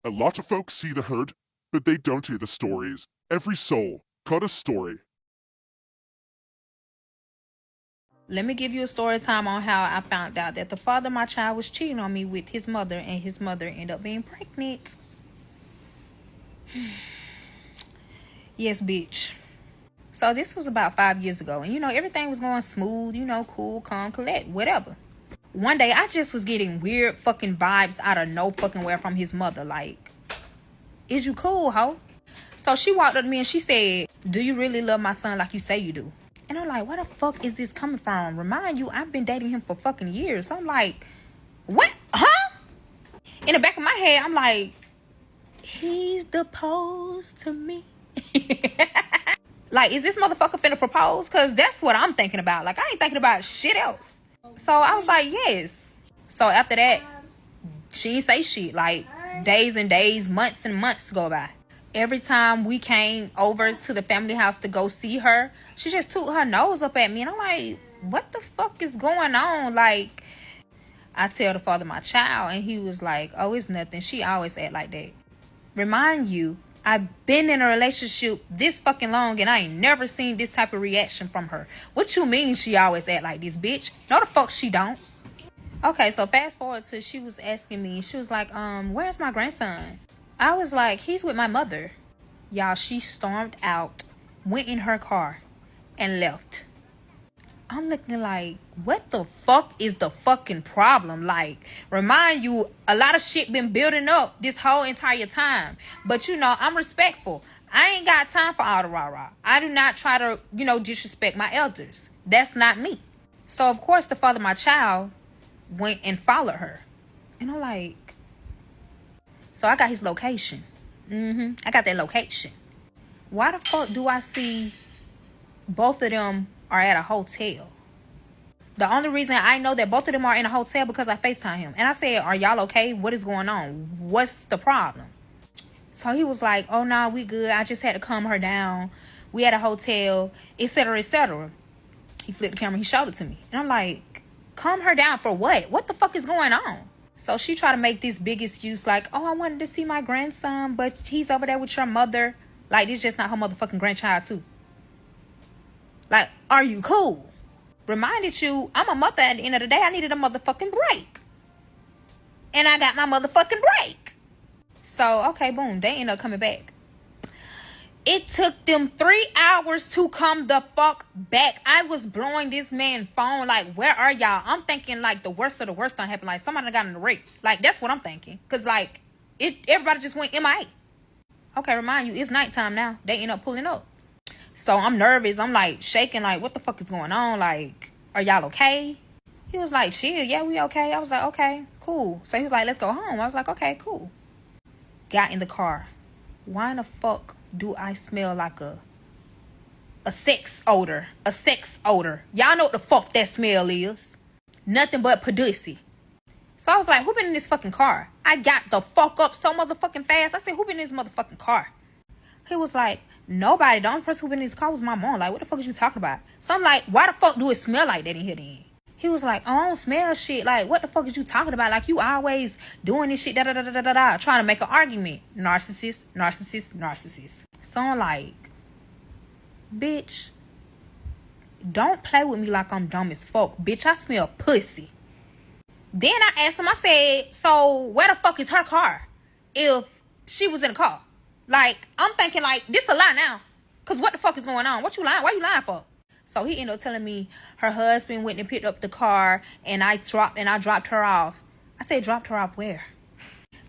A lot of folks see the hurt, but they don't hear the stories. Every soul got a story. Let me give you a story time on how I found out that the father of my child was cheating on me with his mother, and his mother ended up being pregnant. Yes, bitch. So this was about 5 years ago, and everything was going smooth, cool, calm, collect, whatever. One day I just was getting weird fucking vibes out of no fucking where from his mother. Like, is you cool, ho? So she walked up to me and she said, "Do you really love my son like you say you do?" And I'm like, where the fuck is this coming from? Remind you, I've been dating him for fucking years. I'm like, what? Huh? In the back of my head, I'm like, he's deposed to me. Like, is this motherfucker finna propose? Because that's what I'm thinking about. Like, I ain't thinking about shit else. So I was like, yes. So after that, she didn't say shit. Like, days and days, months and months go by. Every time we came over to the family house to go see her, she just took her nose up at me. And I'm like, what the fuck is going on? Like, I tell the father of my child, and he was like, oh, it's nothing. She always act like that. Remind you, I've been in a relationship this fucking long, and I ain't never seen this type of reaction from her. What you mean she always act like this, bitch? No, the fuck she don't. Okay, so fast forward to she was asking me. She was like, where's my grandson? I was like, he's with my mother. Y'all, she stormed out, went in her car, and left. I'm looking like, what the fuck is the fucking problem? Like, remind you, a lot of shit been building up this whole entire time. But, I'm respectful. I ain't got time for all the rah-rah. I do not try to, disrespect my elders. That's not me. So, of course, the father of my child went and followed her. And I'm like, so I got his location. I got that location. Why the fuck do I see both of them are at a hotel? The only reason I know that both of them are in a hotel because I FaceTime him. And I said, are y'all okay? What is going on? What's the problem? So he was like, oh, no, we good. I just had to calm her down. We at a hotel, etc., etc. He flipped the camera. He showed it to me. And I'm like, calm her down for what? What the fuck is going on? So she tried to make this big excuse like, oh, I wanted to see my grandson, but he's over there with your mother. Like, this just not her motherfucking grandchild, too. Like, are you cool? Reminded you, I'm a mother at the end of the day. I needed a motherfucking break. And I got my motherfucking break. So, okay, boom. They end up coming back. It took them 3 hours to come the fuck back. I was blowing this man's phone like, where are y'all? I'm thinking like the worst of the worst done happened. Like somebody got in the rape. Like that's what I'm thinking. Cause like everybody just went MIA. Okay, remind you, it's nighttime now. They end up pulling up. So I'm nervous. I'm like shaking like, what the fuck is going on? Like, are y'all okay? He was like, chill. Yeah, we okay. I was like, okay, cool. So he was like, let's go home. I was like, okay, cool. Got in the car. Why in the fuck do I smell like a sex odor? A sex odor. Y'all know what the fuck that smell is. Nothing but pussy. So I was like, who been in this fucking car? I got the fuck up so motherfucking fast. I said, who been in this motherfucking car? He was like, nobody. The only person who been in this car was my mom. Like, what the fuck is you talking about? So I'm like, why the fuck do it smell like that in here then? He was like, oh, I don't smell shit. Like, what the fuck is you talking about? Like, you always doing this shit, da-da-da-da-da-da, trying to make an argument. Narcissist, narcissist, narcissist. So I'm like, bitch, don't play with me like I'm dumb as fuck. Bitch, I smell pussy. Then I asked him, I said, so where the fuck is her car if she was in the car? Like, I'm thinking like, this a lie now. Because what the fuck is going on? What you lying? Why you lying for? So he ended up telling me her husband went and picked up the car and I dropped her off. I said, dropped her off where?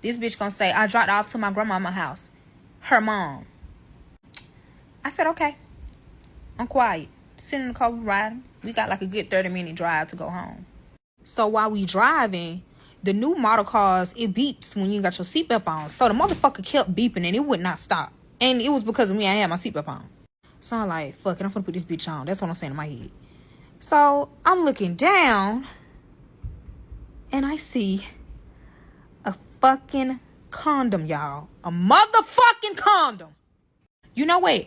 This bitch gonna say, I dropped her off to my grandmama's house. Her mom. I said, okay. I'm quiet. Sitting in the car, we riding. We got like a good 30-minute drive to go home. So while we driving, the new model cars, it beeps when you got your seatbelt on. So the motherfucker kept beeping and it would not stop. And it was because of me, I had my seatbelt on. So I'm like, fuck it, I'm gonna put this bitch on. That's what I'm saying in my head. So I'm looking down and I see a fucking condom, y'all. A motherfucking condom. You know what?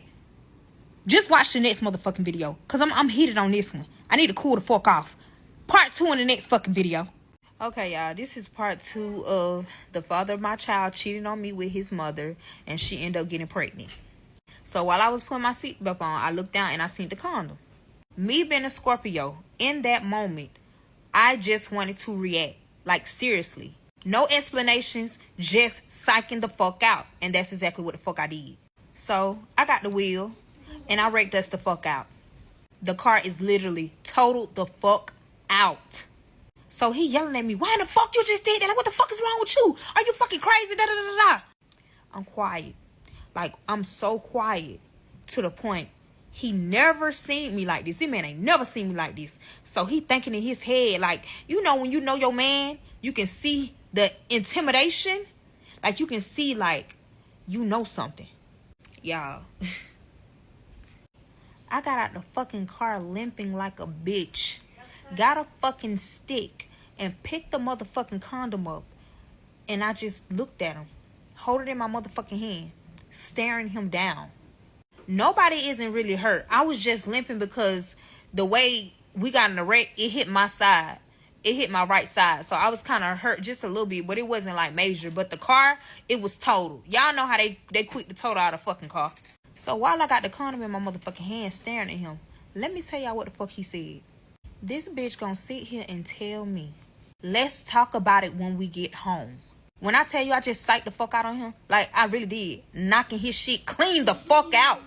Just watch the next motherfucking video. Because I'm heated on this one. I need to cool the fuck off. Part 2 in the next fucking video. Okay, y'all, this is part 2 of the father of my child cheating on me with his mother, and she ended up getting pregnant. So while I was putting my seatbelt on, I looked down and I seen the condom. Me being a Scorpio, in that moment, I just wanted to react. Like, seriously. No explanations, just psyching the fuck out. And that's exactly what the fuck I did. So, I got the wheel, and I wrecked us the fuck out. The car is literally totaled the fuck out. So he yelling at me, why the fuck you just did that? Like, what the fuck is wrong with you? Are you fucking crazy? Da da da da. I'm quiet. Like, I'm so quiet to the point he never seen me like this. This man ain't never seen me like this. So he thinking in his head, like, you know, when you know your man, you can see the intimidation. Like, you can see, like, you know something. Y'all. I got out the fucking car limping like a bitch. Got a fucking stick and picked the motherfucking condom up. And I just looked at him. Hold it in my motherfucking hand. Staring him down. Nobody isn't really hurt. I was just limping because the way we got in the wreck, it hit my side. It hit my right side. So I was kind of hurt just a little bit, but it wasn't like major. But the car, it was total. Y'all know how they quick to total out a fucking car. So while I got the condom in my motherfucking hand staring at him, let me tell y'all what the fuck he said. This bitch gonna sit here and tell me, let's talk about it when we get home. When I tell you I just psyched the fuck out on him, like I really did, knocking his shit clean the fuck out.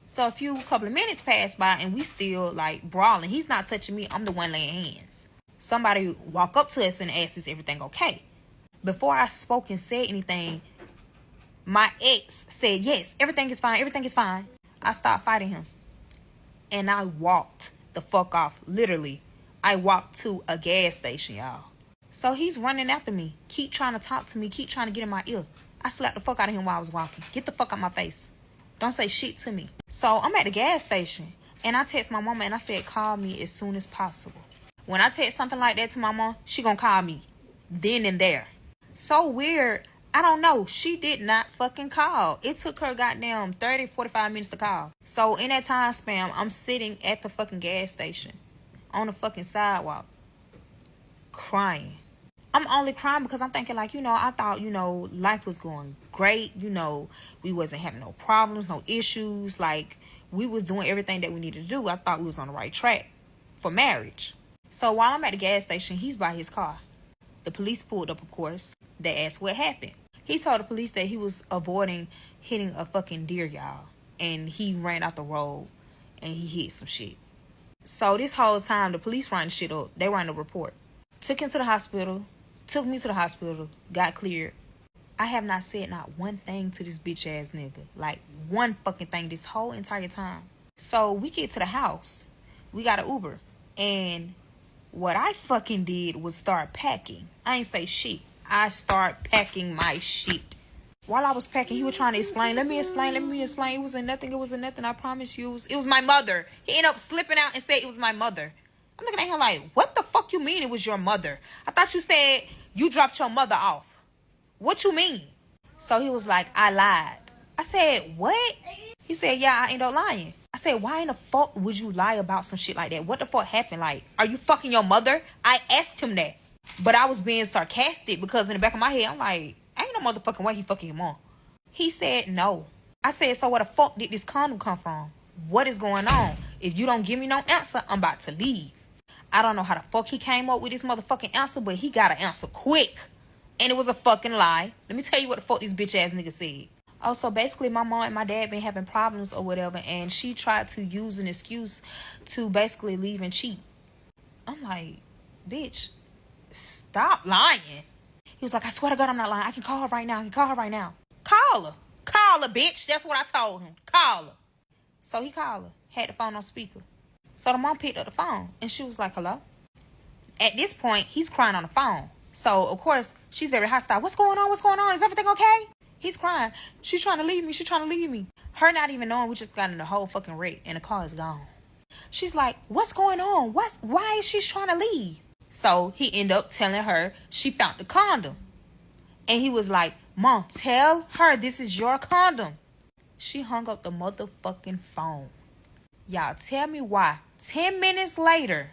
So a couple of minutes passed by and we still like brawling. He's not touching me, I'm the one laying hands. Somebody walk up to us and ask, is everything okay? Before I spoke and said anything, my ex said, yes, everything is fine, everything is fine. I stopped fighting him. And I walked the fuck off, literally. I walked to a gas station, y'all. So he's running after me, keep trying to talk to me, keep trying to get in my ear. I slapped the fuck out of him while I was walking. Get the fuck out my face. Don't say shit to me. So I'm at the gas station and I text my mama and I said, call me as soon as possible. When I text something like that to my mom, she gonna call me then and there. So weird. I don't know. She did not fucking call. It took her goddamn 30, 45 minutes to call. So in that time span, I'm sitting at the fucking gas station on the fucking sidewalk crying. I'm only crying because I'm thinking like, I thought, life was going great. We wasn't having no problems, no issues. Like, we was doing everything that we needed to do. I thought we was on the right track for marriage. So while I'm at the gas station, he's by his car. The police pulled up, of course. They asked what happened. He told the police that he was avoiding hitting a fucking deer, y'all. And he ran out the road and he hit some shit. So this whole time, the police ran shit up. They ran a report. Took him to the hospital. Took me to the hospital. Got cleared. I have not said not one thing to this bitch ass nigga. Like, one fucking thing this whole entire time. So we get to the house. We got an Uber. And what I fucking did was start packing. I ain't say shit. I start packing my shit. While I was packing, he was trying to explain. Let me explain. It wasn't nothing. I promise you. It was my mother. He ended up slipping out and said it was my mother. I'm looking at him like, what the fuck you mean it was your mother? I thought you said you dropped your mother off. What you mean? So he was like, I lied. I said, what? He said, yeah, I ended up lying. I said, why in the fuck would you lie about some shit like that? What the fuck happened? Like, are you fucking your mother? I asked him that. But I was being sarcastic because in the back of my head, I'm like, ain't no motherfucking way he fucking your mom. He said no. I said, so where the fuck did this condom come from? What is going on? If you don't give me no answer, I'm about to leave. I don't know how the fuck he came up with this motherfucking answer, but he got an answer quick. And it was a fucking lie. Let me tell you what the fuck this bitch ass nigga said. Oh, so basically my mom and my dad been having problems or whatever, and she tried to use an excuse to basically leave and cheat. I'm like, bitch, stop lying. He was like, I swear to God, I'm not lying. I can call her right now. Call her. Call her, bitch. That's what I told him. Call her. So he called her. Had the phone on speaker. So the mom picked up the phone, and she was like, hello? At this point, he's crying on the phone. So, of course, she's very hostile. What's going on? Is everything okay? He's crying. She's trying to leave me. Her not even knowing we just got in the whole fucking wreck, and the car is gone. She's like, what's going on? Why is she trying to leave? So he ended up telling her she found the condom. And he was like, Mom, tell her this is your condom. She hung up the motherfucking phone. Y'all tell me why. 10 minutes later,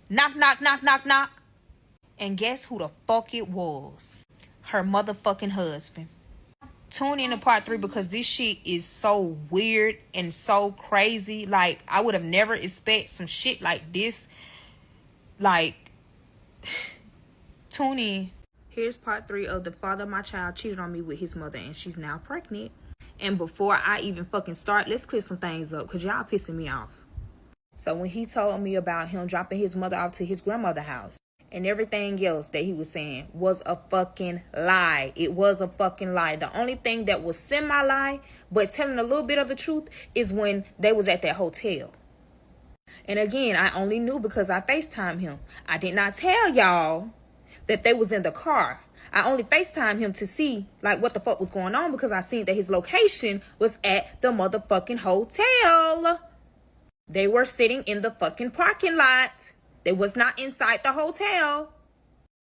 knock. And guess who the fuck it was? Her motherfucking husband. Tune in to part 3 because this shit is so weird and so crazy. Like, I would have never expected some shit like this. Like, tune in. Here's part 3 of the father of my child cheated on me with his mother and she's now pregnant. And before I even fucking start, let's clear some things up because y'all pissing me off. So when he told me about him dropping his mother off to his grandmother's house and everything else that he was saying was a fucking lie. It was a fucking lie. The only thing that was semi-lie, but telling a little bit of the truth, is when they was at that hotel. And again, I only knew because I FaceTimed him. I did not tell y'all that they was in the car. I only FaceTimed him to see like what the fuck was going on because I seen that his location was at the motherfucking hotel. They were sitting in the fucking parking lot. They was not inside the hotel.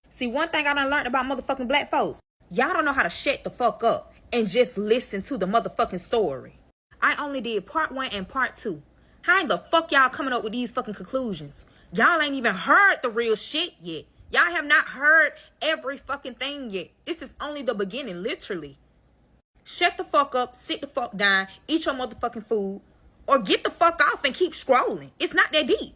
See, one thing I done learned about motherfucking black folks. Y'all don't know how to shut the fuck up and just listen to the motherfucking story. I only did part 1 and part 2. How in the fuck y'all coming up with these fucking conclusions? Y'all ain't even heard the real shit yet. Y'all have not heard every fucking thing yet. This is only the beginning, literally. Shut the fuck up, sit the fuck down, eat your motherfucking food, or get the fuck off and keep scrolling. It's not that deep.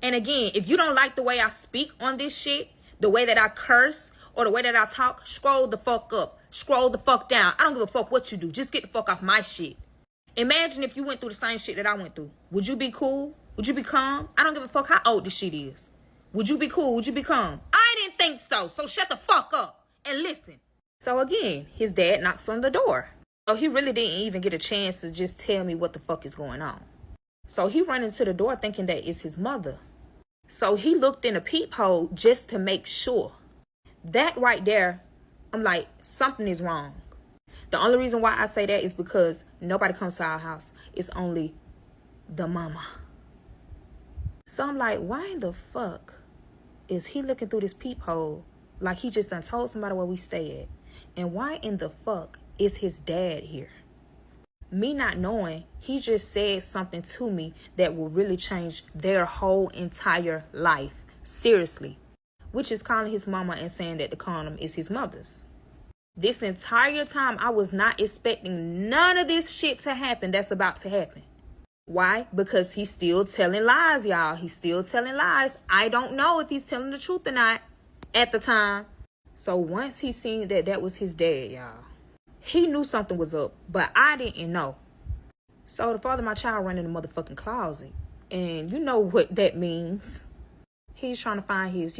And again, if you don't like the way I speak on this shit, the way that I curse, or the way that I talk, scroll the fuck up. Scroll the fuck down. I don't give a fuck what you do. Just get the fuck off my shit. Imagine if you went through the same shit that I went through. Would you be cool? Would you be calm? I don't give a fuck how old this shit is. Would you be cool? Would you be calm? I didn't think so. So shut the fuck up and listen. So again, his dad knocks on the door. So he really didn't even get a chance to just tell me what the fuck is going on. So he ran into the door thinking that it's his mother. So he looked in a peephole just to make sure. That right there, I'm like, something is wrong. The only reason why I say that is because nobody comes to our house. It's only the mama. So I'm like, why in the fuck is he looking through this peephole like he just done told somebody where we stay at? And why in the fuck is his dad here? Me not knowing, he just said something to me that will really change their whole entire life. Seriously. Which is calling his mama and saying that the condom is his mother's. This entire time, I was not expecting none of this shit to happen that's about to happen. Why? Because he's still telling lies, y'all. He's still telling lies. I don't know if he's telling the truth or not at the time. So once he seen that that was his dad, y'all, he knew something was up, but I didn't know. So the father of my child ran in the motherfucking closet. And you know what that means. He's trying to find his,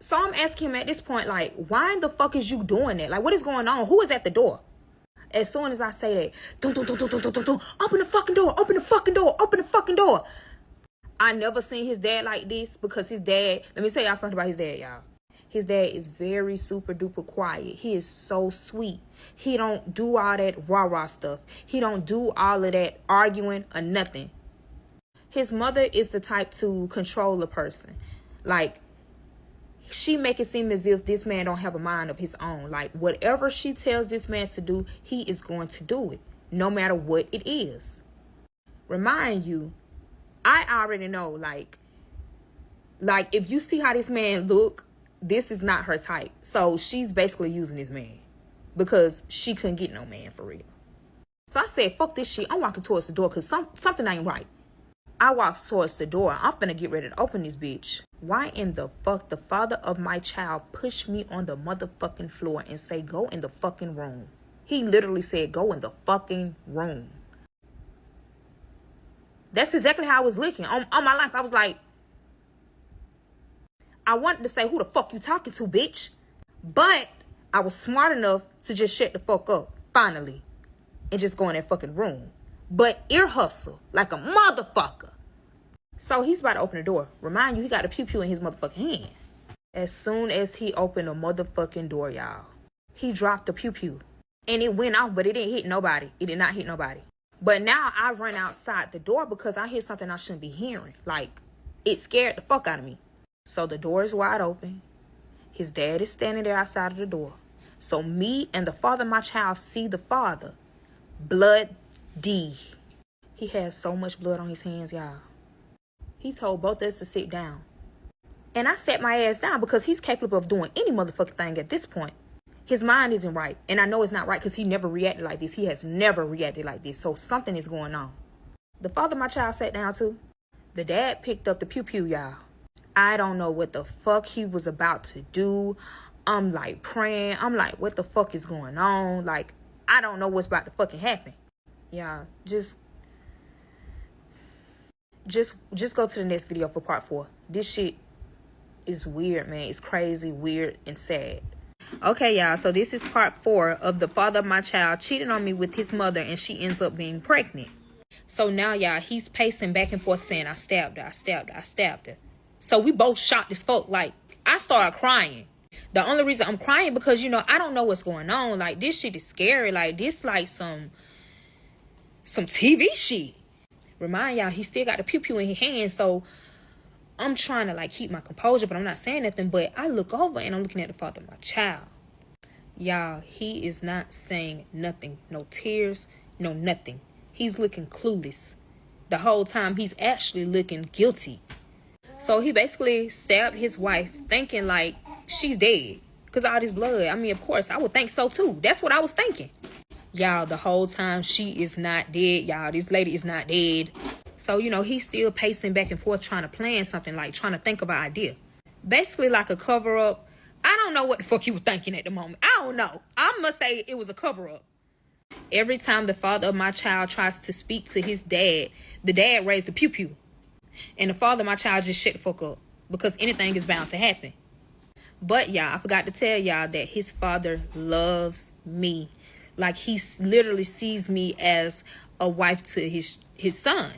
So I'm asking him at this point, like, why in the fuck is you doing that? Like, what is going on? Who is at the door? As soon as I say that, dun, dun, dun, dun, dun, dun, dun, dun, open the fucking door, open the fucking door, open the fucking door. I never seen his dad like this because his dad, let me tell y'all something about his dad, y'all. His dad is very super duper quiet. He is so sweet. He don't do all that rah-rah stuff. He don't do all of that arguing or nothing. His mother is the type to control a person. Like, she make it seem as if this man don't have a mind of his own. Like, whatever she tells this man to do, he is going to do it, no matter what it is. Remind you, I already know, like if you see how this man look, this is not her type. So she's basically using this man because she couldn't get no man for real. So I said, fuck this shit. I'm walking towards the door because something ain't right. I walked towards the door. I'm finna get ready to open this bitch. Why in the fuck the father of my child pushed me on the motherfucking floor and say, go in the fucking room? He literally said, go in the fucking room. That's exactly how I was looking. On my life, I was like, I wanted to say, who the fuck you talking to, bitch? But I was smart enough to just shut the fuck up, finally, and just go in that fucking room. But ear hustle like a motherfucker. So he's about to open the door. Remind you, he got a pew-pew in his motherfucking hand. As soon as he opened the motherfucking door, y'all, he dropped the pew-pew. And it went off, but it didn't hit nobody. It did not hit nobody. But now I run outside the door because I hear something I shouldn't be hearing. Like, it scared the fuck out of me. So the door is wide open. His dad is standing there outside of the door. So me and the father of my child see the father. Blood D. He has so much blood on his hands, y'all. He told both of us to sit down. And I sat my ass down because he's capable of doing any motherfucking thing at this point. His mind isn't right. And I know it's not right because he never reacted like this. He has never reacted like this. So something is going on. The father my child sat down to, the dad picked up the pew-pew, y'all. I don't know what the fuck he was about to do. I'm like praying. I'm like, what the fuck is going on? Like, I don't know what's about to fucking happen. Y'all, just go to the next video for part 4. This shit is weird, man. It's crazy, weird, and sad. Okay, y'all, so this is part 4 of the father of my child cheating on me with his mother, and she ends up being pregnant. So now, y'all, he's pacing back and forth saying, I stabbed her, I stabbed her, I stabbed her. So we both shocked as fuck. Like, I started crying. The only reason I'm crying because, you know, I don't know what's going on. Like, this shit is scary. Like, this like some TV shit. Remind y'all, he still got the pew-pew in his hand, so I'm trying to, like, keep my composure, but I'm not saying nothing. But I look over, and I'm looking at the father of my child. Y'all, he is not saying nothing. No tears, no nothing. He's looking clueless. The whole time, he's actually looking guilty. So he basically stabbed his wife, thinking, like, she's dead. Because all this blood. I mean, of course, I would think so, too. That's what I was thinking. Y'all, the whole time, she is not dead. Y'all, this lady is not dead. So, you know, he's still pacing back and forth trying to plan something, like trying to think of an idea. Basically like a cover-up. I don't know what the fuck he was thinking at the moment. I don't know. I must say it was a cover-up. Every time the father of my child tries to speak to his dad, the dad raised the pew-pew. And the father of my child just shut the fuck up. Because anything is bound to happen. But, y'all, I forgot to tell y'all that his father loves me. Like, he literally sees me as a wife to his son.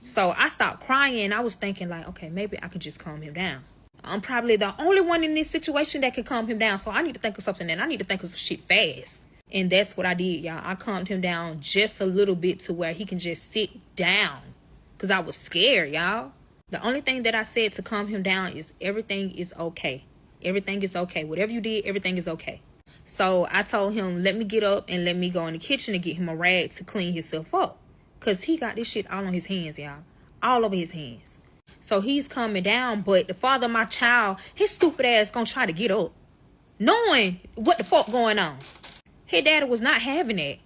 So I stopped crying. I was thinking, like, okay, maybe I could just calm him down. I'm probably the only one in this situation that can calm him down. So I need to think of something, and I need to think of some shit fast. And that's what I did, y'all. I calmed him down just a little bit to where he can just sit down. Because I was scared, y'all. The only thing that I said to calm him down is everything is okay. Everything is okay. Whatever you did, everything is okay. So I told him, let me get up and let me go in the kitchen and get him a rag to clean himself up. Because he got this shit all on his hands, y'all. All over his hands. So he's coming down, but the father of my child, his stupid ass gonna try to get up. Knowing what the fuck going on. His daddy was not having that.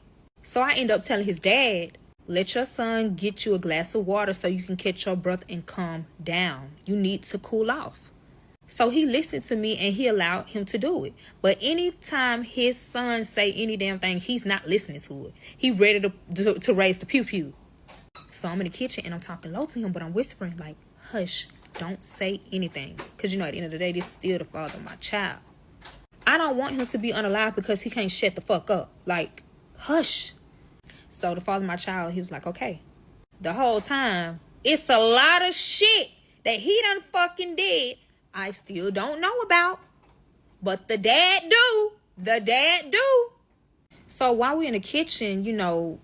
So I end up telling his dad, let your son get you a glass of water so you can catch your breath and calm down. You need to cool off. So he listened to me and he allowed him to do it. But anytime his son say any damn thing, he's not listening to it. He ready to raise the pew-pew. So I'm in the kitchen and I'm talking low to him, but I'm whispering like, hush, don't say anything. Because, you know, at the end of the day, this is still the father of my child. I don't want him to be unalive because he can't shut the fuck up. Like, hush. So the father of my child, he was like, okay. The whole time, it's a lot of shit that he done fucking did I still don't know about. But the dad do. The dad do. So while we're in the kitchen, you know,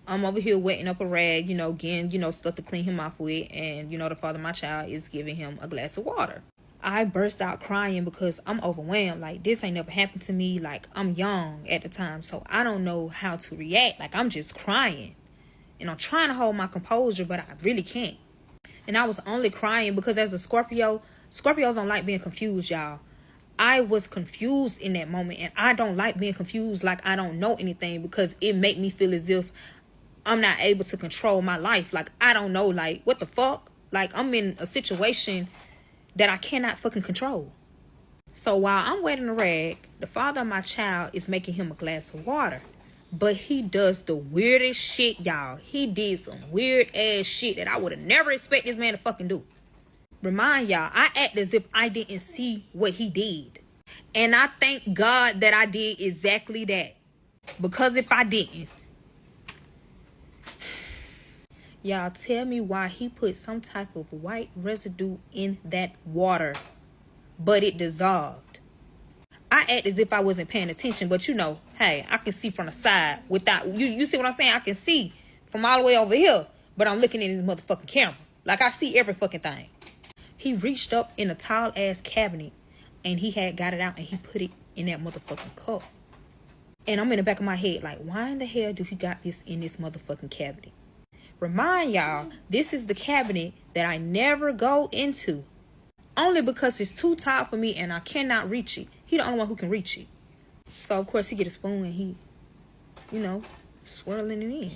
I'm over here wetting up a rag, you know, getting, you know, stuff to clean him off with. And, you know, the father of my child is giving him a glass of water. I burst out crying because I'm overwhelmed. Like, this ain't never happened to me. Like, I'm young at the time, so I don't know how to react. Like, I'm just crying. And I'm trying to hold my composure, but I really can't. And I was only crying because as a Scorpio, Scorpios don't like being confused, y'all. I was confused in that moment, and I don't like being confused like I don't know anything because it make me feel as if I'm not able to control my life. Like, I don't know, like, what the fuck? Like, I'm in a situation that I cannot fucking control. So while I'm wetting the rag, the father of my child is making him a glass of water. But he does the weirdest shit, y'all. He did some weird ass shit that I would have never expected this man to fucking do. Remind y'all, I act as if I didn't see what he did. And I thank God that I did exactly that. Because if I didn't, y'all tell me why he put some type of white residue in that water, but it dissolved. I act as if I wasn't paying attention, but you know, hey, I can see from the side without, you see what I'm saying? I can see from all the way over here, but I'm looking at his motherfucking camera. Like, I see every fucking thing. He reached up in a tall ass cabinet and he had got it out and he put it in that motherfucking cup. And I'm in the back of my head like, why in the hell do he got this in this motherfucking cabinet? Remind y'all, this is the cabinet that I never go into. only because it's too tight for me and I cannot reach it. He the only one who can reach it. So of course he get a spoon and he, you know, swirling it in.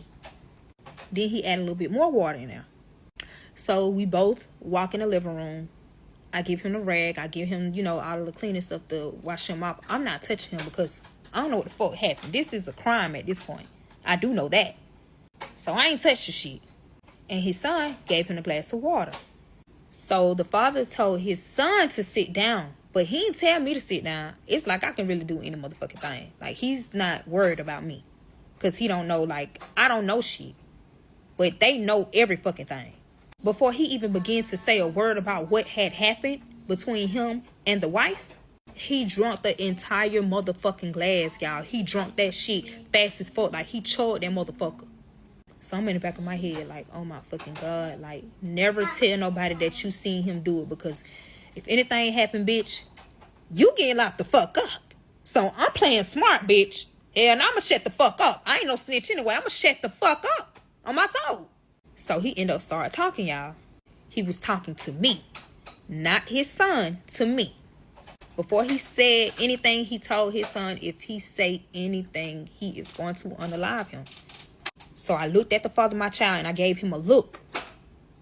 Then he add a little bit more water in there. So we both walk in the living room. I give him the rag. I give him, you know, all of the cleaning stuff to wash him off. I'm not touching him because I don't know what the fuck happened. This is a crime at this point. I do know that. So I ain't touched the shit. And his son gave him a glass of water. So the father told his son to sit down. But he didn't tell me to sit down. It's like I can really do any motherfucking thing. Like, he's not worried about me. Because he don't know, like, I don't know shit. But they know every fucking thing. Before he even began to say a word about what had happened between him and the wife, he drunk the entire motherfucking glass, y'all. He drunk that shit fast as fuck. Like, he choked that motherfucker. So I'm in the back of my head like, oh my fucking God. Like, never tell nobody that you seen him do it. Because if anything happened, bitch, you get locked the fuck up. So I'm playing smart, bitch. And I'ma shut the fuck up. I ain't no snitch anyway. I'ma shut the fuck up on my soul. So he ended up started talking, y'all. He was talking to me. Not his son, to me. Before he said anything, he told his son, if he say anything, he is going to unalive him. So I looked at the father of my child and I gave him a look.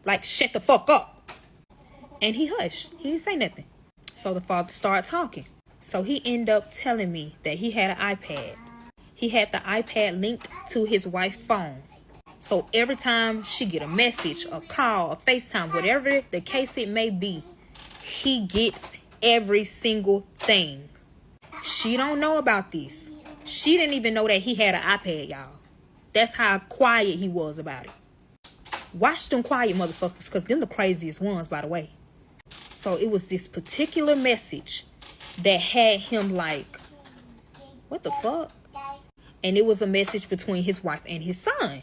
Like, shut the fuck up. And he hushed. He didn't say nothing. So the father started talking. So he ended up telling me that he had an iPad. He had the iPad linked to his wife's phone. So every time she get a message, a call, a FaceTime, whatever the case it may be, he gets every single thing. She don't know about this. She didn't even know that he had an iPad, y'all. That's how quiet he was about it. Watch them quiet motherfuckers, because them the craziest ones, by the way. So it was this particular message that had him like, what the fuck? And it was a message between his wife and his son.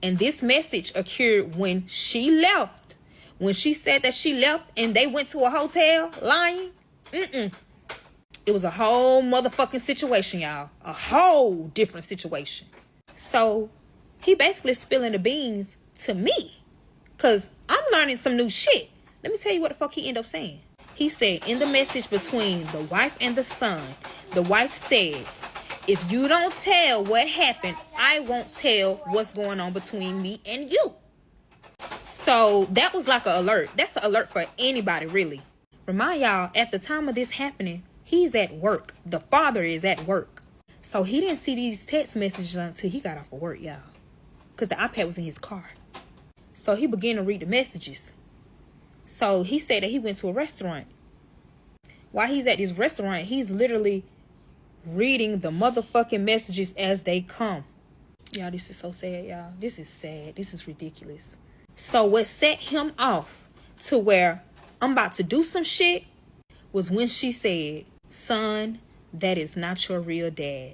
And this message occurred when she left. When she said that she left and they went to a hotel lying. It was a whole motherfucking situation, y'all. A whole different situation. So he basically spilling the beans to me. Because I'm learning some new shit. Let me tell you what the fuck he ended up saying. He said in the message between the wife and the son, the wife said, if you don't tell what happened, I won't tell what's going on between me and you. So that was like an alert. That's an alert for anybody, really. Remind y'all, at the time of this happening, he's at work. The father is at work. So he didn't see these text messages until he got off of work, y'all. Because the iPad was in his car. So he began to read the messages. So he said that he went to a restaurant. While he's at this restaurant, he's literally reading the motherfucking messages as they come. Y'all, this is so sad, y'all. This is sad. This is ridiculous. So what set him off to where I'm about to do some shit was when she said, son, that is not your real dad.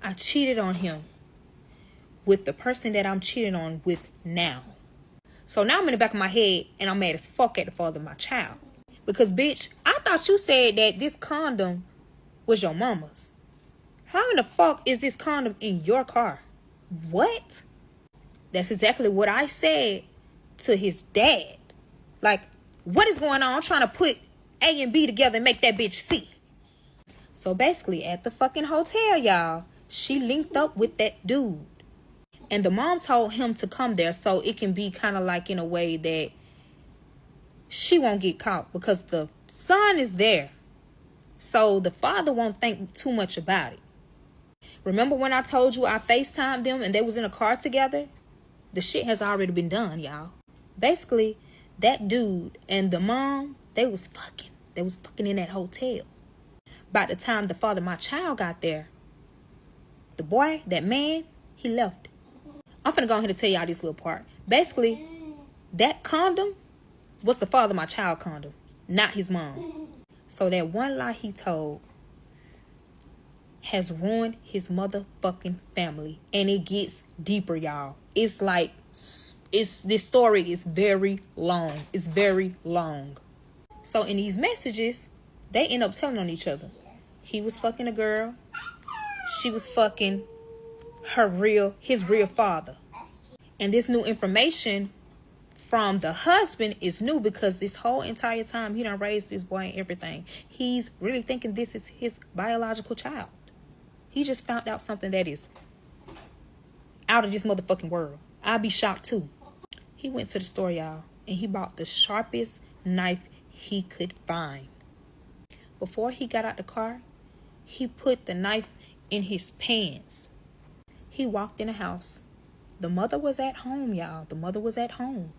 I cheated on him with the person that I'm cheating on with now. So now I'm in the back of my head and I'm mad as fuck at the father of my child. Because, bitch, I thought you said that this condom was your mama's. How in the fuck is this condom in your car? What? That's exactly what I said to his dad. Like, what is going on? I'm trying to put A and B together and make that bitch C. So basically, at the fucking hotel, y'all, she linked up with that dude. And the mom told him to come there so it can be kind of like in a way that she won't get caught because the son is there. So the father won't think too much about it. Remember when I told you I FaceTimed them and they was in a car together? The shit has already been done, y'all. Basically, that dude and the mom, they was fucking. They was fucking in that hotel. By the time the father of my child got there, the boy, that man, he left. I'm finna go ahead and tell y'all this little part. Basically, that condom was the father of my child condom, not his mom. So that one lie he told has ruined his motherfucking family. And it gets deeper, y'all. It's like, this story is very long. It's very long. So in these messages, they end up telling on each other. He was fucking a girl. She was fucking his real father. And this new information from the husband is new, because this whole entire time he done raised this boy and everything. He's really thinking this is his biological child. He just found out something that is out of this motherfucking world. I'll be shocked too. He went to the store, y'all, and he bought the sharpest knife he could find. Before he got out the car, he put the knife in his pants. He walked in the house. The mother was at home, y'all. The mother was at home.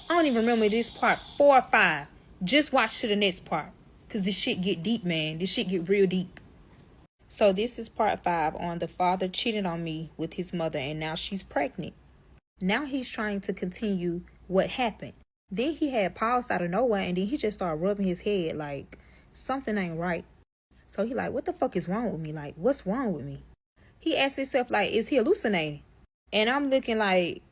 I don't even remember this part, 4 or 5. Just watch to the next part, because this shit get deep, man. This shit get real deep. So this is part 5 on the father cheating on me with his mother, and now she's pregnant. Now he's trying to continue what happened. Then he had paused out of nowhere, and then he just started rubbing his head like something ain't right. So he like, what the fuck is wrong with me? Like, what's wrong with me? He asked himself, like, is he hallucinating? And I'm looking like,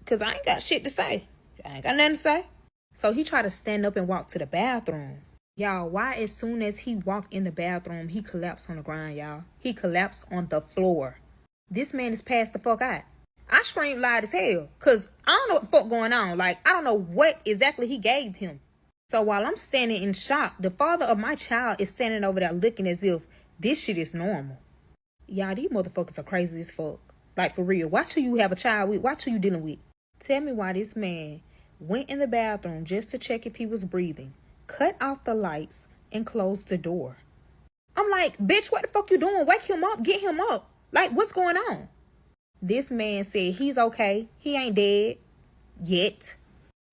because I ain't got shit to say. I ain't got nothing to say. So he tried to stand up and walk to the bathroom. Y'all, why as soon as he walked in the bathroom, he collapsed on the ground, y'all. He collapsed on the floor. This man is passed the fuck out. I screamed loud as hell, because I don't know what the fuck going on. Like, I don't know what exactly he gave him. So while I'm standing in shock, the father of my child is standing over there looking as if this shit is normal. Y'all, these motherfuckers are crazy as fuck. Like, for real. Watch who you have a child with. Watch who you dealing with. Tell me why this man went in the bathroom just to check if he was breathing, cut off the lights, and closed the door. I'm like, bitch, what the fuck you doing? Wake him up. Get him up. Like, what's going on? This man said he's okay. He ain't dead. Yet.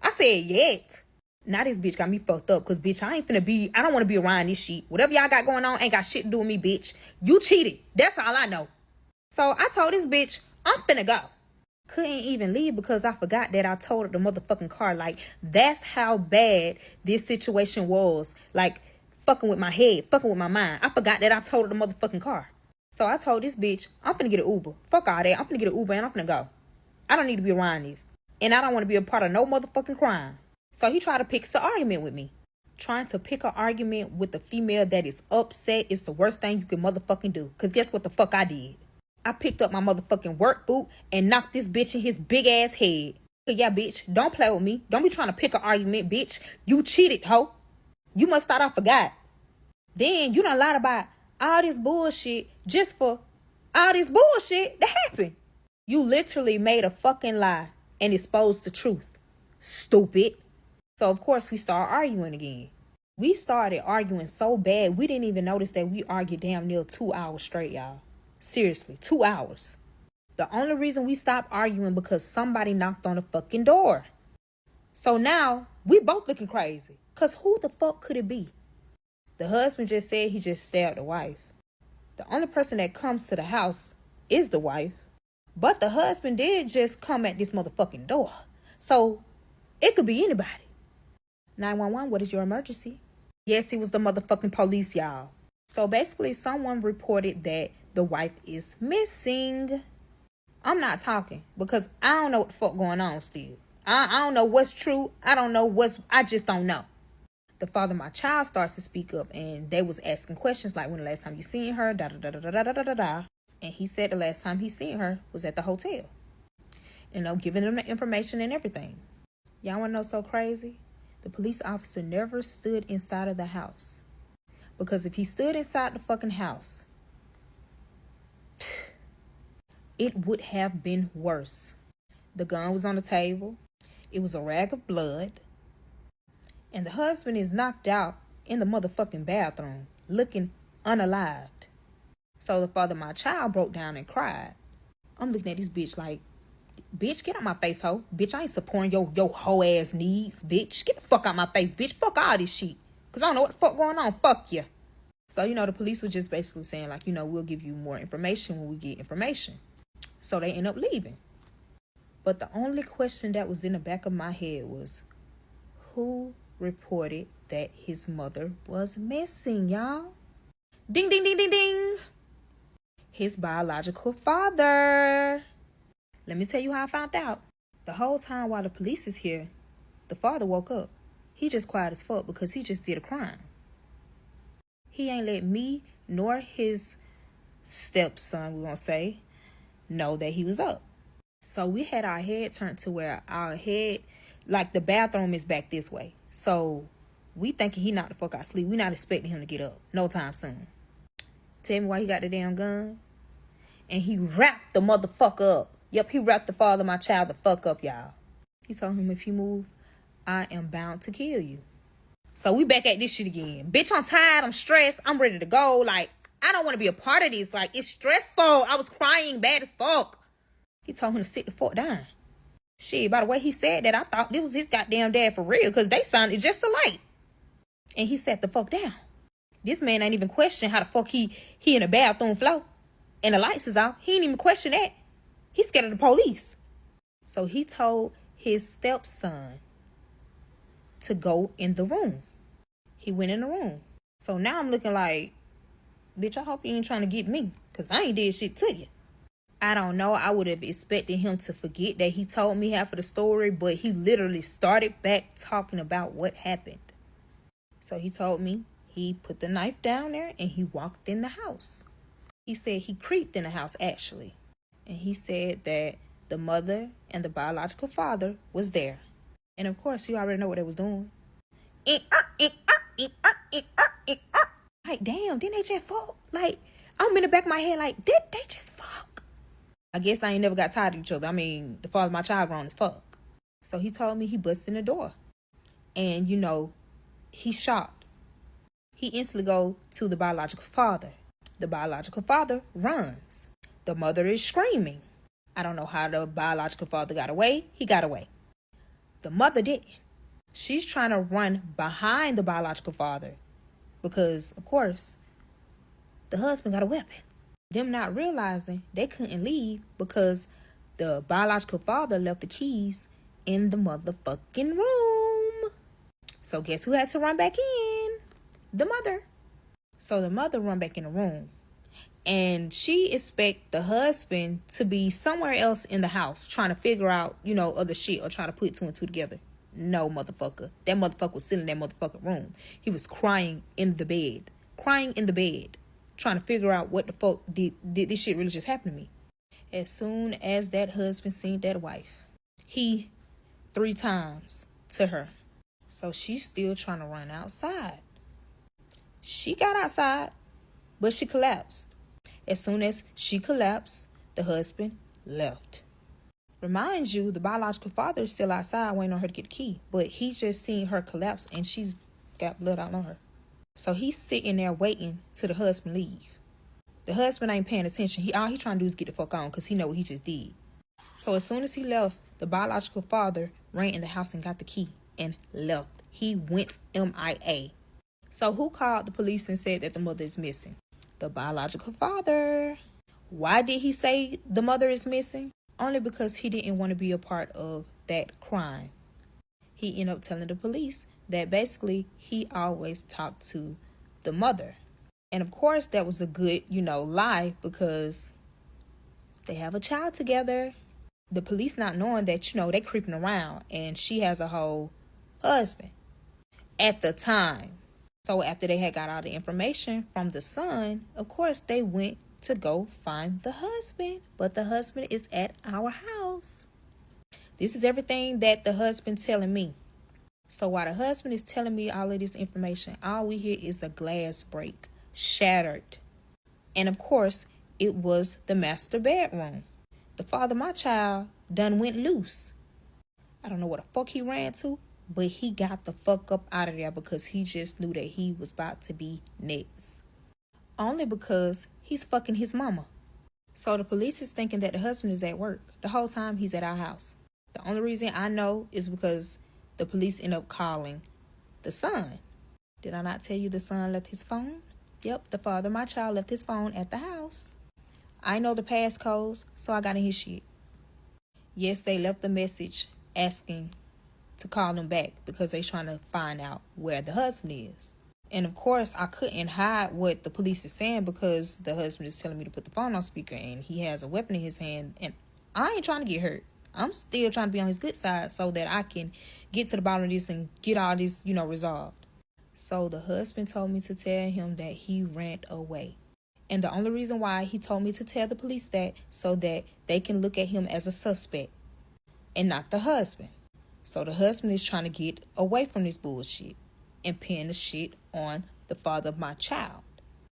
I said yet. Now this bitch got me fucked up, because, bitch, I don't want to be around this shit. Whatever y'all got going on ain't got shit to do with me, bitch. You cheated. That's all I know. So I told this bitch, I'm finna go. Couldn't even leave because I forgot that I totaled the motherfucking car. Like, that's how bad this situation was. Like, fucking with my head, fucking with my mind. I forgot that I totaled the motherfucking car. So I told this bitch, I'm finna get an Uber. Fuck all that. I'm finna get an Uber and I'm finna go. I don't need to be around this. And I don't want to be a part of no motherfucking crime. So he tried to pick an argument with me. Trying to pick an argument with a female that is upset is the worst thing you can motherfucking do. Because guess what the fuck I did? I picked up my motherfucking work boot and knocked this bitch in his big ass head. So yeah, bitch, don't play with me. Don't be trying to pick an argument, bitch. You cheated, hoe. You must thought I forgot. Then you done lied about all this bullshit just for all this bullshit that happened. You literally made a fucking lie and exposed the truth. Stupid. So of course we started arguing again. We started arguing so bad we didn't even notice that we argued damn near 2 hours straight, y'all. Seriously, 2 hours. The only reason we stopped arguing because somebody knocked on the fucking door. So now we both looking crazy. Cause who the fuck could it be? The husband just said he just stabbed the wife. The only person that comes to the house is the wife. But the husband did just come at this motherfucking door. So it could be anybody. 911, what is your emergency? Yes, it was the motherfucking police, y'all. So basically someone reported that the wife is missing. I'm not talking because I don't know what the fuck going on still. I don't know what's true. I just don't know. The father of my child starts to speak up and they was asking questions like, when the last time you seen her, da da da da da da da da da. And he said the last time he seen her was at the hotel. You know, giving them the information and everything. Y'all wanna know so crazy? The police officer never stood inside of the house. Because if he stood inside the fucking house, it would have been worse. The gun was on the table. It was a rag of blood. And the husband is knocked out in the motherfucking bathroom, looking unalived. So the father of my child broke down and cried. I'm looking at this bitch like, bitch, get out my face, hoe. Bitch, I ain't supporting your hoe ass needs, bitch. Get the fuck out my face, bitch. Fuck all this shit. Because I don't know what the fuck going on. Fuck you. So, you know, the police were just basically saying, like, you know, we'll give you more information when we get information. So they end up leaving. But the only question that was in the back of my head was, who reported that his mother was missing, y'all? Ding, ding, ding, ding, ding. His biological father. Let me tell you how I found out. The whole time while the police is here, the father woke up. He just quiet as fuck because he just did a crime. He ain't let me nor his stepson, we're gonna say, know that he was up. So we had our head turned to where our head Like, the bathroom is back this way. So, we thinking he knocked the fuck out sleep. We not expecting him to get up no time soon. Tell me why he got the damn gun. And he wrapped the motherfucker up. Yep, he wrapped the father of my child the fuck up, y'all. He told him, if you move, I am bound to kill you. So we back at this shit again. Bitch, I'm tired. I'm stressed. I'm ready to go. Like, I don't want to be a part of this. Like, it's stressful. I was crying bad as fuck. He told him to sit the fuck down. Shit, by the way he said that, I thought this was his goddamn dad for real, because they sounded just alike. And he sat the fuck down. This man ain't even question how the fuck he in the bathroom floor and the lights is out. He ain't even question that. He's scared of the police. So he told his stepson to go in the room. He went in the room. So now I'm looking like, bitch, I hope you ain't trying to get me, because I ain't did shit to you. I don't know. I would have expected him to forget that he told me half of the story, but he literally started back talking about what happened. So he told me he put the knife down there and he walked in the house. He said he creeped in the house, actually. And he said that the mother and the biological father was there. And of course, you already know what they was doing. Like, damn, didn't they just fuck? Like, I'm in the back of my head like, did they just fuck? I guess I ain't never got tired of each other. I mean, the father of my child grown as fuck. So he told me he busted in the door. And, you know, he's shocked. He instantly go to the biological father. The biological father runs. The mother is screaming. I don't know how the biological father got away. He got away. The mother didn't. She's trying to run behind the biological father because, of course, the husband got a weapon. Them not realizing they couldn't leave because the biological father left the keys in the motherfucking room. So guess who had to run back in? The mother. So the mother run back in the room. And she expect the husband to be somewhere else in the house trying to figure out, you know, other shit or trying to put two and two together. No, motherfucker. That motherfucker was still in that motherfucking room. He was crying in the bed. Crying in the bed. Trying to figure out what the fuck did this shit really just happen to me. As soon as that husband seen that wife, he 3 times to her. So she's still trying to run outside. She got outside, but she collapsed. As soon as she collapsed, the husband left. Remind you, the biological father is still outside waiting on her to get the key. But he's just seen her collapse and she's got blood all on her. So he's sitting there waiting till the husband leave. The husband ain't paying attention. All he trying to do is get the fuck on because he know what he just did. So as soon as he left, the biological father ran in the house and got the key and left. He went MIA. So who called the police and said that the mother is missing? The biological father. Why did he say the mother is missing? Only because he didn't want to be a part of that crime. He ended up telling the police that basically he always talked to the mother. And of course that was a good, lie because they have a child together. The police not knowing that, they creeping around and she has a whole husband at the time. So after they had got all the information from the son, of course they went to go find the husband. But the husband is at our house. This is everything that the husband telling me. So while the husband is telling me all of this information, all we hear is a glass break, shattered. And of course, it was the master bedroom. The father of my child done went loose. I don't know what the fuck he ran to, but he got the fuck up out of there because he just knew that he was about to be next. Only because he's fucking his mama. So the police is thinking that the husband is at work. The whole time he's at our house. The only reason I know is because the police end up calling the son. Did I not tell you the son left his phone? Yep, the father of my child left his phone at the house. I know the passcodes, so I got in his shit. Yes, they left the message asking to call them back because they trying to find out where the husband is. And of course, I couldn't hide what the police is saying because the husband is telling me to put the phone on speaker and he has a weapon in his hand. And I ain't trying to get hurt. I'm still trying to be on his good side so that I can get to the bottom of this and get all this, resolved. So the husband told me to tell him that he ran away. And the only reason why he told me to tell the police that so that they can look at him as a suspect and not the husband. So the husband is trying to get away from this bullshit and pin the shit on the father of my child.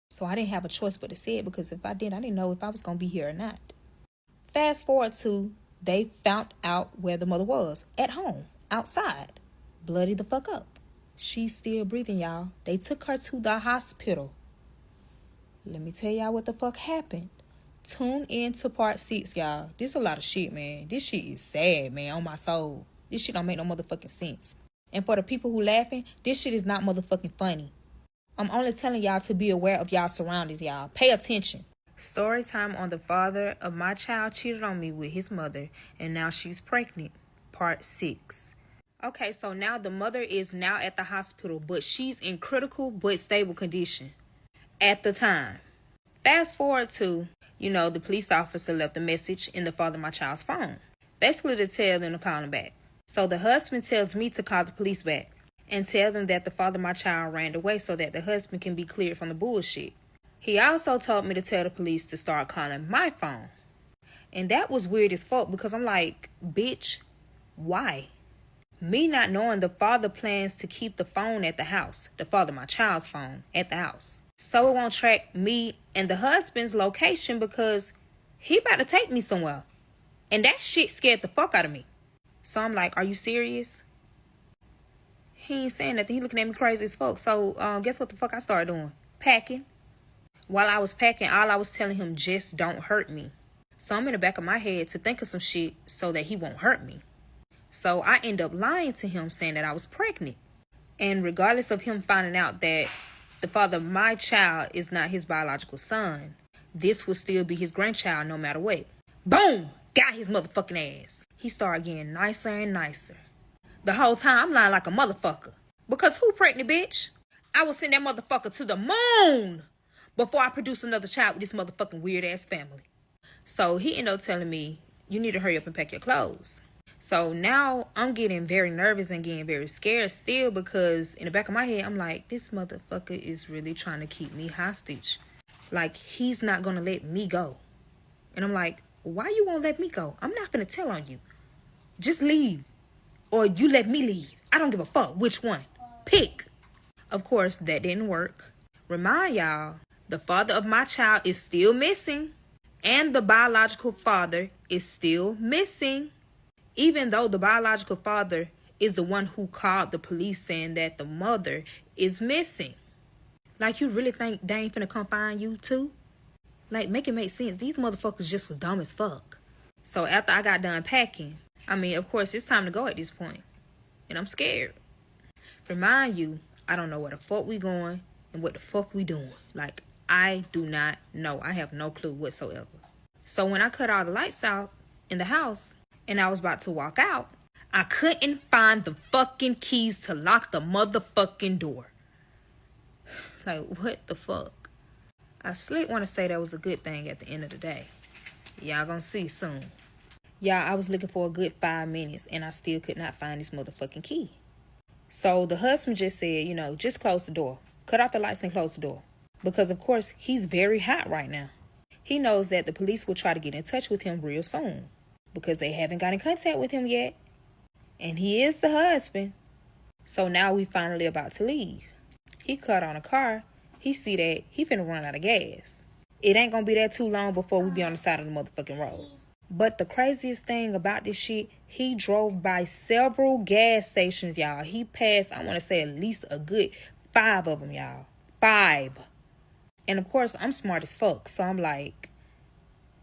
So I didn't have a choice but to say it, because if I did, I didn't know if I was going to be here or not. Fast forward to, they found out where the mother was. At home. Outside. Bloody the fuck up. She's still breathing, y'all. They took her to the hospital. Let me tell y'all what the fuck happened. Tune in to part 6, y'all. This a lot of shit, man. This shit is sad, man, on my soul. This shit don't make no motherfucking sense. And for the people who laughing, this shit is not motherfucking funny. I'm only telling y'all to be aware of y'all surroundings, y'all. Pay attention. Story time on the father of my child cheated on me with his mother, and now she's pregnant. Part 6. Okay, so now the mother is now at the hospital, but she's in critical but stable condition at the time. Fast forward to, the police officer left a message in the father of my child's phone, basically to tell them to call him back. So the husband tells me to call the police back and tell them that the father of my child ran away so that the husband can be cleared from the bullshit. He also told me to tell the police to start calling my phone. And that was weird as fuck, because I'm like, bitch, why? Me not knowing the father plans to keep the phone at the house, the father of my child's phone at the house, so it won't track me and the husband's location, because he about to take me somewhere. And that shit scared the fuck out of me. So I'm like, are you serious? He ain't saying nothing. He looking at me crazy as fuck. So guess what the fuck I started doing? Packing. While I was packing, all I was telling him, just don't hurt me. So I'm in the back of my head to think of some shit so that he won't hurt me. So I end up lying to him, saying that I was pregnant. And regardless of him finding out that the father of my child is not his biological son, this will still be his grandchild no matter what. Boom! Got his motherfucking ass. He started getting nicer and nicer. The whole time I'm lying like a motherfucker. Because who pregnant, bitch? I will send that motherfucker to the moon before I produce another child with this motherfucking weird ass family. So he ended up telling me, you need to hurry up and pack your clothes. So now I'm getting very nervous and getting very scared still, because in the back of my head, I'm like, this motherfucker is really trying to keep me hostage. Like, he's not going to let me go. And I'm like, why you won't let me go? I'm not going to tell on you. Just leave. Or you let me leave. I don't give a fuck which one. Pick. Of course, that didn't work. Remind y'all, the father of my child is still missing. And the biological father is still missing. Even though the biological father is the one who called the police saying that the mother is missing. Like, you really think they ain't finna come find you too? Like, make it make sense. These motherfuckers just was dumb as fuck. So after I got done packing, of course, it's time to go at this point. And I'm scared. Remind you, I don't know where the fuck we going and what the fuck we doing. Like, I do not know. I have no clue whatsoever. So when I cut all the lights out in the house and I was about to walk out, I couldn't find the fucking keys to lock the motherfucking door. Like, what the fuck? I slick want to say that was a good thing at the end of the day. Y'all gonna see soon. Y'all, I was looking for a good 5 minutes and I still could not find this motherfucking key. So the husband just said, just close the door. Cut off the lights and close the door. Because, of course, he's very hot right now. He knows that the police will try to get in touch with him real soon, because they haven't got in contact with him yet. And he is the husband. So now we finally about to leave. He cut on a car. He see that he finna run out of gas. It ain't gonna be that too long before we be on the side of the motherfucking road. But the craziest thing about this shit, he drove by several gas stations, y'all. He passed, I want to say, at least a good 5 of them, y'all. 5. And of course, I'm smart as fuck. So I'm like,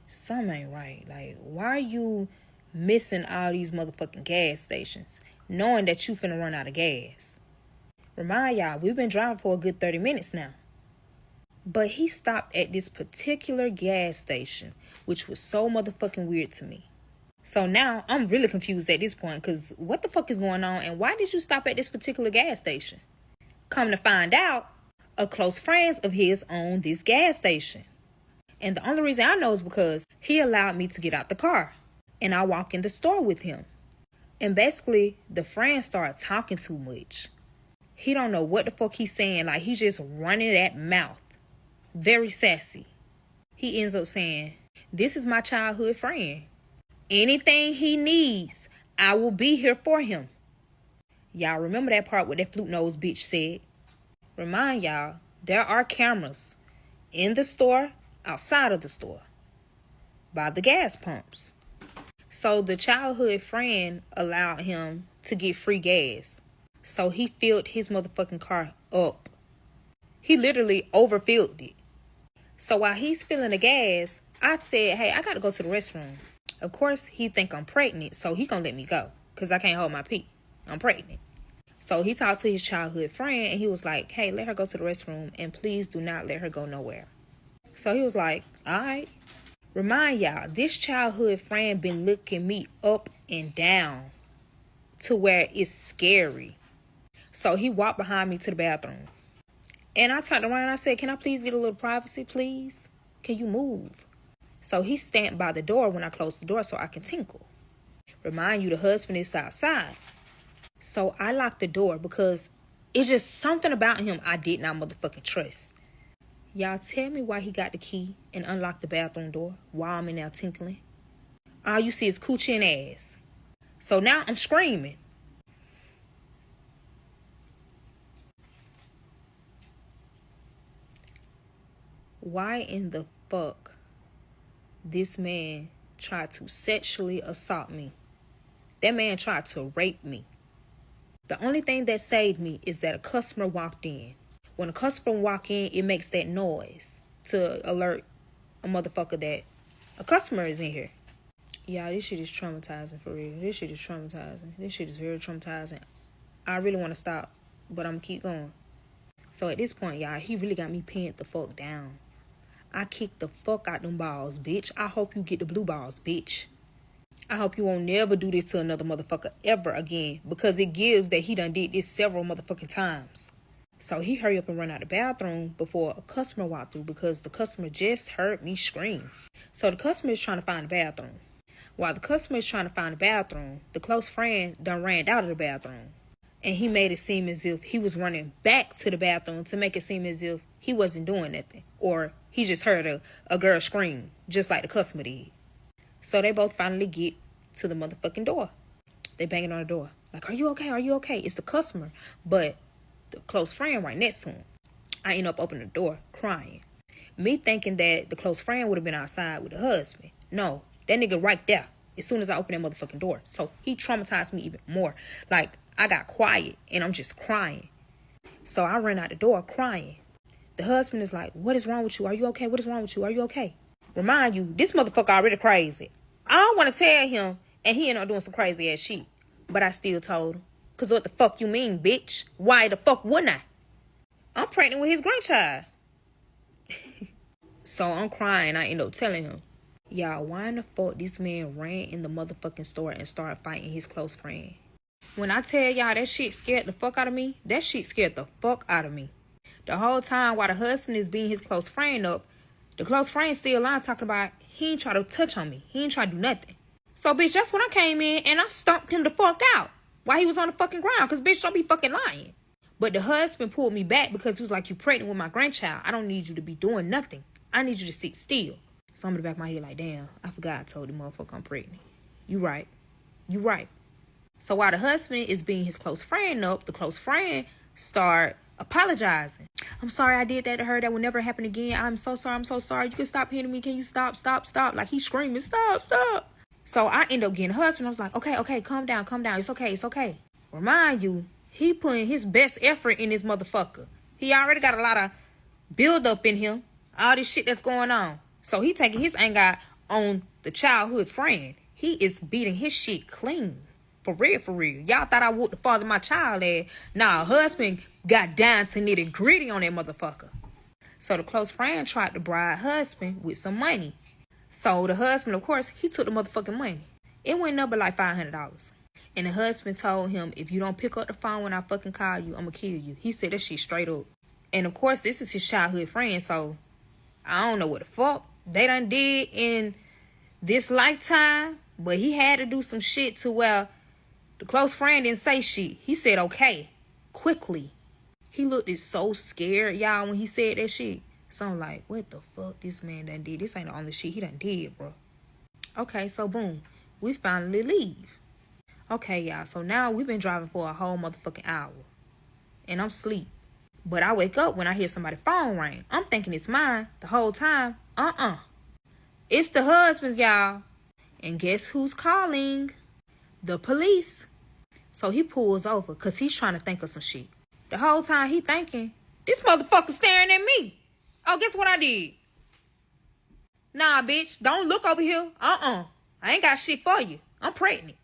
something ain't right. Like, why are you missing all these motherfucking gas stations, knowing that you finna run out of gas? Remind y'all, we've been driving for a good 30 minutes now. But he stopped at this particular gas station, which was so motherfucking weird to me. So now I'm really confused at this point, because what the fuck is going on, and why did you stop at this particular gas station? Come to find out, a close friend of his owned this gas station. And the only reason I know is because he allowed me to get out the car. And I walk in the store with him. And basically, the friend started talking too much. He don't know what the fuck he's saying. Like, he just running that mouth. Very sassy. He ends up saying, this is my childhood friend. Anything he needs, I will be here for him. Y'all remember that part what that flute nose bitch said? Remind y'all, there are cameras in the store, outside of the store, by the gas pumps. So the childhood friend allowed him to get free gas. So he filled his motherfucking car up. He literally overfilled it. So while he's filling the gas, I said, hey, I gotta go to the restroom. Of course, he think I'm pregnant, so he gonna let me go. Because I can't hold my pee. I'm pregnant. So he talked to his childhood friend, and he was like, hey, let her go to the restroom, and please do not let her go nowhere. So he was like, all right. Remind y'all, this childhood friend been looking me up and down to where it's scary. So he walked behind me to the bathroom. And I turned around and I said, can I please get a little privacy, please? Can you move? So he stamped by the door when I closed the door so I can tinkle. Remind you, the husband is outside. So I locked the door because it's just something about him I did not motherfucking trust. Y'all tell me why he got the key and unlocked the bathroom door while I'm in there tinkling. All you see is coochie and ass. So now I'm screaming. Why in the fuck this man tried to sexually assault me? That man tried to rape me. The only thing that saved me is that a customer walked in. When a customer walk in, it makes that noise to alert a motherfucker that a customer is in here. Yeah, this shit is traumatizing for real. This shit is traumatizing. This shit is very traumatizing. I really want to stop, but I'm going to keep going. So at this point, y'all, he really got me pinned the fuck down. I kicked the fuck out them balls, bitch. I hope you get the blue balls, bitch. I hope you won't never do this to another motherfucker ever again, because it gives that he done did this several motherfucking times. So he hurry up and run out the bathroom before a customer walked through, because the customer just heard me scream. So the customer is trying to find the bathroom. While the customer is trying to find the bathroom, the close friend done ran out of the bathroom. And he made it seem as if he was running back to the bathroom to make it seem as if he wasn't doing nothing. Or he just heard a girl scream, just like the customer did. So they both finally get to the motherfucking door. They banging on the door. Like, are you okay? Are you okay? It's the customer. But the close friend right next to him. I end up opening the door, crying. Me thinking that the close friend would have been outside with the husband. No, that nigga right there. As soon as I opened that motherfucking door. So he traumatized me even more. Like, I got quiet and I'm just crying. So I ran out the door crying. The husband is like, what is wrong with you? Are you okay? What is wrong with you? Are you okay? Remind you, this motherfucker already crazy. I don't want to tell him, and he ended up doing some crazy ass shit. But I still told him. Because what the fuck you mean, bitch? Why the fuck wouldn't I? I'm pregnant with his grandchild. So I'm crying. I end up telling him, y'all, why in the fuck this man ran in the motherfucking store and started fighting his close friend? When I tell y'all that shit scared the fuck out of me, that shit scared the fuck out of me. The whole time while the husband is beating his close friend up, the close friend still lying, talking about he ain't try to touch on me. He ain't try to do nothing. So, bitch, that's when I came in and I stomped him the fuck out while he was on the fucking ground. Because, bitch, don't be fucking lying. But the husband pulled me back because he was like, you pregnant with my grandchild. I don't need you to be doing nothing. I need you to sit still. So I'm in the back of my head like, damn, I forgot I told the motherfucker I'm pregnant. You right. You right. So while the husband is beating his close friend up, the close friend start apologizing. I'm sorry I did that to her. That will never happen again. I'm so sorry. I'm so sorry. You can stop hitting me. Can you stop? Stop. Stop. Like he's screaming, stop, stop. So I end up getting a husband. I was like, okay, calm down, calm down. It's okay, it's okay. Remind you, he putting his best effort in this motherfucker. He already got a lot of build up in him. All this shit that's going on. So he taking his anger out on the childhood friend. He is beating his shit clean. For real, for real. Y'all thought I would the father my child at. Nah, husband got down to nitty gritty on that motherfucker. So the close friend tried to bribe husband with some money. So the husband, of course, he took the motherfucking money. It went up by like $500. And the husband told him, if you don't pick up the phone when I fucking call you, I'm gonna kill you. He said that shit straight up. And of course, this is his childhood friend, so I don't know what the fuck they done did in this lifetime. But he had to do some shit to where the close friend didn't say shit. He said okay, quickly. He looked so scared, y'all, when he said that shit. So I'm like, what the fuck this man done did? This ain't the only shit he done did, bro. Okay, so boom. We finally leave. Okay, y'all. So now we've been driving for a whole motherfucking hour. And I'm asleep. But I wake up when I hear somebody's phone ring. I'm thinking it's mine the whole time. It's the husband's, y'all. And guess who's calling? The police. So he pulls over because he's trying to think of some shit. The whole time he thinking, this motherfucker's staring at me. Oh, guess what I did? Nah, bitch, don't look over here. I ain't got shit for you. I'm pregnant.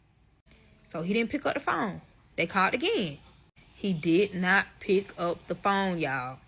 So he didn't pick up the phone. They called again. He did not pick up the phone, y'all.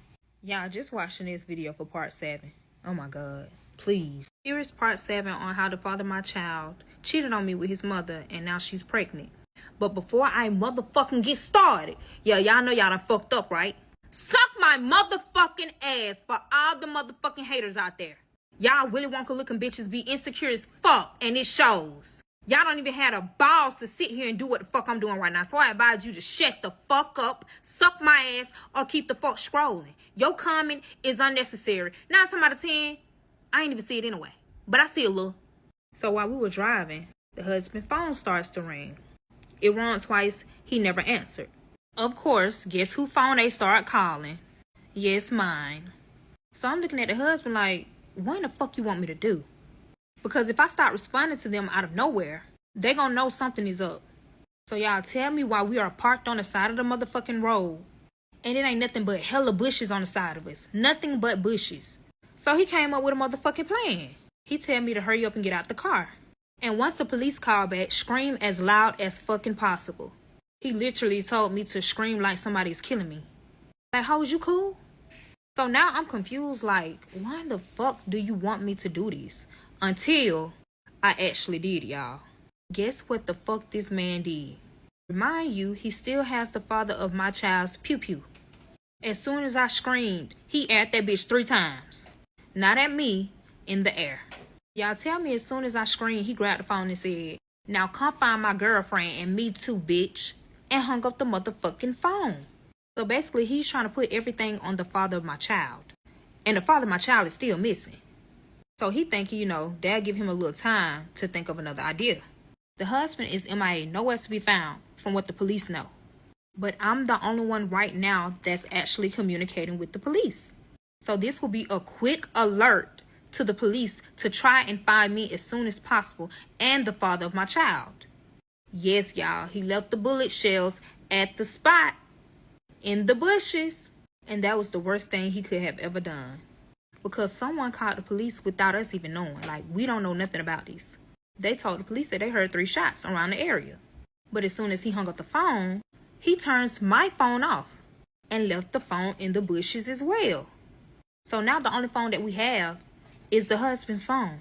Y'all just watching this video for part 7. Oh my God. Please. Here is part 7 on how the father of my child cheated on me with his mother and now she's pregnant. But before I motherfucking get started, y'all know y'all done fucked up, right? Suck my motherfucking ass for all the motherfucking haters out there. Y'all Willy Wonka looking bitches be insecure as fuck and it shows. Y'all don't even have the balls to sit here and do what the fuck I'm doing right now. So I advise you to shut the fuck up, suck my ass, or keep the fuck scrolling. Your comment is unnecessary. 9 times out of 10, I ain't even see it anyway. But I see a little. So while we were driving, the husband's phone starts to ring. It rang twice. He never answered. Of course, guess who phone they start calling? Yes, mine. So I'm looking at the husband like, what in the fuck you want me to do? Because if I start responding to them out of nowhere, they gonna know something is up. So y'all tell me why we are parked on the side of the motherfucking road. And it ain't nothing but hella bushes on the side of us. Nothing but bushes. So he came up with a motherfucking plan. He tell me to hurry up and get out the car. And once the police call back, scream as loud as fucking possible. He literally told me to scream like somebody's killing me. Like, how is you cool? So now I'm confused, like, why the fuck do you want me to do this? Until I actually did, y'all. Guess what the fuck this man did? Remind you, he still has the father of my child's pew-pew. As soon as I screamed, he aired that bitch 3 times. Not at me, in the air. Y'all tell me as soon as I screamed, he grabbed the phone and said, now come find my girlfriend and me too, bitch. And hung up the motherfucking phone. So basically, he's trying to put everything on the father of my child. And the father of my child is still missing. So he thinking, dad give him a little time to think of another idea. The husband is MIA, nowhere to be found, from what the police know. But I'm the only one right now that's actually communicating with the police. So this will be a quick alert to the police to try and find me as soon as possible and the father of my child. Yes, y'all, he left the bullet shells at the spot in the bushes. And that was the worst thing he could have ever done. Because someone called the police without us even knowing. Like, we don't know nothing about this. They told the police that they heard 3 shots around the area. But as soon as he hung up the phone, he turns my phone off and left the phone in the bushes as well. So now the only phone that we have is the husband's phone.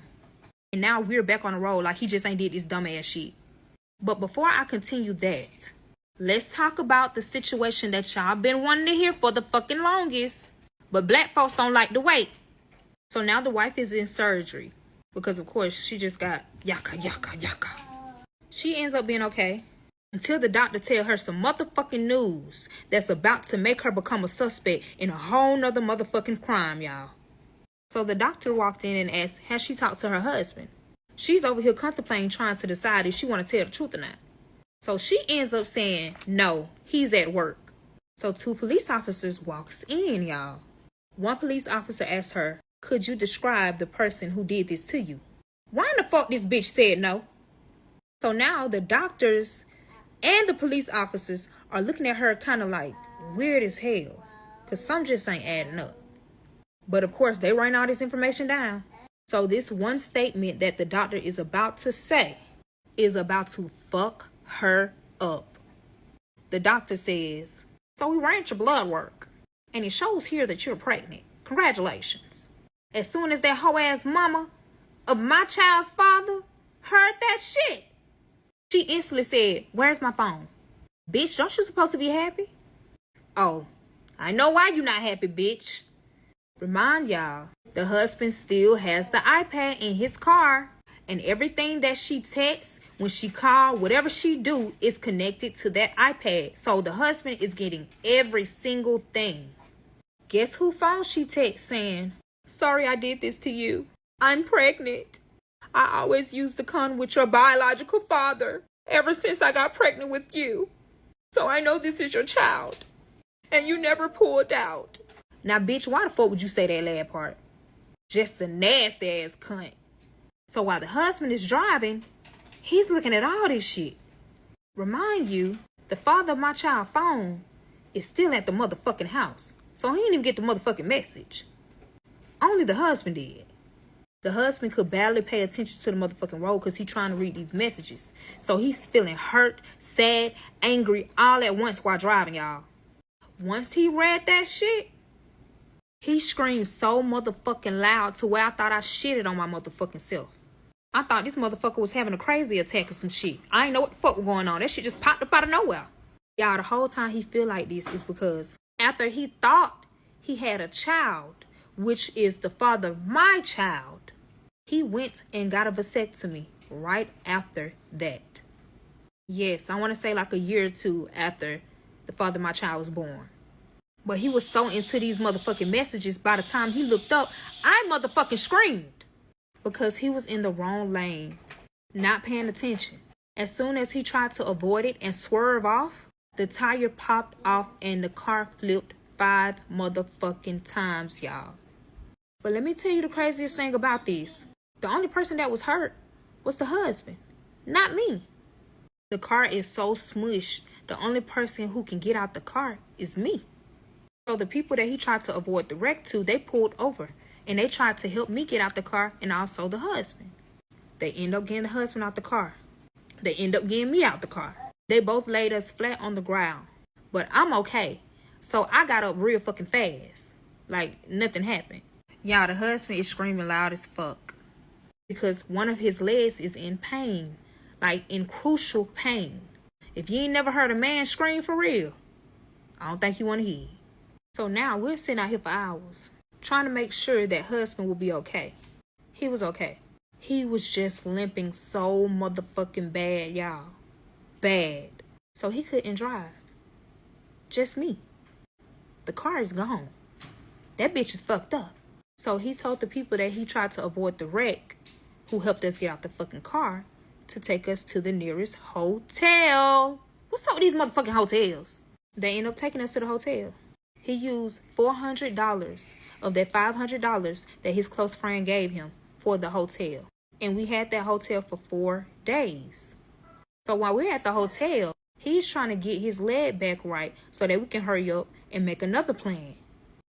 And now we're back on the road like he just ain't did this dumbass shit. But before I continue that, let's talk about the situation that y'all been wanting to hear for the fucking longest. But black folks don't like to wait. So now the wife is in surgery. Because of course she just got yaka. She ends up being okay. Until the doctor tell her some motherfucking news that's about to make her become a suspect in a whole nother motherfucking crime, y'all. So the doctor walked in and asked, has she talked to her husband? She's over here contemplating trying to decide if she want to tell the truth or not. So she ends up saying, no, he's at work. So 2 police officers walks in, y'all. One police officer asked her, could you describe the person who did this to you? Why in the fuck this bitch said no? So now the doctors and the police officers are looking at her kind of like weird as hell. Because some just ain't adding up. But of course, they write all this information down. So this one statement that the doctor is about to say is about to fuck her up. The doctor says, so we ran your blood work. And it shows here that you're pregnant. Congratulations. As soon as that hoe ass mama of my child's father heard that shit, she instantly said, where's my phone? Bitch, don't you supposed to be happy? Oh, I know why you not happy, bitch. Remind y'all, the husband still has the iPad in his car. And everything that she texts, when she call, whatever she do is connected to that iPad. So the husband is getting every single thing. Guess who phone she texts saying, sorry I did this to you. I'm pregnant. I always used to come with your biological father. ever since I got pregnant with you. So I know this is your child. And you never pulled out. Now, bitch, why the fuck would you say that last part? Just a nasty ass cunt. So while the husband is driving, he's looking at all this shit. Remind you, the father of my child's phone is still at the motherfucking house. So he didn't even get the motherfucking message. Only the husband did. The husband could barely pay attention to the motherfucking road because he's trying to read these messages. So he's feeling hurt, sad, angry, all at once while driving, y'all. Once he read that shit, he screamed so motherfucking loud to where I thought I shitted on my motherfucking self. I thought this motherfucker was having a crazy attack or some shit. I ain't know what the fuck was going on. That shit just popped up out of nowhere. Y'all, the whole time he feel like this is because after he thought he had a child, which is the father of my child, he went and got a vasectomy right after that. Yes, I want to say like a year or two after the father of my child was born. But he was so into these motherfucking messages, by the time he looked up, I motherfucking screamed. Because he was in the wrong lane, not paying attention. As soon as he tried to avoid it and swerve off, the tire popped off and the car flipped 5 motherfucking times, y'all. But let me tell you the craziest thing about this. The only person that was hurt was the husband, not me. The car is so smushed, the only person who can get out the car is me. So the people that he tried to avoid the wreck to, they pulled over. And they tried to help me get out the car and also the husband. They end up getting the husband out the car. They end up getting me out the car. They both laid us flat on the ground. But I'm okay. So I got up real fucking fast. Like nothing happened. Y'all, the husband is screaming loud as fuck. Because one of his legs is in pain. Like in crucial pain. If you ain't never heard a man scream for real, I don't think you want to hear. So now we're sitting out here for hours, trying to make sure that husband will be okay. He was okay. He was just limping so motherfucking bad, y'all. Bad. So he couldn't drive. Just me. The car is gone. That bitch is fucked up. So he told the people that he tried to avoid the wreck, who helped us get out the fucking car, to take us to the nearest hotel. What's up with these motherfucking hotels? They end up taking us to the hotel. He used $400 of that $500 that his close friend gave him for the hotel. And we had that hotel for 4 days. So while we're at the hotel, he's trying to get his leg back right so that we can hurry up and make another plan.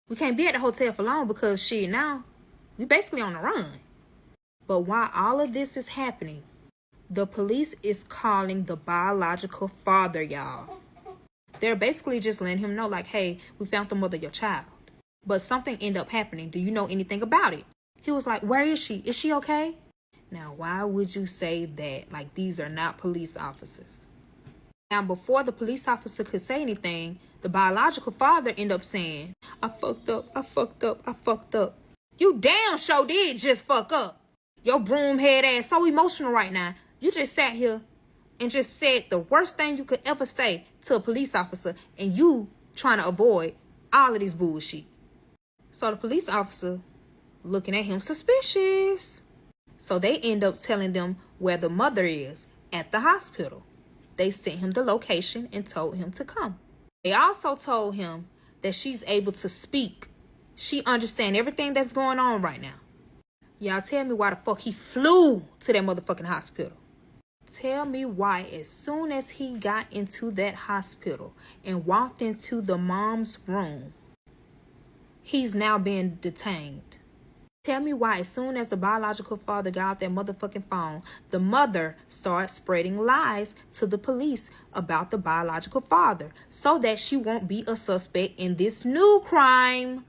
We can't be at the hotel for long because shit, now we basically on the run. But while all of this is happening, the police is calling the biological father, y'all. They're basically just letting him know, like, hey, we found the mother of your child. But something ended up happening. Do you know anything about it? He was like, where is she? Is she okay? Now, why would you say that? Like, these are not police officers. Now, before the police officer could say anything, the biological father ended up saying, I fucked up, I fucked up, I fucked up. You damn sure did just fuck up. Your broom head ass so emotional right now. You just sat here and just said the worst thing you could ever say to a police officer, and you trying to avoid all of this bullshit. So the police officer looking at him suspicious. So they end up telling them where the mother is at the hospital. They sent him the location and told him to come. They also told him that she's able to speak. She understands everything that's going on right now. Y'all tell me why the fuck he flew to that motherfucking hospital. Tell me why as soon as he got into that hospital and walked into the mom's room, he's now being detained. Tell me why as soon as the biological father got out that motherfucking phone, the mother started spreading lies to the police about the biological father so that she won't be a suspect in this new crime.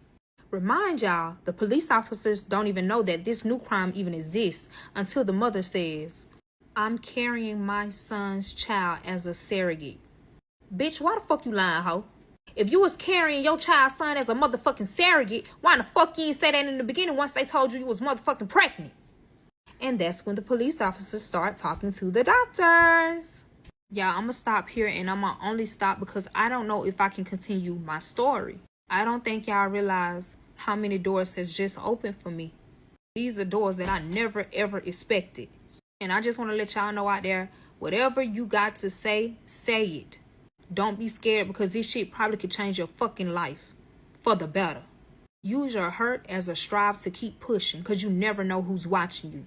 Remind y'all, the police officers don't even know that this new crime even exists until the mother says, I'm carrying my son's child as a surrogate. Bitch, why the fuck you lying, ho? If you was carrying your child's son as a motherfucking surrogate, why in the fuck you didn't say that in the beginning once they told you was motherfucking pregnant? And that's when the police officers start talking to the doctors. Yeah, I'm gonna stop here, and I'm gonna only stop because I don't know if I can continue my story. I don't think y'all realize how many doors has just opened for me. These are doors that I never ever expected. And I just want to let y'all know out there, Whatever you got to say, say it. Don't be scared, because this shit probably could change your fucking life for the better. Use your hurt as a strive to keep pushing, because you never know who's watching you.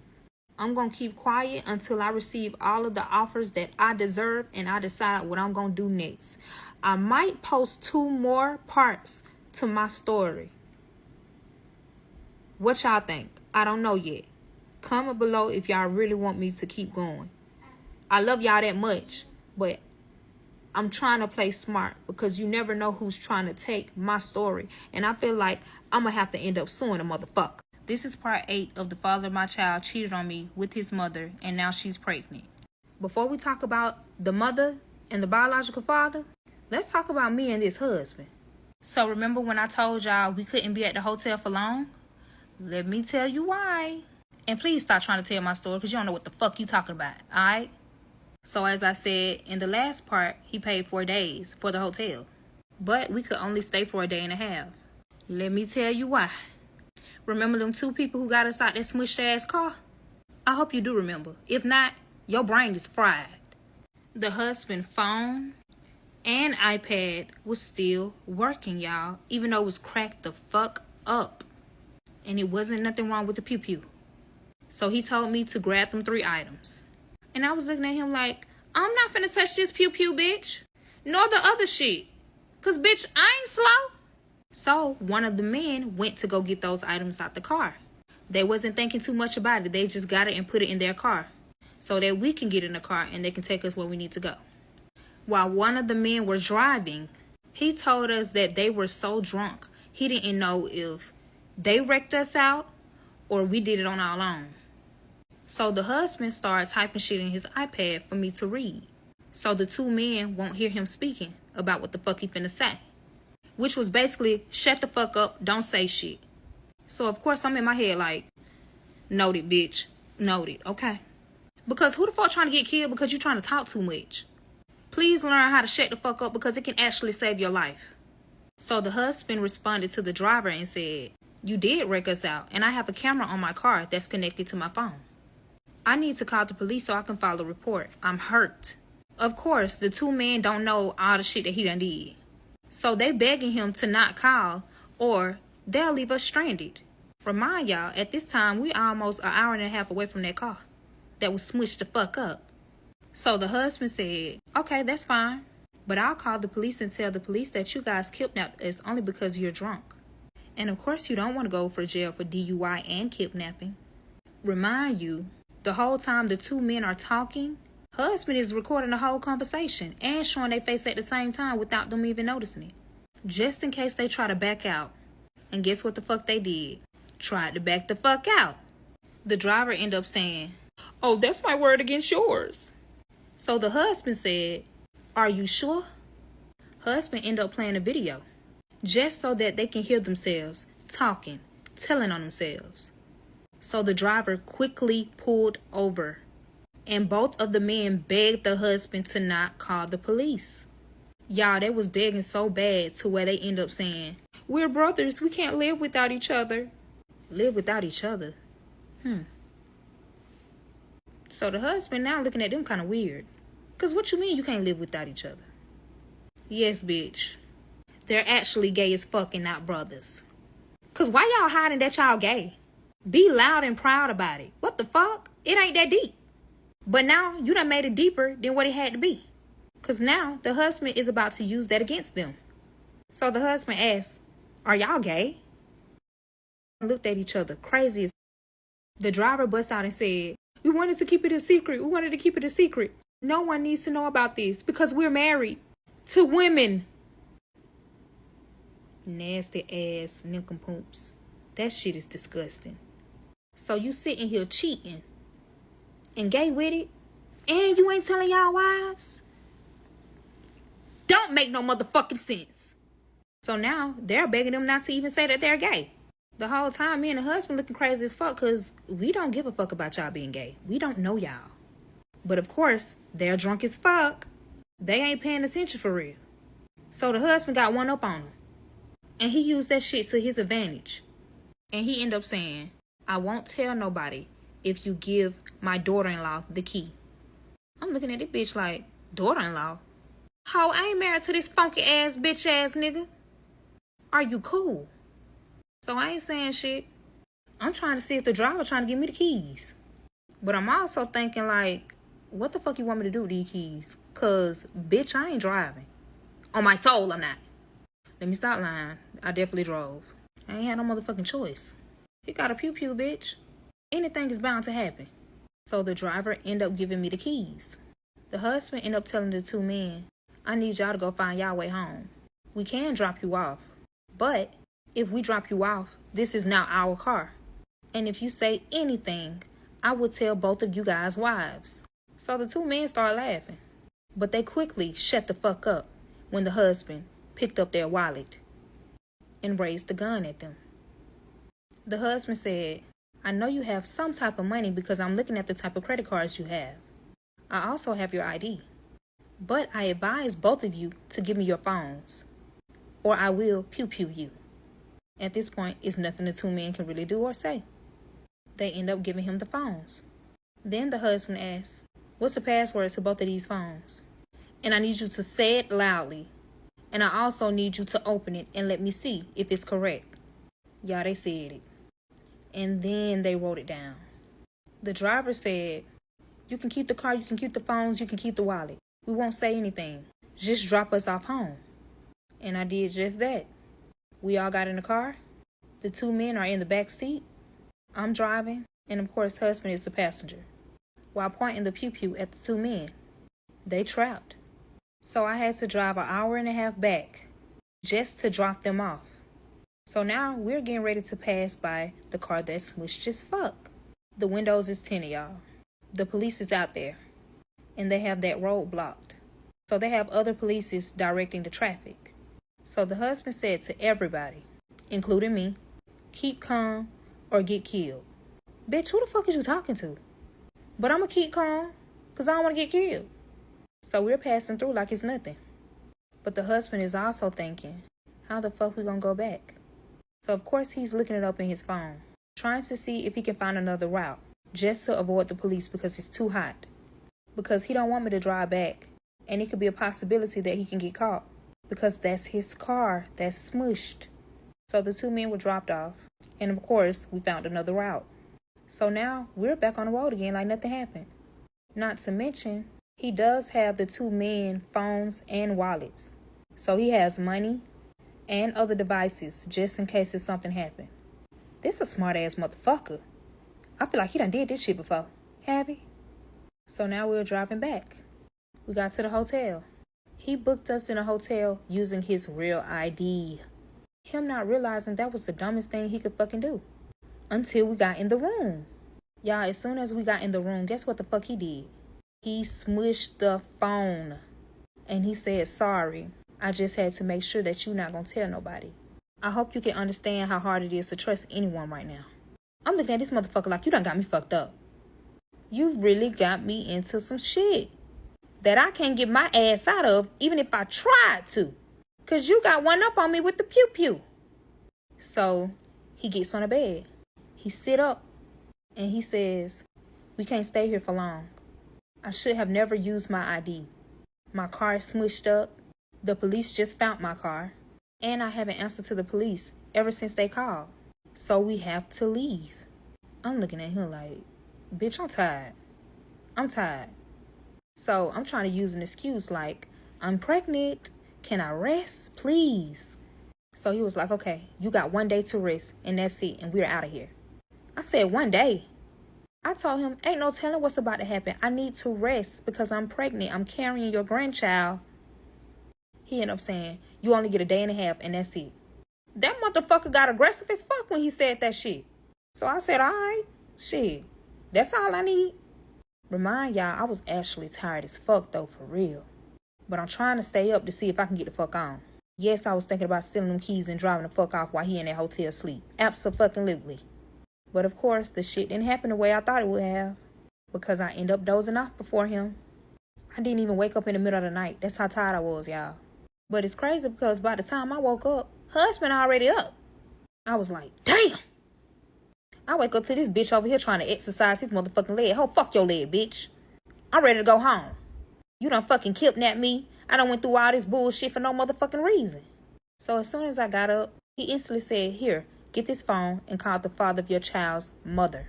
I'm going to keep quiet until I receive all of the offers that I deserve and I decide what I'm going to do next. I might post 2 more parts to my story. What y'all think? I don't know yet. Comment below if y'all really want me to keep going. I love y'all that much, but I'm trying to play smart, because you never know who's trying to take my story. And I feel like I'm going to have to end up suing a motherfucker. This is part 8 of the father of my child cheated on me with his mother, and now she's pregnant. Before we talk about the mother and the biological father, let's talk about me and this husband. So remember when I told y'all we couldn't be at the hotel for long? Let me tell you why. And please stop trying to tell my story, because you don't know what the fuck you talking about, alright? So as I said in the last part, he paid 4 days for the hotel. But we could only stay for a day and a half. Let me tell you why. Remember them 2 people who got us out that smushed ass car? I hope you do remember. If not, your brain is fried. The husband phone and iPad was still working, y'all. Even though it was cracked the fuck up. And it wasn't nothing wrong with the pew-pew. So he told me to grab them 3 items. And I was looking at him like, I'm not finna touch this pew-pew, bitch. Nor the other shit. Because, bitch, I ain't slow. So one of the men went to go get those items out the car. They wasn't thinking too much about it. They just got it and put it in their car so that we can get in the car and they can take us where we need to go. While one of the men were driving, he told us that they were so drunk, he didn't know if they wrecked us out or we did it on our own. So the husband started typing shit in his iPad for me to read. So the 2 men won't hear him speaking about what the fuck he finna say. Which was basically, shut the fuck up, don't say shit. So of course I'm in my head like, noted, bitch, noted, okay? Because who the fuck trying to get killed because you trying to talk too much? Please learn how to shut the fuck up, because it can actually save your life. So the husband responded to the driver and said, you did wreck us out, and I have a camera on my car that's connected to my phone. I need to call the police so I can file a report. I'm hurt. Of course, the 2 men don't know all the shit that he done did. So they begging him to not call or they'll leave us stranded. Remind y'all, at this time, we almost an hour and a half away from that car that was smushed the fuck up. So the husband said, okay, that's fine. But I'll call the police and tell the police that you guys kidnapped us only because you're drunk. And of course you don't want to go for jail for DUI and kidnapping. Remind you, the whole time the 2 men are talking, husband is recording the whole conversation and showing their face at the same time without them even noticing it. Just in case they try to back out. And guess what the fuck they did? Tried to back the fuck out. The driver ended up saying, oh, that's my word against yours. So the husband said, are you sure? Husband ended up playing a video. Just so that they can hear themselves talking, telling on themselves. So the driver quickly pulled over. And both of the men begged the husband to not call the police. Y'all, they was begging so bad to where they end up saying, we're brothers, we can't live without each other. Live without each other? So the husband now looking at them kind of weird. Because what you mean you can't live without each other? Yes, bitch. They're actually gay as fuck and not brothers. Because why y'all hiding that y'all gay? Be loud and proud about it. What the fuck? It ain't that deep. But now you done made it deeper than what it had to be. Because now the husband is about to use that against them. So the husband asked, are y'all gay? Looked at each other crazy as. The driver bust out and said, we wanted to keep it a secret. We wanted to keep it a secret. No one needs to know about this because we're married to women. Nasty ass nincompoops. That shit is disgusting. So you sitting here cheating and gay with it, and you ain't telling y'all wives? Don't make no motherfucking sense. So now they're begging them not to even say that they're gay. The whole time me and the husband looking crazy as fuck because we don't give a fuck about y'all being gay. We don't know y'all. But of course, they're drunk as fuck. They ain't paying attention for real. So the husband got one up on him. And he used that shit to his advantage. And he ended up saying, I won't tell nobody if you give my daughter-in-law the key. I'm I'm looking at this bitch like, daughter-in-law? How I ain't married to this funky ass bitch ass nigga. Are you cool? So I ain't saying shit. I'm trying to see if the driver trying to give me the keys. But I'm also thinking like, what the fuck you want me to do with these keys? Cause bitch, I ain't driving. On my soul, I'm not. Let me stop lying. I definitely drove. I ain't had no motherfucking choice. He got a pew-pew, bitch. Anything is bound to happen. So the driver ended up giving me the keys. The husband ended up telling the two men, I need y'all to go find y'all way home. We can drop you off. But if we drop you off, this is now our car. And if you say anything, I will tell both of you guys' wives. So the two men started laughing. But they quickly shut the fuck up when the husband picked up their wallet and raised the gun at them. The husband said, I know you have some type of money because I'm looking at the type of credit cards you have. I also have your ID. But I advise both of you to give me your phones, or I will pew-pew you. At this point, it's nothing the two men can really do or say. They end up giving him the phones. Then the husband asks, what's the password to both of these phones? And I need you to say it loudly. And I also need you to open it and let me see if it's correct. Y'all, they said it. And then they wrote it down. The driver said, you can keep the car, you can keep the phones, you can keep the wallet. We won't say anything. Just drop us off home. And I did just that. We all got in the car. The two men are in the back seat. I'm driving. And of course, husband is the passenger. While pointing the pew-pew at the two men. They trapped. So I had to drive an hour and a half back just to drop them off. So now we're getting ready to pass by the car that's smushed as fuck. The windows is tinted, y'all. The police is out there. And they have that road blocked. So they have other police directing the traffic. So the husband said to everybody, including me, keep calm or get killed. Bitch, who the fuck is you talking to? But I'm going to keep calm because I don't want to get killed. So we're passing through like it's nothing. But the husband is also thinking, how the fuck we going to go back? So of course he's looking it up in his phone, trying to see if he can find another route just to avoid the police because it's too hot. Because he don't want me to drive back. And it could be a possibility that he can get caught. Because that's his car that's smushed. So the two men were dropped off. And of course, we found another route. So now we're back on the road again like nothing happened. Not to mention, he does have the two men phones and wallets. So he has money and other devices just in case if something happened. This a smart ass motherfucker. I feel like he done did this shit before. Have he? So now we're driving back. We got to the hotel. He booked us in a hotel using his real ID. Him not realizing that was the dumbest thing he could fucking do. Until we got in the room. Y'all, as soon as we got in the room, guess what the fuck he did? He smushed the phone. And he said, sorry. I just had to make sure that you're not gonna tell nobody. I hope you can understand how hard it is to trust anyone right now. I'm looking at this motherfucker like you done got me fucked up. You really got me into some shit that I can't get my ass out of even if I tried to. Because you got one up on me with the pew-pew. So he gets on the bed. He sit up and he says, we can't stay here for long. I should have never used my ID. My car is smushed up. The police just found my car. And I haven't answered to the police ever since they called. So we have to leave. I'm looking at him like, bitch, I'm tired. I'm tired. So I'm trying to use an excuse like, I'm pregnant. Can I rest, please? So he was like, okay, you got 1 day to rest and that's it. And we're out of here. I said 1 day. I told him, ain't no telling what's about to happen. I need to rest because I'm pregnant. I'm carrying your grandchild. He ended up saying, you only get 1.5 days and that's it. That motherfucker got aggressive as fuck when he said that shit. So I said, all right, shit, that's all I need. Remind y'all, I was actually tired as fuck though, for real. But I'm trying to stay up to see if I can get the fuck on. Yes, I was thinking about stealing them keys and driving the fuck off while he in that hotel sleep. Abso-fucking-lutely. But of course, the shit didn't happen the way I thought it would have. Because I ended up dozing off before him. I didn't even wake up in the middle of the night. That's how tired I was, y'all. But it's crazy because by the time I woke up, husband already up. I was like, damn. I wake up to this bitch over here trying to exercise his motherfucking leg. Oh, fuck your leg, bitch. I'm ready to go home. You done fucking kidnapped me. I done went through all this bullshit for no motherfucking reason. So as soon as I got up, he instantly said, here, get this phone and call the father of your child's mother.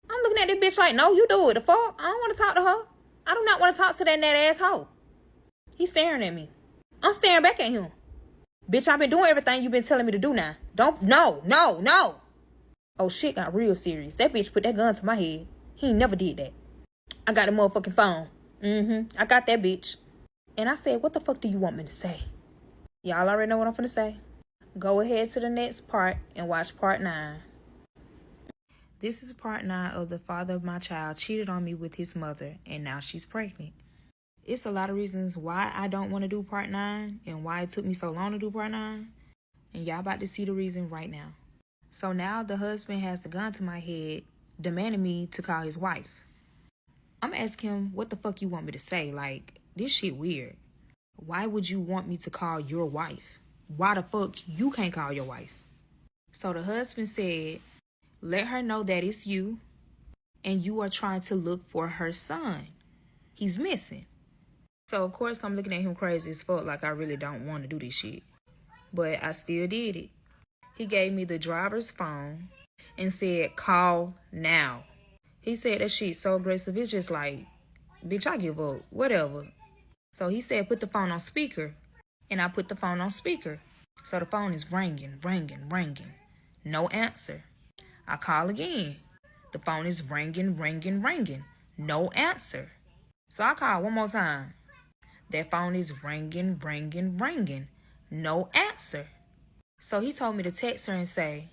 I'm looking at this bitch like, no, you do it. The fuck? I don't want to talk to her. I do not want to talk to that asshole. He's staring at me. I'm staring back at him. Bitch, I've been doing everything you've been telling me to do now. No. Oh, shit got real serious. That bitch put that gun to my head. He ain't never did that. I got the motherfucking phone. I got that bitch. And I said, what the fuck do you want me to say? Y'all already know what I'm finna say. Go ahead to the next part and watch part 9. This is part 9 of the father of my child cheated on me with his mother, and now she's pregnant. It's a lot of reasons why I don't want to do part 9 and why it took me so long to do part 9. And y'all about to see the reason right now. So now the husband has the gun to my head, demanding me to call his wife. I'm asking him, what the fuck you want me to say? Like, this shit weird. Why would you want me to call your wife? Why the fuck you can't call your wife? So the husband said, let her know that it's you and you are trying to look for her son. He's missing. So of course I'm looking at him crazy as fuck, like I really don't want to do this shit. But I still did it. He gave me the driver's phone and said, call now. He said that shit so aggressive, it's just like, bitch, I give up, whatever. So he said, put the phone on speaker. And I put the phone on speaker. So the phone is ringing. No answer. I call again. The phone is ringing. No answer. So I call one more time. That phone is ringing. No answer. So he told me to text her and say,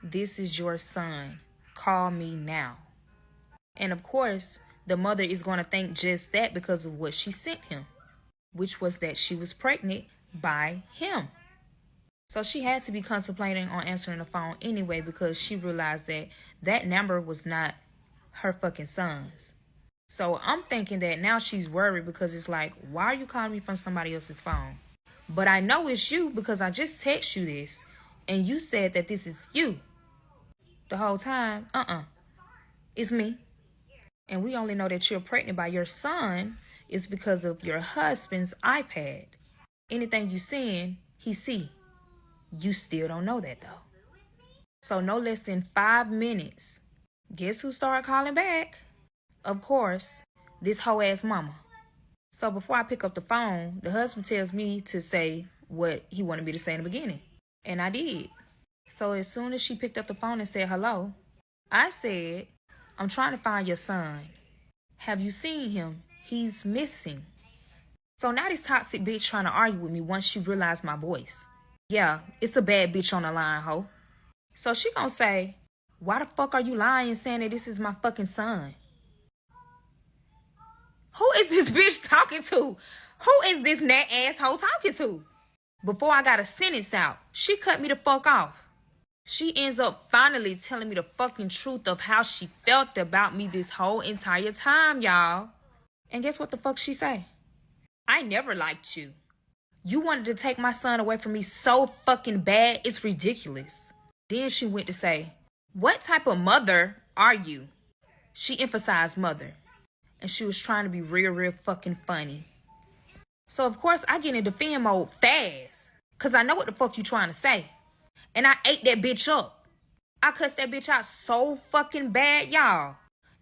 this is your son. Call me now. And of course, the mother is going to think just that because of what she sent him, which was that she was pregnant by him. So she had to be contemplating on answering the phone anyway because she realized that that number was not her fucking son's. So I'm thinking that now she's worried because it's like, why are you calling me from somebody else's phone? But I know it's you because I just text you this and you said that this is you. The whole time, it's me. And we only know that you're pregnant by your son is because of your husband's iPad. Anything you send, he see. You still don't know that though. So no less than 5 minutes. Guess who started calling back? Of course, this hoe ass mama. So before I pick up the phone, the husband tells me to say what he wanted me to say in the beginning. And I did. So as soon as she picked up the phone and said hello, I said, I'm trying to find your son. Have you seen him? He's missing. So now this toxic bitch trying to argue with me once she realized my voice. Yeah, it's a bad bitch on the line, ho. So she gonna say, why the fuck are you lying and saying that this is my fucking son? Who is this bitch talking to? Who is this nat asshole talking to? Before I got a sentence out, she cut me the fuck off. She ends up finally telling me the fucking truth of how she felt about me this whole entire time, y'all. And guess what the fuck she say? I never liked you. You wanted to take my son away from me so fucking bad, it's ridiculous. Then she went to say, what type of mother are you? She emphasized mother. And she was trying to be real fucking funny. So of course I get in defend mode fast. Cause I know what the fuck you trying to say. And I ate that bitch up. I cussed that bitch out so fucking bad, y'all.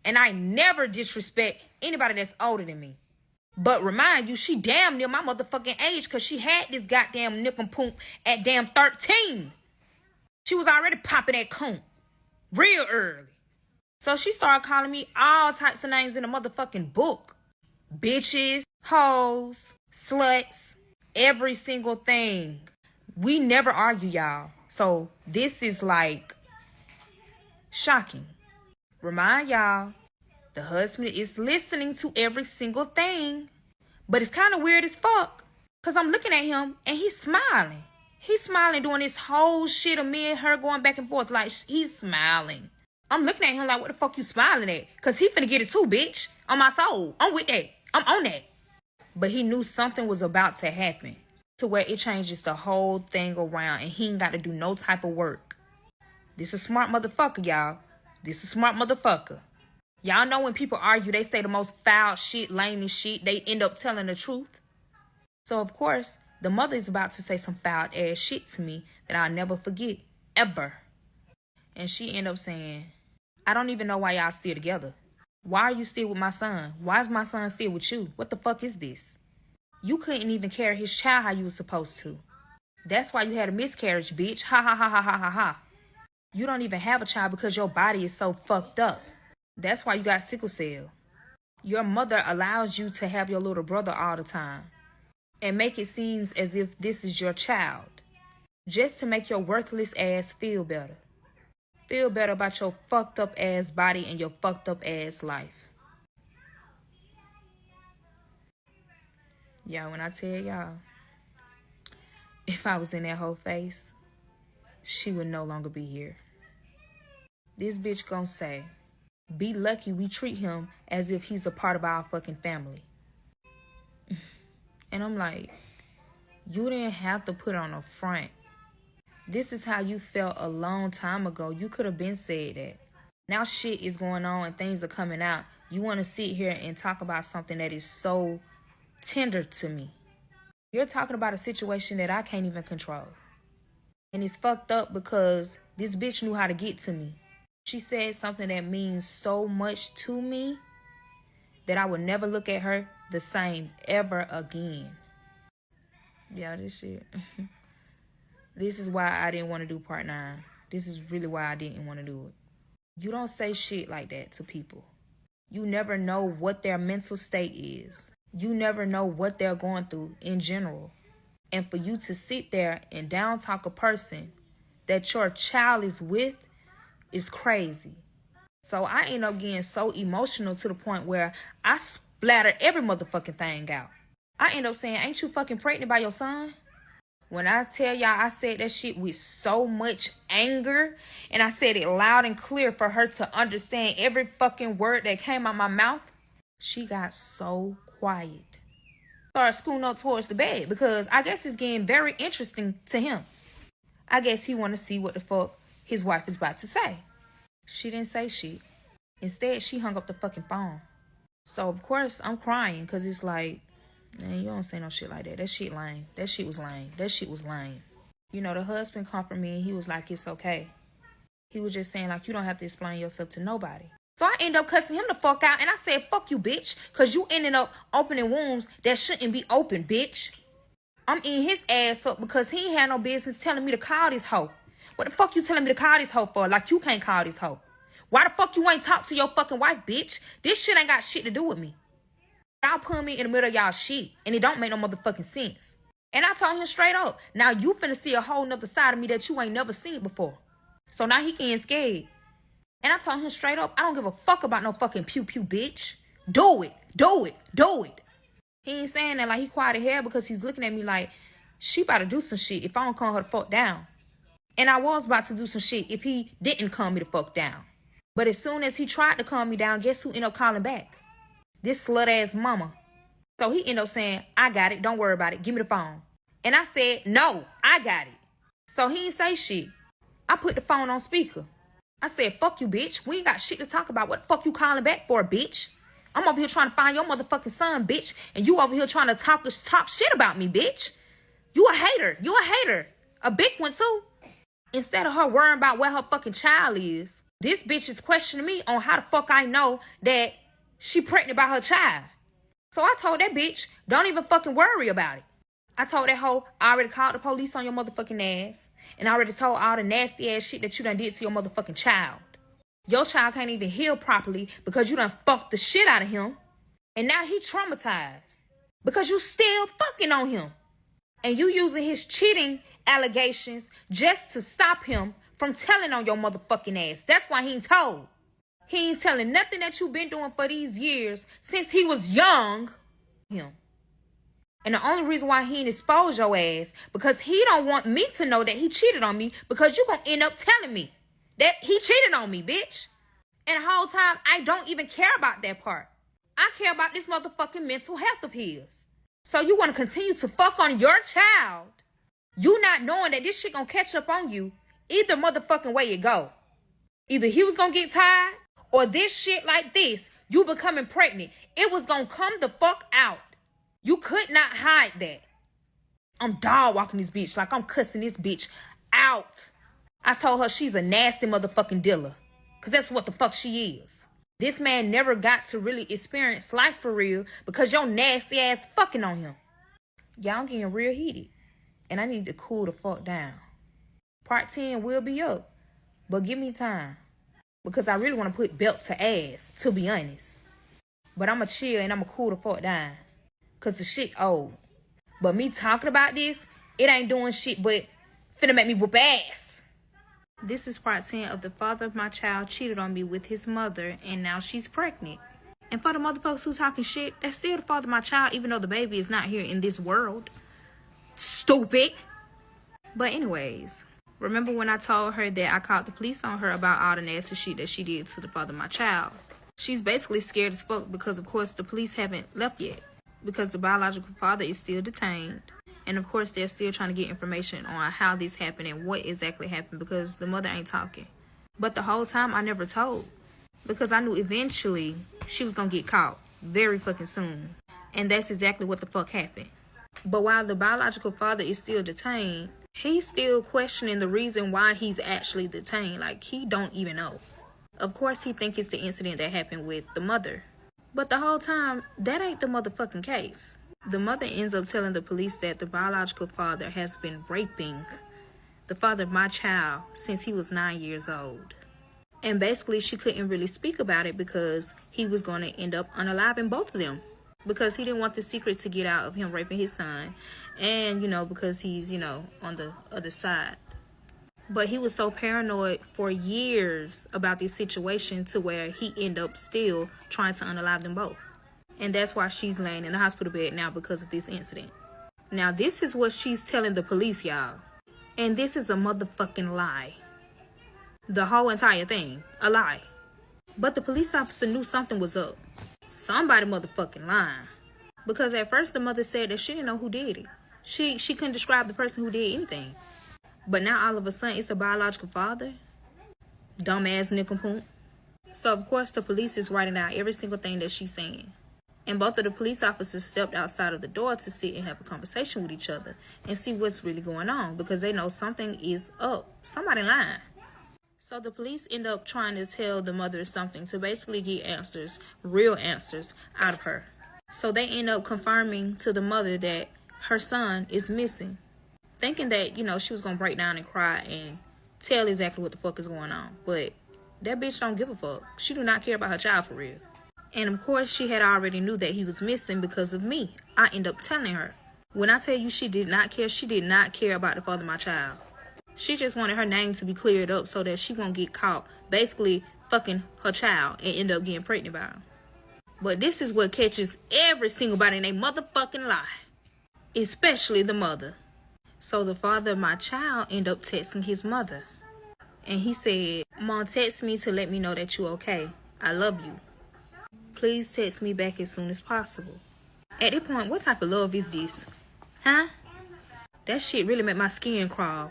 And I never disrespect anybody that's older than me. But remind you, she damn near my motherfucking age because she had this goddamn nick and poop at damn 13. She was already popping that coon real early. So she started calling me all types of names in the motherfucking book. Bitches, hoes, sluts, every single thing. We never argue, y'all. So this is like shocking. Remind y'all, the husband is listening to every single thing. But it's kind of weird as fuck. Because I'm looking at him and he's smiling. He's smiling doing this whole shit of me and her going back and forth. Like, he's smiling. I'm looking at him like, what the fuck you smiling at? Because he finna get it too, bitch. On my soul. I'm with that. I'm on that. But he knew something was about to happen. To where it changes the whole thing around. And he ain't got to do no type of work. This is smart motherfucker, y'all. This is smart motherfucker. Y'all know when people argue, they say the most foul shit, lamest shit. They end up telling the truth. So, of course, the mother is about to say some foul ass shit to me that I'll never forget, ever. And she end up saying, I don't even know why y'all still together. Why are you still with my son? Why is my son still with you? What the fuck is this? You couldn't even carry his child how you was supposed to. That's why you had a miscarriage, bitch. Ha ha ha ha ha ha ha. You don't even have a child because your body is so fucked up. That's why you got sickle cell. Your mother allows you to have your little brother all the time and make it seem as if this is your child, just to make your worthless ass feel better. Feel better about your fucked up ass body and your fucked up ass life. Y'all, when I tell y'all, if I was in that whole face, she would no longer be here. This bitch gonna say, be lucky we treat him as if he's a part of our fucking family. And I'm like, you didn't have to put on a front. This is how you felt a long time ago. You could have been said that. Now shit is going on and things are coming out. You want to sit here and talk about something that is so tender to me. You're talking about a situation that I can't even control. And it's fucked up because this bitch knew how to get to me. She said something that means so much to me that I would never look at her the same ever again. Yeah, this shit. This is why I didn't want to do part 9. This is really why I didn't want to do it. You don't say shit like that to people. You never know what their mental state is. You never know what they're going through in general. And for you to sit there and down talk a person that your child is with is crazy. So I end up getting so emotional to the point where I splatter every motherfucking thing out. I end up saying, ain't you fucking pregnant by your son? When I tell y'all I said that shit with so much anger, and I said it loud and clear for her to understand every fucking word that came out my mouth, she got so quiet. Started scooting up towards the bed because I guess it's getting very interesting to him. I guess he want to see what the fuck his wife is about to say. She didn't say shit. Instead, she hung up the fucking phone. So, of course, I'm crying because it's like, man, you don't say no shit like that. That shit lame. That shit was lame. That shit was lame. You know, the husband comforted me and he was like, it's okay. He was just saying, like, you don't have to explain yourself to nobody. So I ended up cussing him the fuck out and I said, fuck you, bitch. Because you ended up opening wounds that shouldn't be open, bitch. I'm eating his ass up because he ain't had no business telling me to call this hoe. What the fuck you telling me to call this hoe for? Like you can't call this hoe. Why the fuck you ain't talk to your fucking wife, bitch? This shit ain't got shit to do with me. Y'all putting me in the middle of y'all shit, and it don't make no motherfucking sense. And I told him straight up, now you finna see a whole nother side of me that you ain't never seen before. So now he getting scared. And I told him straight up, I don't give a fuck about no fucking pew-pew, bitch. Do it, do it, do it. He ain't saying that like he quiet as hell because he's looking at me like, she about to do some shit if I don't calm her the fuck down. And I was about to do some shit if he didn't calm me the fuck down. But as soon as he tried to calm me down, guess who ended up calling back? This slut-ass mama. So he ended up saying, I got it. Don't worry about it. Give me the phone. And I said, no, I got it. So he didn't say shit. I put the phone on speaker. I said, fuck you, bitch. We ain't got shit to talk about. What the fuck you calling back for, bitch? I'm over here trying to find your motherfucking son, bitch. And you over here trying to talk shit about me, bitch. You a hater. You a hater. A big one, too. Instead of her worrying about where her fucking child is, this bitch is questioning me on how the fuck I know that she pregnant by her child. So I told that bitch, don't even fucking worry about it. I told that hoe, I already called the police on your motherfucking ass. And I already told all the nasty ass shit that you done did to your motherfucking child. Your child can't even heal properly because you done fucked the shit out of him. And now he traumatized because you still fucking on him. And you using his cheating allegations just to stop him from telling on your motherfucking ass. That's why he ain't told. He ain't telling nothing that you been doing for these years since he was young. Him. And the only reason why he ain't exposed your ass because he don't want me to know that he cheated on me because you gonna end up telling me that he cheated on me, bitch. And the whole time, I don't even care about that part. I care about this motherfucking mental health of his. So you want to continue to fuck on your child, you not knowing that this shit gonna catch up on you either motherfucking way you go. Either he was gonna get tired or this shit like this, you becoming pregnant, it was gonna come the fuck out. You could not hide that. I'm dog walking this bitch like I'm cussing this bitch out. I told her she's a nasty motherfucking dealer. Because that's what the fuck she is. This man never got to really experience life for real because your nasty ass fucking on him. Y'all getting real heated. And I need to cool the fuck down. Part 10 will be up. But give me time. Because I really want to put belt to ass, to be honest. But I'ma chill and I'ma cool the fuck down. Because the shit old. But me talking about this, it ain't doing shit but finna make me whoop ass. This is part 10 of the father of my child cheated on me with his mother and now she's pregnant. And for the motherfuckers who talking shit, that's still the father of my child even though the baby is not here in this world. Stupid. But anyways, remember when I told her that I called the police on her about all the nasty shit that she did to the father of my child? She's basically scared as fuck because of course the police haven't left yet. Because the biological father is still detained. And of course, they're still trying to get information on how this happened and what exactly happened because the mother ain't talking. But the whole time, I never told. Because I knew eventually she was going to get caught very fucking soon. And that's exactly what the fuck happened. But while the biological father is still detained, he's still questioning the reason why he's actually detained. Like, he don't even know. Of course, he thinks it's the incident that happened with the mother. But the whole time, that ain't the motherfucking case. The mother ends up telling the police that the biological father has been raping the father of my child since he was 9 years old. And basically, she couldn't really speak about it because he was going to end up unaliving both of them. Because he didn't want the secret to get out of him raping his son. And, because he's, on the other side. But he was so paranoid for years about this situation to where he ended up still trying to unalive them both. And that's why she's laying in the hospital bed now because of this incident. Now, this is what she's telling the police, y'all. And this is a motherfucking lie. The whole entire thing. A lie. But the police officer knew something was up. Somebody motherfucking lying. Because at first the mother said that she didn't know who did it. She couldn't describe the person who did anything. But now all of a sudden it's the biological father. Dumbass nincompoop. So of course the police is writing out every single thing that she's saying. And both of the police officers stepped outside of the door to sit and have a conversation with each other and see what's really going on because they know something is up. Somebody lying. So the police end up trying to tell the mother something to basically get answers, real answers out of her. So they end up confirming to the mother that her son is missing. Thinking that, she was going to break down and cry and tell exactly what the fuck is going on. But that bitch don't give a fuck. She do not care about her child for real. And of course, she had already knew that he was missing because of me. I end up telling her. When I tell you she did not care about the father of my child. She just wanted her name to be cleared up so that she won't get caught basically fucking her child and end up getting pregnant by him. But this is what catches every single body in a motherfucking lie. Especially the mother. So the father of my child ended up texting his mother. And he said, Mom, text me to let me know that you're okay. I love you. Please text me back as soon as possible. At this point, what type of love is this? Huh? That shit really made my skin crawl.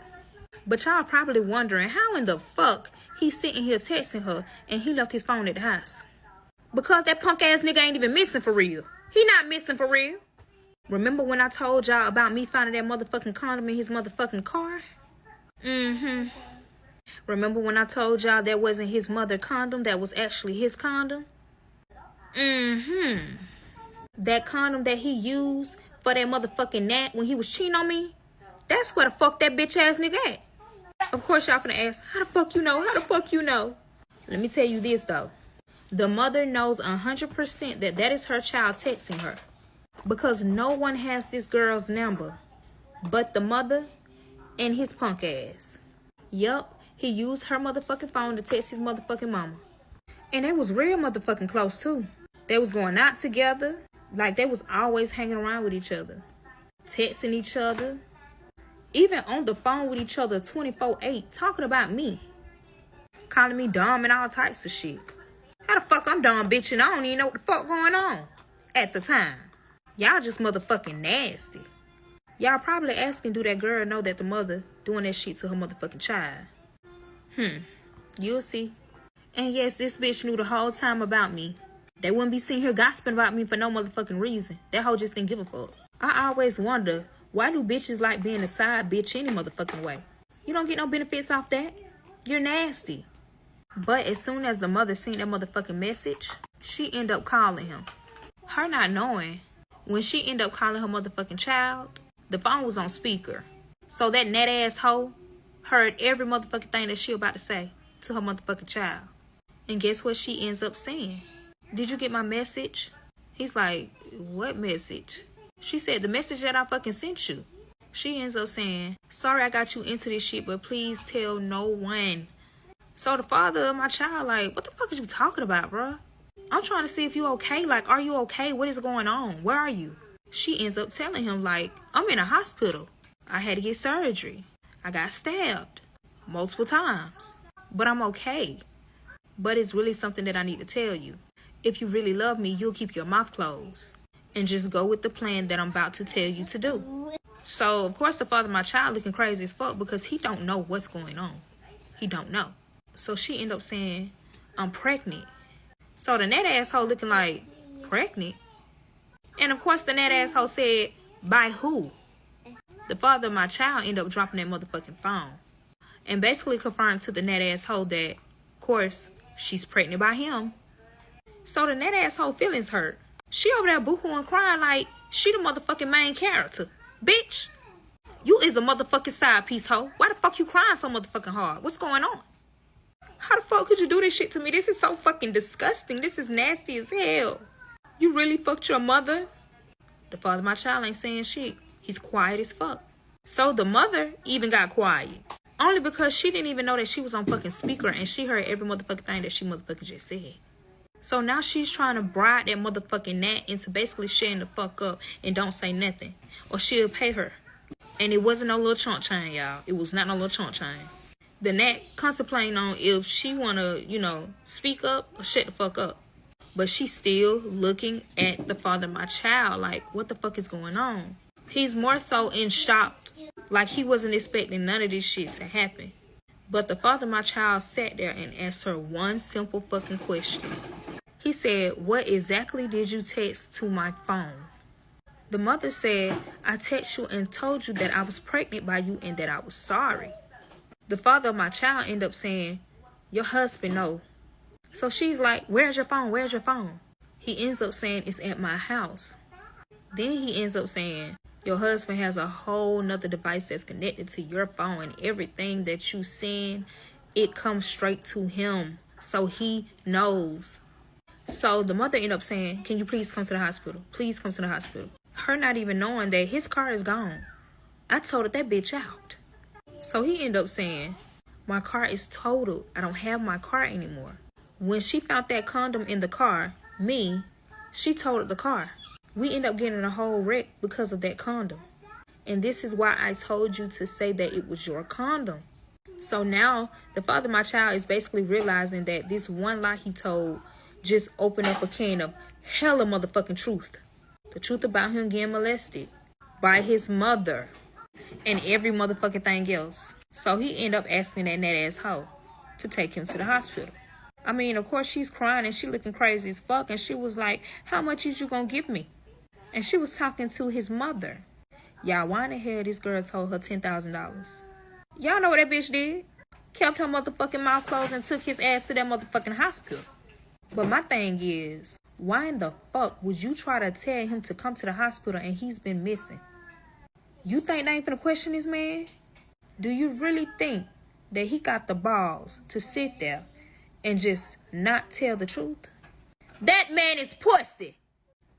But y'all probably wondering how in the fuck he's sitting here texting her and he left his phone at the house. Because that punk ass nigga ain't even missing for real. He not missing for real. Remember when I told y'all about me finding that motherfucking condom in his motherfucking car? Remember when I told y'all that wasn't his mother condom, that was actually his condom? That condom that he used for that motherfucking nap when he was cheating on me? That's where the fuck that bitch ass nigga at. Of course y'all finna ask, how the fuck you know? How the fuck you know? Let me tell you this though. The mother knows 100% that that is her child texting her. Because no one has this girl's number but the mother and his punk ass. Yup, he used her motherfucking phone to text his motherfucking mama. And they was real motherfucking close too. They was going out together. Like they was always hanging around with each other. Texting each other. Even on the phone with each other 24/8 talking about me. Calling me dumb and all types of shit. How the fuck I'm dumb, bitch, and I don't even know what the fuck going on at the time. Y'all just motherfucking nasty. Y'all probably asking, do that girl know that the mother doing that shit to her motherfucking child? You'll see. And yes, this bitch knew the whole time about me. They wouldn't be sitting here gossiping about me for no motherfucking reason. That hoe just didn't give a fuck. I always wonder, why do bitches like being a side bitch any motherfucking way? You don't get no benefits off that. You're nasty. But as soon as the mother seen that motherfucking message, she ended up calling him. Her not knowing, when she ended up calling her motherfucking child, the phone was on speaker. So that net ass hoe heard every motherfucking thing that she about to say to her motherfucking child. And guess what she ends up saying? Did you get my message? He's like, what message? She said, the message that I fucking sent you. She ends up saying, sorry I got you into this shit, but please tell no one. So the father of my child like, what the fuck is you talking about, bro? I'm trying to see if you okay. Like, are you okay? What is going on? Where are you? She ends up telling him, like, I'm in a hospital. I had to get surgery. I got stabbed multiple times. But I'm okay. But it's really something that I need to tell you. If you really love me, you'll keep your mouth closed and just go with the plan that I'm about to tell you to do. So, of course, the father of my child looking crazy as fuck because he don't know what's going on. He don't know. So she ended up saying, I'm pregnant. So the net asshole looking like, pregnant? And of course the net asshole said, by who? The father of my child ended up dropping that motherfucking phone. And basically confirmed to the net asshole that, of course, she's pregnant by him. So the net asshole feelings hurt. She over there boo-hooing crying like she the motherfucking main character. Bitch, you is a motherfucking side piece hoe. Why the fuck you crying so motherfucking hard? What's going on? How the fuck could you do this shit to me? This is so fucking disgusting. This is nasty as hell. You really fucked your mother? The father of my child ain't saying shit. He's quiet as fuck. So the mother even got quiet. Only because she didn't even know that she was on fucking speaker and she heard every motherfucking thing that she motherfucking just said. So now she's trying to bribe that motherfucking Nat into basically shutting the fuck up and don't say nothing. Or she'll pay her. And it wasn't no little chunk chain, y'all. It was not no little chunk chain. The Nat contemplating on if she wanna, speak up or shut the fuck up. But she's still looking at the father of my child like, what the fuck is going on? He's more so in shock, like he wasn't expecting none of this shit to happen. But the father of my child sat there and asked her one simple fucking question. He said, what exactly did you text to my phone? The mother said, I texted you and told you that I was pregnant by you and that I was sorry. The father of my child ended up saying, your husband know. So she's like, where's your phone? Where's your phone? He ends up saying, it's at my house. Then he ends up saying, your husband has a whole nother device that's connected to your phone and everything that you send, it comes straight to him. So he knows. So the mother ended up saying, can you please come to the hospital? Please come to the hospital. Her not even knowing that his car is gone. I totaled that bitch out. So he ended up saying, my car is totaled. I don't have my car anymore. When she found that condom in the car, she totaled the car. We ended up getting a whole wreck because of that condom. And this is why I told you to say that it was your condom. So now the father of my child is basically realizing that this one lie he told just opened up a can of hella motherfucking truth. The truth about him getting molested by his mother and every motherfucking thing else. So he ended up asking that net ass hoe to take him to the hospital. I mean, of course, she's crying and she looking crazy as fuck. And she was like, how much is you gonna give me? And she was talking to his mother. Y'all, why in the hell this girl told her $10,000? Y'all know what that bitch did? Kept her motherfucking mouth closed and took his ass to that motherfucking hospital. But my thing is, why in the fuck would you try to tell him to come to the hospital and he's been missing? You think they ain't finna question this man? Do you really think that he got the balls to sit there and just not tell the truth? That man is pussy.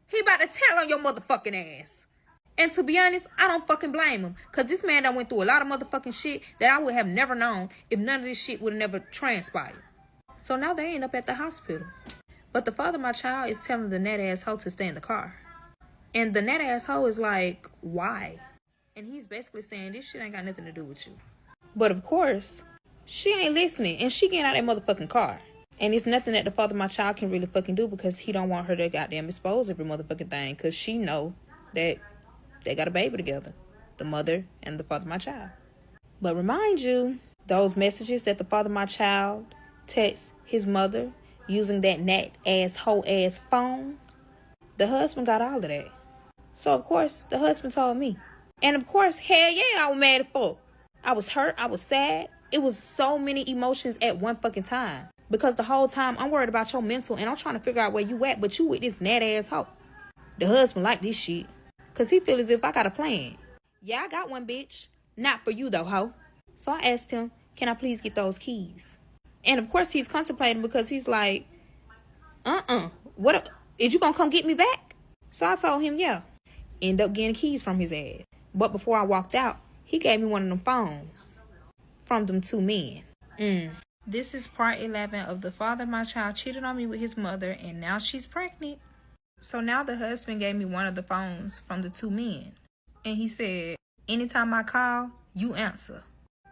He about to tell on your motherfucking ass. And to be honest, I don't fucking blame him. Because this man done went through a lot of motherfucking shit that I would have never known if none of this shit would have never transpired. So now they end up at the hospital. But the father of my child is telling the net asshole to stay in the car. And the net asshole is like, why? And he's basically saying, this shit ain't got nothing to do with you. But of course, she ain't listening. And she getting out of that motherfucking car. And it's nothing that the father of my child can really fucking do because he don't want her to goddamn expose every motherfucking thing. Because she know that they got a baby together. The mother and the father of my child. But remind you, those messages that the father of my child text his mother using that nat ass hoe ass phone. The husband got all of that. So of course the husband told me. And of course, hell yeah, I was mad as fuck. I was hurt, I was sad. It was so many emotions at one fucking time. Because the whole time I'm worried about your mental and I'm trying to figure out where you at, but you with this nat ass hoe. The husband like this shit. Cause he feel as if I got a plan. Yeah, I got one, bitch. Not for you though, hoe. So I asked him, can I please get those keys? And of course he's contemplating because he's like, what, is you gonna come get me back? So I told him, yeah. End up getting keys from his ass. But before I walked out, he gave me one of them phones from them two men. This is part 11 of the father of my child cheated on me with his mother and now she's pregnant. So now the husband gave me one of the phones from the two men. And he said, anytime I call, you answer.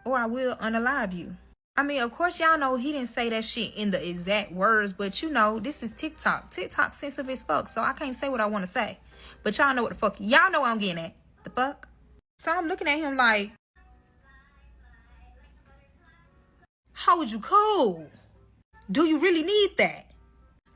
Or I will unalive you. I mean, of course, y'all know he didn't say that shit in the exact words. But you know, this is TikTok. TikTok sensitive as fuck. So I can't say what I want to say. But y'all know what the fuck. Y'all know what I'm getting at. The fuck? So I'm looking at him like, how would you cool? Do you really need that?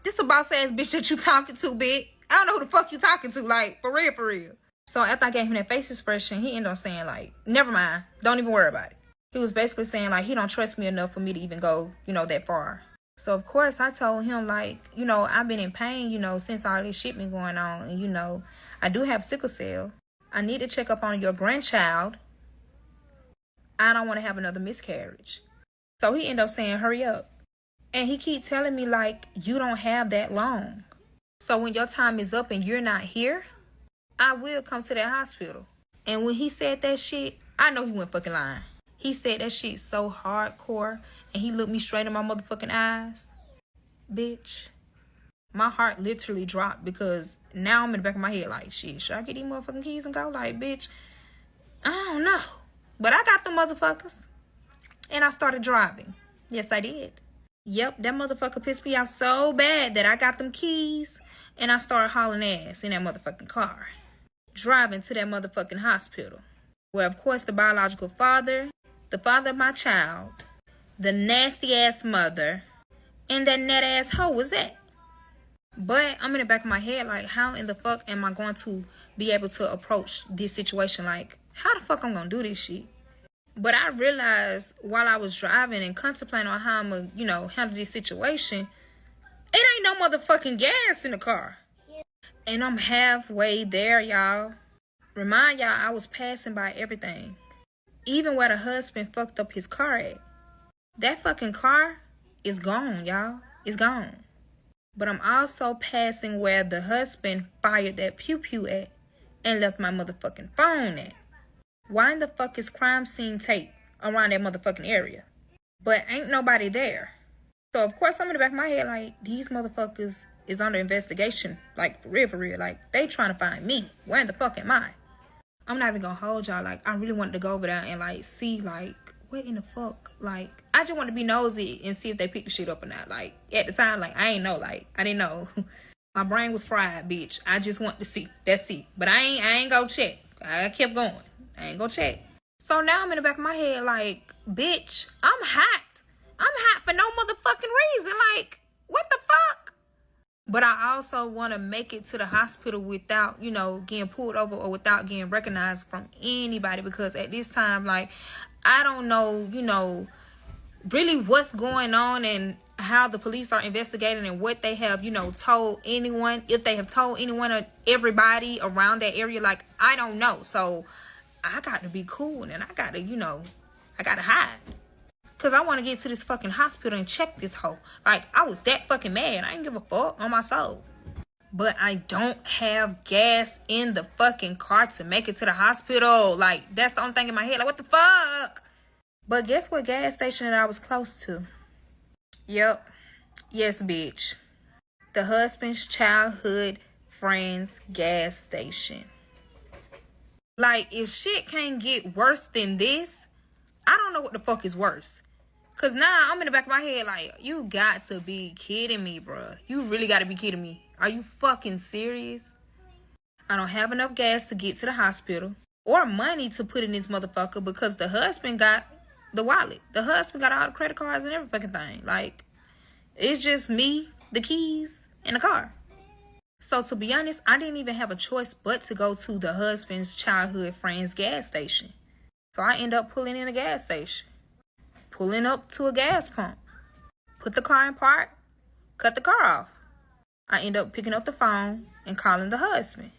This a boss ass bitch that you talking to, bitch. I don't know who the fuck you talking to, like, for real, for real. So after I gave him that face expression, he ended up saying, like, never mind. Don't even worry about it. He was basically saying, like, he don't trust me enough for me to even go, you know, that far. So, of course, I told him, like, you know, I've been in pain, you know, since all this shit been going on. And, you know, I do have sickle cell. I need to check up on your grandchild. I don't want to have another miscarriage. So he ended up saying, hurry up. And he keep telling me, like, you don't have that long. So when your time is up and you're not here, I will come to that hospital. And when he said that shit, I know he went fucking lying. He said that shit so hardcore, and he looked me straight in my motherfucking eyes. Bitch, my heart literally dropped because now I'm in the back of my head like, shit, should I get these motherfucking keys and go? Like, bitch, I don't know. But I got them motherfuckers. And I started driving. Yes, I did. Yep, that motherfucker pissed me off so bad that I got them keys and I started hauling ass in that motherfucking car. Driving to that motherfucking hospital. Where, of course, the biological father, the father of my child, the nasty ass mother, and that net ass hoe was at. But I'm in the back of my head like, how in the fuck am I going to be able to approach this situation? Like, how the fuck I'm going to do this shit? But I realized while I was driving and contemplating on how I'm going to, you know, handle this situation, it ain't no motherfucking gas in the car. And I'm halfway there, y'all. Remind y'all, I was passing by everything. Even where the husband fucked up his car at. That fucking car is gone, y'all. It's gone. But I'm also passing where the husband fired that pew-pew at and left my motherfucking phone at. Why in the fuck is crime scene tape around that motherfucking area? But ain't nobody there. So, of course, I'm in the back of my head like, these motherfuckers is under investigation. Like, for real. Like, they trying to find me. Where in the fuck am I? I'm not even gonna hold y'all. Like, I really wanted to go over there and, like, see, like, what in the fuck? Like, I just wanted to be nosy and see if they picked the shit up or not. Like, at the time, like, I ain't know. Like, I didn't know. My brain was fried, bitch. I just want to see. That's it. But I ain't go check. I kept going. I ain't go check. So now I'm in the back of my head like, bitch, I'm hot. I'm hot for no motherfucking reason. Like, what the fuck? But I also want to make it to the hospital without, you know, getting pulled over or without getting recognized from anybody. Because at this time, like, I don't know, you know, really what's going on and how the police are investigating and what they have, you know, told anyone. If they have told anyone or everybody around that area, like, I don't know. So I got to be cool and I got to, you know, I got to hide. Because I want to get to this fucking hospital and check this hoe. Like, I was that fucking mad. I ain't give a fuck on my soul. But I don't have gas in the fucking car to make it to the hospital. Like, that's the only thing in my head. Like, what the fuck? But guess what gas station that I was close to? Yep. Yes, bitch. The husband's childhood friend's gas station. Like, if shit can't get worse than this, I don't know what the fuck is worse. Because now I'm in the back of my head like, you got to be kidding me, bruh. You really got to be kidding me. Are you fucking serious? I don't have enough gas to get to the hospital or money to put in this motherfucker because the husband got the wallet. The husband got all the credit cards and every fucking thing. Like, It's just me, the keys, and the car. So to be honest, I didn't even have a choice but to go to the husband's childhood friend's gas station. So I end up pulling in a gas station, pulling up to a gas pump, put the car in park, cut the car off. I end up picking up the phone and calling the husband.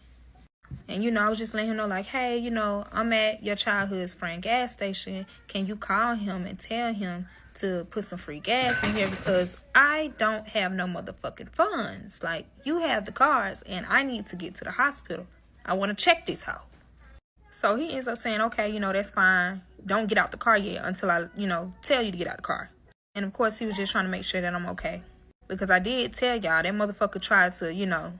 And, I was just letting him know, like, hey, I'm at your childhood's friend gas station. Can you call him and tell him to put some free gas in here because I don't have no motherfucking funds. Like, you have the cars and I need to get to the hospital. I want to check this hoe. So he ends up saying, okay, that's fine. Don't get out the car yet until I, tell you to get out the car. And of course, he was just trying to make sure that I'm okay. Because I did tell y'all that motherfucker tried to,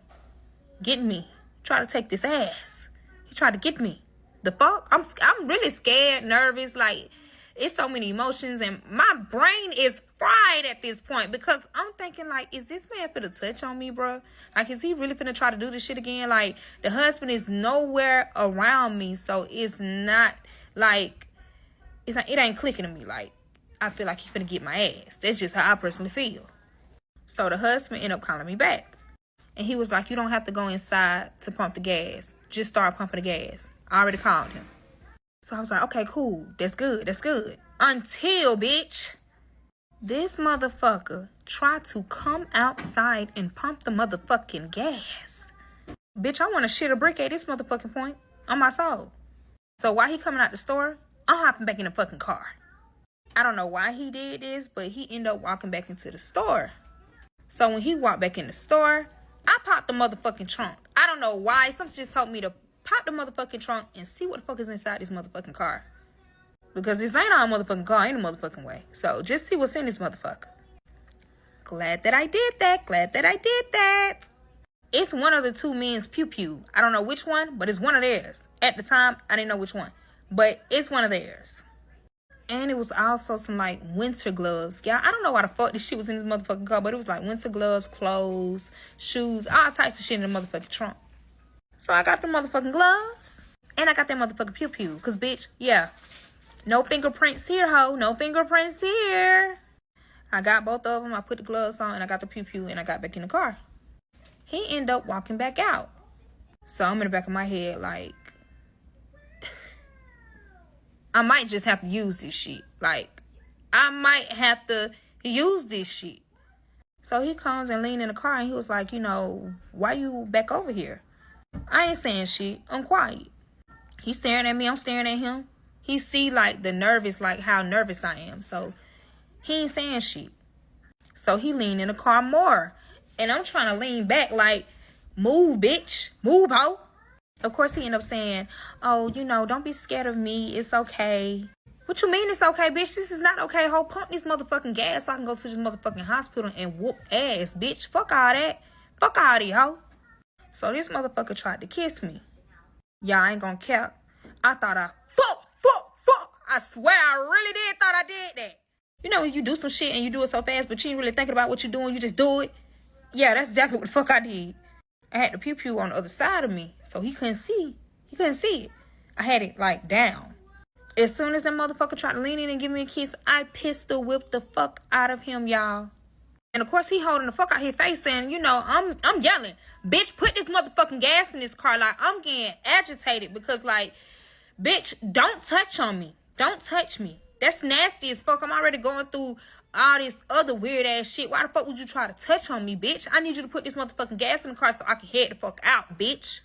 get me. Try to take this ass. He tried to get me. The fuck? I'm really scared, nervous, like, it's so many emotions, and my brain is fried at this point because I'm thinking, like, is this man finna touch on me, bro? Like, is he really finna try to do this shit again? Like, the husband is nowhere around me, so it's not, like, it ain't clicking to me. Like, I feel like he finna get my ass. That's just how I personally feel. So the husband ended up calling me back. And he was like, you don't have to go inside to pump the gas. Just start pumping the gas. I already called him. So I was like, okay, cool. That's good. That's good. Until, bitch, this motherfucker tried to come outside and pump the motherfucking gas. Bitch, I want to shit a brick at this motherfucking point on my soul. So while he coming out the store, I'm hopping back in the fucking car. I don't know why he did this, but he ended up walking back into the store. So when he walked back in the store, I popped the motherfucking trunk. I don't know why. Something just told me to pop the motherfucking trunk and see what the fuck is inside this motherfucking car. Because this ain't our motherfucking car, ain't a motherfucking way. So just see what's in this motherfucker. Glad that I did that. It's one of the two men's pew-pew. I don't know which one, but it's one of theirs. At the time, I didn't know which one. But it's one of theirs. And it was also some, like, winter gloves. Yeah, I don't know why the fuck this shit was in this motherfucking car, but it was, like, winter gloves, clothes, shoes, all types of shit in the motherfucking trunk. So I got the motherfucking gloves, and I got that motherfucking pew-pew. Because, bitch, yeah, no fingerprints here, ho. No fingerprints here. I got both of them. I put the gloves on, and I got the pew-pew, and I got back in the car. He ended up walking back out. So I'm in the back of my head, like, I might just have to use this shit. Like, I might have to use this shit. So he comes and leans in the car, and he was like, why you back over here? I ain't saying shit. I'm quiet. He's staring at me. I'm staring at him. He see, like, the nervous, like, how nervous I am. So he ain't saying shit. So he leaned in the car more. And I'm trying to lean back, like, move, bitch. Move, ho. Of course, he ended up saying, oh, don't be scared of me. It's okay. What you mean it's okay, bitch? This is not okay, ho. Pump this motherfucking gas so I can go to this motherfucking hospital and whoop ass, bitch. Fuck all that. Fuck all that, ho. So this motherfucker tried to kiss me. Y'all ain't gonna cap. I thought fuck. I swear I really did thought I did that. When you do some shit and you do it so fast, but you ain't really thinking about what you're doing, you just do it. Yeah, that's exactly what the fuck I did. I had the pew-pew on the other side of me, so he couldn't see. He couldn't see it. I had it, like, down. As soon as that motherfucker tried to lean in and give me a kiss, I pistol whipped the fuck out of him, y'all. And of course, he holding the fuck out his face saying, I'm yelling, bitch, put this motherfucking gas in this car. Like, I'm getting agitated because, like, bitch, don't touch on me. Don't touch me. That's nasty as fuck. I'm already going through all this other weird ass shit. Why the fuck would you try to touch on me, bitch? I need you to put this motherfucking gas in the car so I can head the fuck out, bitch.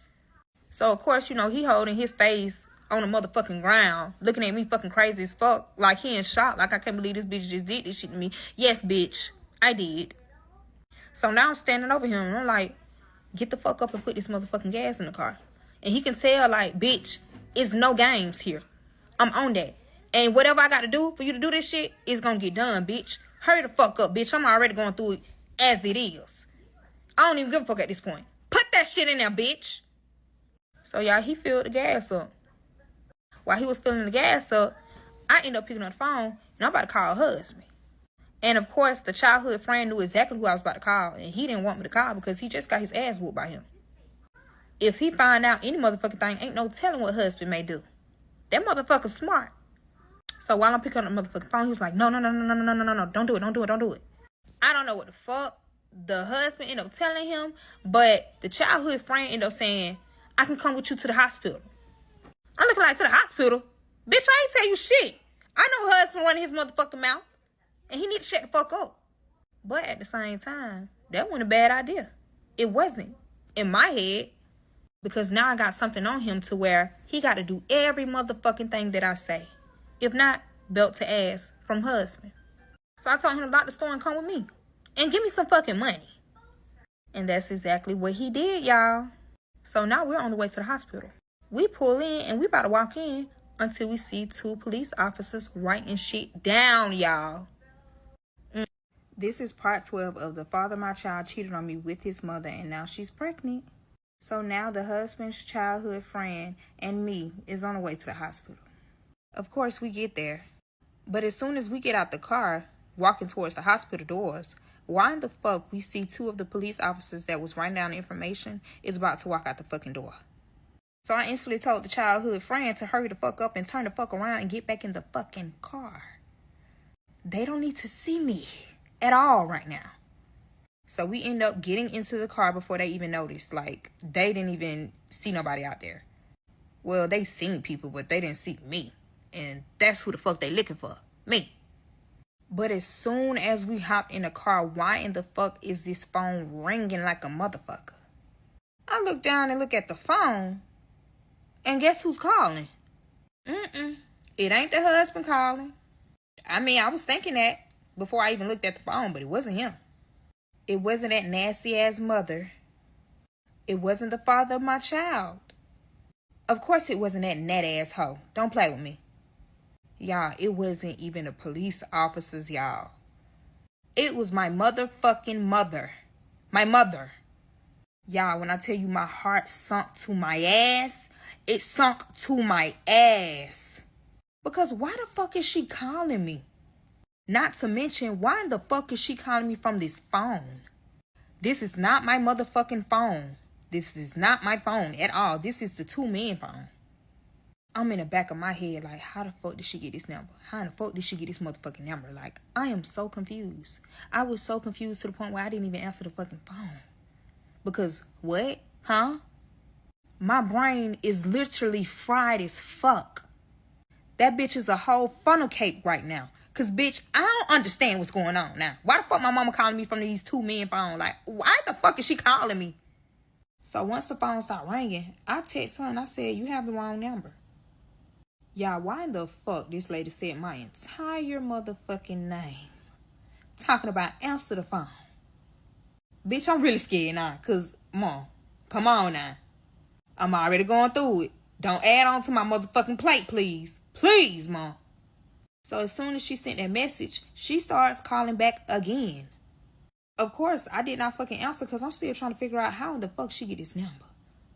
So, of course, he holding his face on the motherfucking ground, looking at me fucking crazy as fuck. Like, he in shock. Like, I can't believe this bitch just did this shit to me. Yes, bitch. I did. So now I'm standing over him and I'm like, get the fuck up and put this motherfucking gas in the car. And he can tell, like, bitch, it's no games here. I'm on that. And whatever I got to do for you to do this shit is going to get done, bitch. Hurry the fuck up, bitch. I'm already going through it as it is. I don't even give a fuck at this point. Put that shit in there, bitch. So, y'all, he filled the gas up. While he was filling the gas up, I ended up picking up the phone, and I'm about to call her husband. And, of course, the childhood friend knew exactly who I was about to call, and he didn't want me to call because he just got his ass whooped by him. If he find out any motherfucking thing, ain't no telling what husband may do. That motherfucker's smart. So while I'm picking up the motherfucking phone, he was like, no, don't do it. I don't know what the fuck the husband ended up telling him, but the childhood friend ended up saying, I can come with you to the hospital. I'm looking like, to the hospital? Bitch, I ain't tell you shit. I know husband running his motherfucking mouth, and he need to shut the fuck up. But at the same time, that wasn't a bad idea. It wasn't in my head, because now I got something on him to where he got to do every motherfucking thing that I say. If not, belt to ass from husband. So I told him to lock the store and come with me. And give me some fucking money. And that's exactly what he did, y'all. So now we're on the way to the hospital. We pull in and we about to walk in until we see 2 police officers writing shit down, y'all. This is part 12 of the father of my child cheated on me with his mother and now she's pregnant. So now the husband's childhood friend and me is on the way to the hospital. Of course, we get there. But as soon as we get out the car, walking towards the hospital doors, why in the fuck we see 2 of the police officers that was writing down the information is about to walk out the fucking door. So I instantly told the childhood friend to hurry the fuck up and turn the fuck around and get back in the fucking car. They don't need to see me at all right now. So we end up getting into the car before they even noticed. Like, they didn't even see nobody out there. Well, they seen people, but they didn't see me. And that's who the fuck they looking for. Me. But as soon as we hop in the car, why in the fuck is this phone ringing like a motherfucker? I look down and look at the phone. And guess who's calling? It ain't the husband calling. I mean, I was thinking that before I even looked at the phone, but it wasn't him. It wasn't that nasty ass mother. It wasn't the father of my child. Of course it wasn't that nut ass hoe. Don't play with me. Y'all, it wasn't even the police officers, y'all. It was my motherfucking mother. My mother. Y'all, when I tell you my heart sunk to my ass, it sunk to my ass. Because why the fuck is she calling me? Not to mention, why in the fuck is she calling me from this phone? This is not my motherfucking phone. This is not my phone at all. This is the 2 men phone. I'm in the back of my head like, how the fuck did she get this number? How in the fuck did she get this motherfucking number? Like, I am so confused. I was so confused to the point where I didn't even answer the fucking phone. Because, what? Huh? My brain is literally fried as fuck. That bitch is a whole funnel cake right now. Because, bitch, I don't understand what's going on now. Why the fuck my mama calling me from these 2 men phone? Like, why the fuck is she calling me? So once the phone stopped ringing, I text her and I said, you have the wrong number. Y'all, why in the fuck this lady said my entire motherfucking name? Talking about answer the phone. Bitch, I'm really scared now. Because, Mom, come on now. I'm already going through it. Don't add on to my motherfucking plate, please. Please, Mom. So as soon as she sent that message, she starts calling back again. Of course, I did not fucking answer because I'm still trying to figure out how in the fuck she get this number.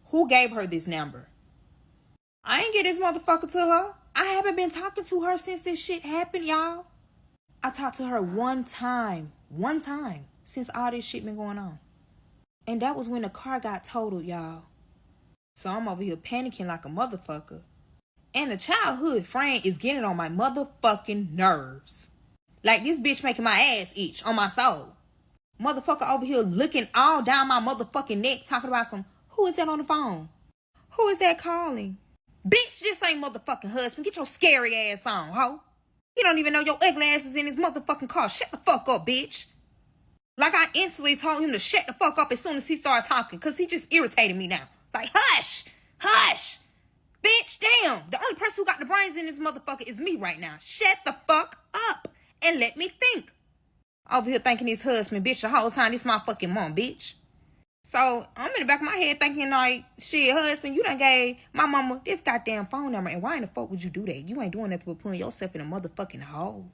Who gave her this number? I ain't get this motherfucker to her. I haven't been talking to her since this shit happened, y'all. I talked to her one time since all this shit been going on. And that was when the car got totaled, y'all. So I'm over here panicking like a motherfucker. And the childhood friend is getting on my motherfucking nerves. Like this bitch making my ass itch on my soul. Motherfucker over here looking all down my motherfucking neck talking about some, who is that on the phone? Who is that calling? Bitch, this ain't motherfucking husband. Get your scary ass on, ho. You don't even know your ugly ass is in his motherfucking car. Shut the fuck up, bitch. Like I instantly told him to shut the fuck up as soon as he started talking. Because he just irritated me now. Like, hush. Hush. Bitch, damn. The only person who got the brains in this motherfucker is me right now. Shut the fuck up. And let me think. Over here thinking his husband, bitch, the whole time this my fucking mom, bitch. So, I'm in the back of my head thinking like, shit, husband, you done gave my mama this goddamn phone number. And why in the fuck would you do that? You ain't doing that but putting yourself in a motherfucking hole.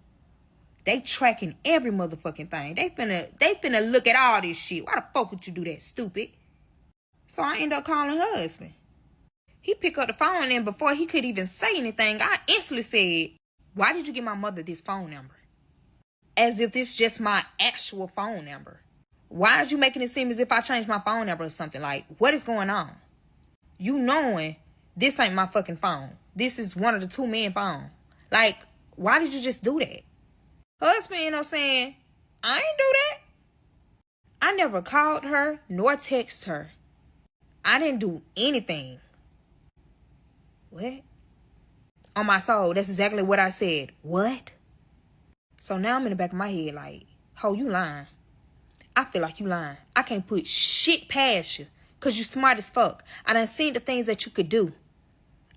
They tracking every motherfucking thing. They finna look at all this shit. Why the fuck would you do that, stupid? So, I end up calling her husband. He picked up the phone and before he could even say anything, I instantly said, why did you give my mother this phone number? As if this just my actual phone number. Why is you making it seem as if I changed my phone number or something? Like, what is going on? You knowing this ain't my fucking phone. This is one of the 2 men phone. Like, why did you just do that? Husband, you know, saying, I ain't do that. I never called her nor texted her. I didn't do anything. What? On my soul, that's exactly what I said. What? So now I'm in the back of my head like, ho, you lying. I feel like you lying. I can't put shit past you because you smart as fuck. I done seen the things that you could do.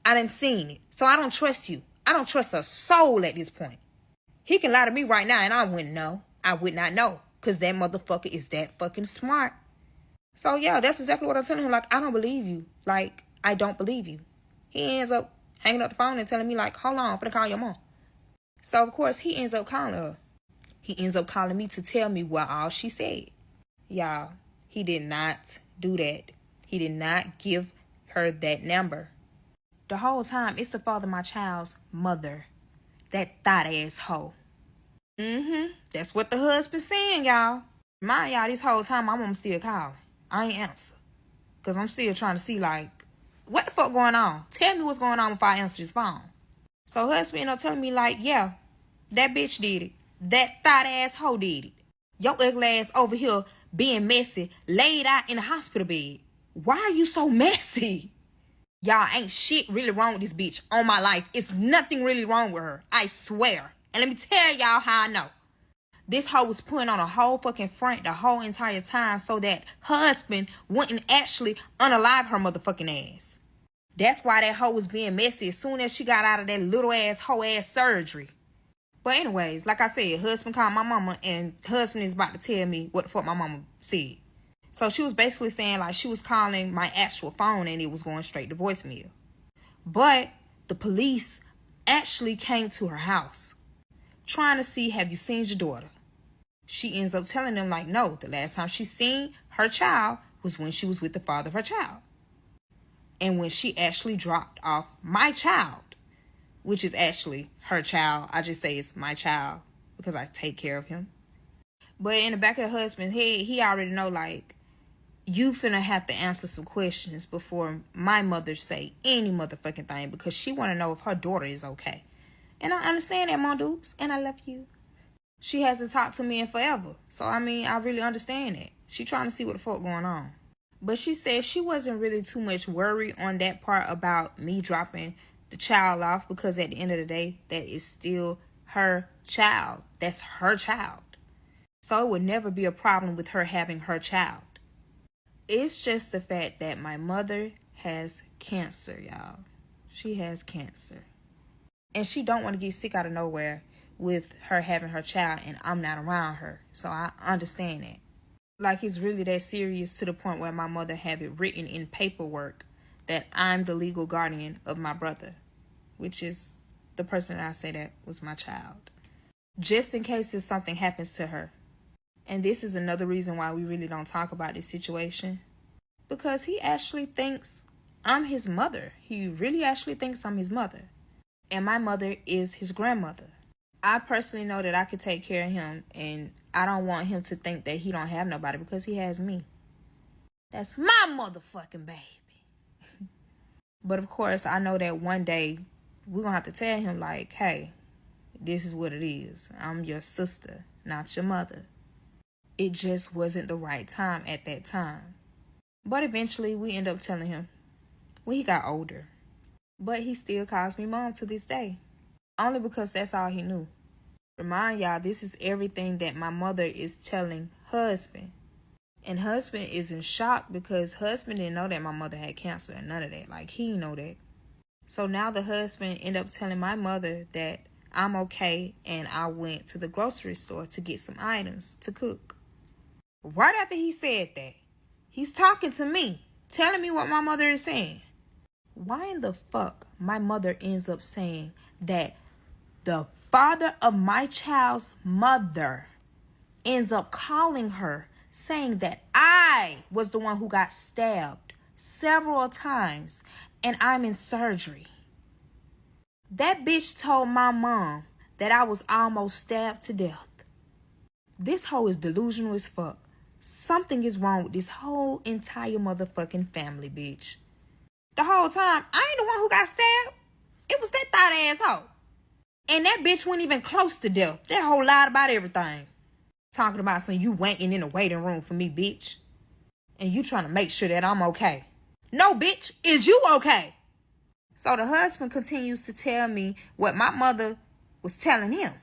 I done seen it. So I don't trust you. I don't trust a soul at this point. He can lie to me right now and I wouldn't know. I would not know because that motherfucker is that fucking smart. So yeah, that's exactly what I'm telling him. Like, I don't believe you. Like, I don't believe you. He ends up hanging up the phone and telling me like, hold on, I'm gonna call your mom. So of course he ends up calling her. He ends up calling me to tell me what all she said. Y'all, he did not do that. He did not give her that number. The whole time, it's the father of my child's mother. That thought ass hoe. That's what the husband's saying, y'all. Mind y'all, this whole time, my mom still calling. I ain't answer. Because I'm still trying to see, like, what the fuck going on? Tell me what's going on if I answer this phone. So husband ended up telling me, like, yeah, that bitch did it. That thought ass hoe did it. Your ugly ass over here being messy, laid out in a hospital bed. Why are you so messy? Y'all, ain't shit really wrong with this bitch on my life. It's nothing really wrong with her. I swear. And let me tell y'all how I know. This hoe was putting on a whole fucking front the whole entire time so that her husband wouldn't actually unalive her motherfucking ass. That's why that hoe was being messy as soon as she got out of that little ass hoe ass surgery. But anyways, like I said, husband called my mama and husband is about to tell me what the fuck my mama said. So she was basically saying like she was calling my actual phone and it was going straight to voicemail. But the police actually came to her house trying to see, have you seen your daughter? She ends up telling them like, no, the last time she seen her child was when she was with the father of her child. And when she actually dropped off my child, which is actually her child. I just say it's my child because I take care of him. But in the back of her husband's head, he already know like, you finna have to answer some questions before my mother say any motherfucking thing because she want to know if her daughter is okay. And I understand that, my dudes, and I love you. She hasn't talked to me in forever. So, I mean, I really understand that. She trying to see what the fuck going on. But she said she wasn't really too much worried on that part about me dropping the child off because at the end of the day, that is still her child. That's her child. So it would never be a problem with her having her child. It's just the fact that my mother has cancer, y'all. She has cancer. And she don't want to get sick out of nowhere with her having her child and I'm not around her. So I understand that. Like it's really that serious to the point where my mother have it written in paperwork that I'm the legal guardian of my brother, which is the person that I say that was my child. Just in case if something happens to her. And this is another reason why we really don't talk about this situation. Because he actually thinks I'm his mother. He really actually thinks I'm his mother. And my mother is his grandmother. I personally know that I could take care of him. And I don't want him to think that he don't have nobody because he has me. That's my motherfucking baby. But of course, I know that one day we're going to have to tell him like, hey, this is what it is. I'm your sister, not your mother. It just wasn't the right time at that time. But eventually we end up telling him when he got older. But he still calls me mom to this day. Only because that's all he knew. Remind y'all, this is everything that my mother is telling husband. And husband is in shock because husband didn't know that my mother had cancer and none of that. Like, he didn't know that. So now the husband ended up telling my mother that I'm okay and I went to the grocery store to get some items to cook. Right after he said that, he's talking to me, telling me what my mother is saying. Why in the fuck my mother ends up saying that the father of my child's mother ends up calling her saying that I was the one who got stabbed several times and I'm in surgery? That bitch told my mom that I was almost stabbed to death. This hoe is delusional as fuck. Something is wrong with this whole entire motherfucking family, bitch. The whole time, I ain't the one who got stabbed. It was that thought asshole. And that bitch wasn't even close to death. That hoe lied about everything. Talking about some you waiting in the waiting room for me, bitch. And you trying to make sure that I'm okay. No, bitch, is you okay? So the husband continues to tell me what my mother was telling him.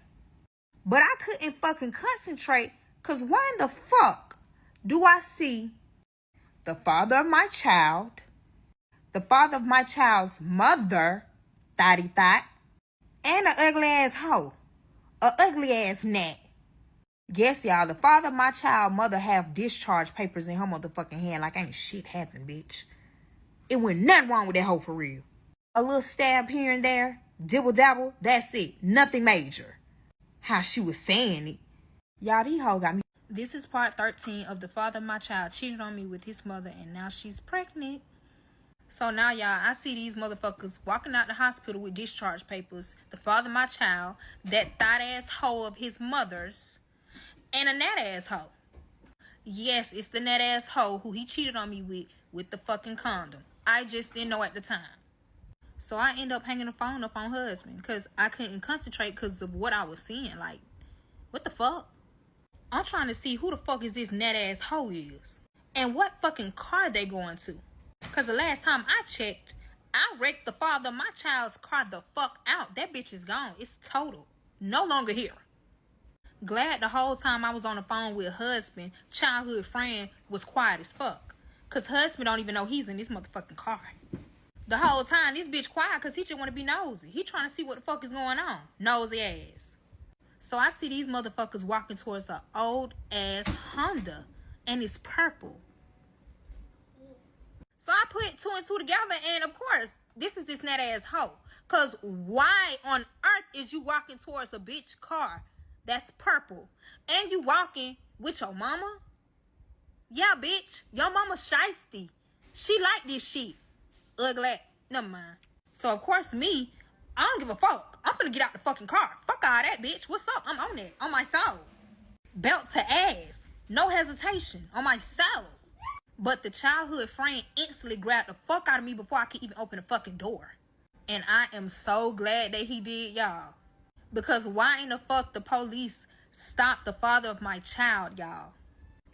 But I couldn't fucking concentrate, because why in the fuck do I see the father of my child, the father of my child's mother, thotty thot, and an ugly ass hoe, a ugly ass gnat. Yes, y'all, the father of my child mother have discharge papers in her motherfucking hand like ain't shit happened, bitch. It went nothing wrong with that hoe for real. A little stab here and there, dibble dabble, that's it. Nothing major. How she was saying it. Y'all, these hoes got me. This is part 13 of the father of my child cheated on me with his mother and now she's pregnant. So now, y'all, I see these motherfuckers walking out the hospital with discharge papers. The father of my child, that thought ass hoe of his mother's, and a nat ass hoe. Yes, it's the nat ass hoe who he cheated on me with the fucking condom. I just didn't know at the time. So I end up hanging the phone up on husband because I couldn't concentrate because of what I was seeing. Like, what the fuck? I'm trying to see who the fuck is this nat ass hoe is. And what fucking car they going to. Because the last time I checked, I wrecked the father of my child's car the fuck out. That bitch is gone. It's total. No longer here. Glad the whole time I was on the phone with husband, childhood friend was quiet as fuck. Because husband don't even know he's in this motherfucking car. The whole time, this bitch quiet because he just want to be nosy. He trying to see what the fuck is going on. Nosy ass. So I see these motherfuckers walking towards an old ass Honda. And it's purple. So I put two and two together. And of course, this is this nut ass hoe. Because why on earth is you walking towards a bitch car that's purple? And you walking with your mama? Yeah, bitch. Your mama shiesty. She like this shit. Ugly. Never mind. So, of course, me, I don't give a fuck. I'm finna get out the fucking car. Fuck all that, bitch. What's up? I'm on it. On my soul. Belt to ass. No hesitation. On my soul. But the childhood friend instantly grabbed the fuck out of me before I could even open the fucking door. And I am so glad that he did, y'all. Because why in the fuck the police stopped the father of my child, y'all?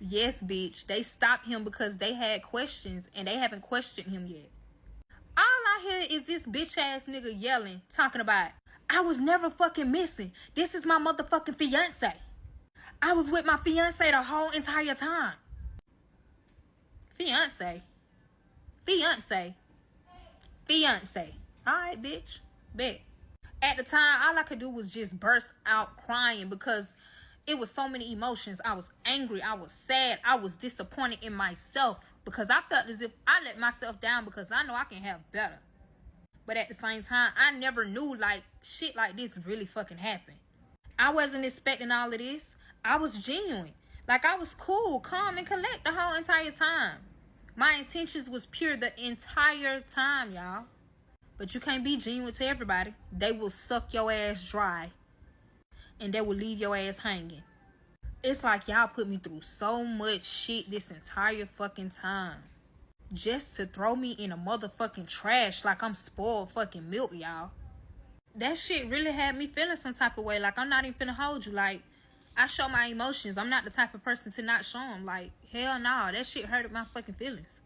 Yes, bitch. They stopped him because they had questions and they haven't questioned him yet. All I hear is this bitch ass nigga yelling, talking about, I was never fucking missing. This is my motherfucking fiance. I was with my fiance the whole entire time. Fiance. Alright, bitch. Bet. At the time, all I could do was just burst out crying because it was so many emotions. I was angry. I was sad. I was disappointed in myself because I felt as if I let myself down because I know I can have better. But at the same time, I never knew like shit like this really fucking happened. I wasn't expecting all of this. I was genuine. Like I was cool, calm, and collect the whole entire time. My intentions was pure the entire time, y'all. But you can't be genuine to everybody. They will suck your ass dry. And they will leave your ass hanging. It's like y'all put me through so much shit this entire fucking time. Just to throw me in a motherfucking trash like I'm spoiled fucking milk, y'all. That shit really had me feeling some type of way. Like, I'm not even finna hold you. Like, I show my emotions. I'm not the type of person to not show them. Like, hell no. That shit hurted my fucking feelings.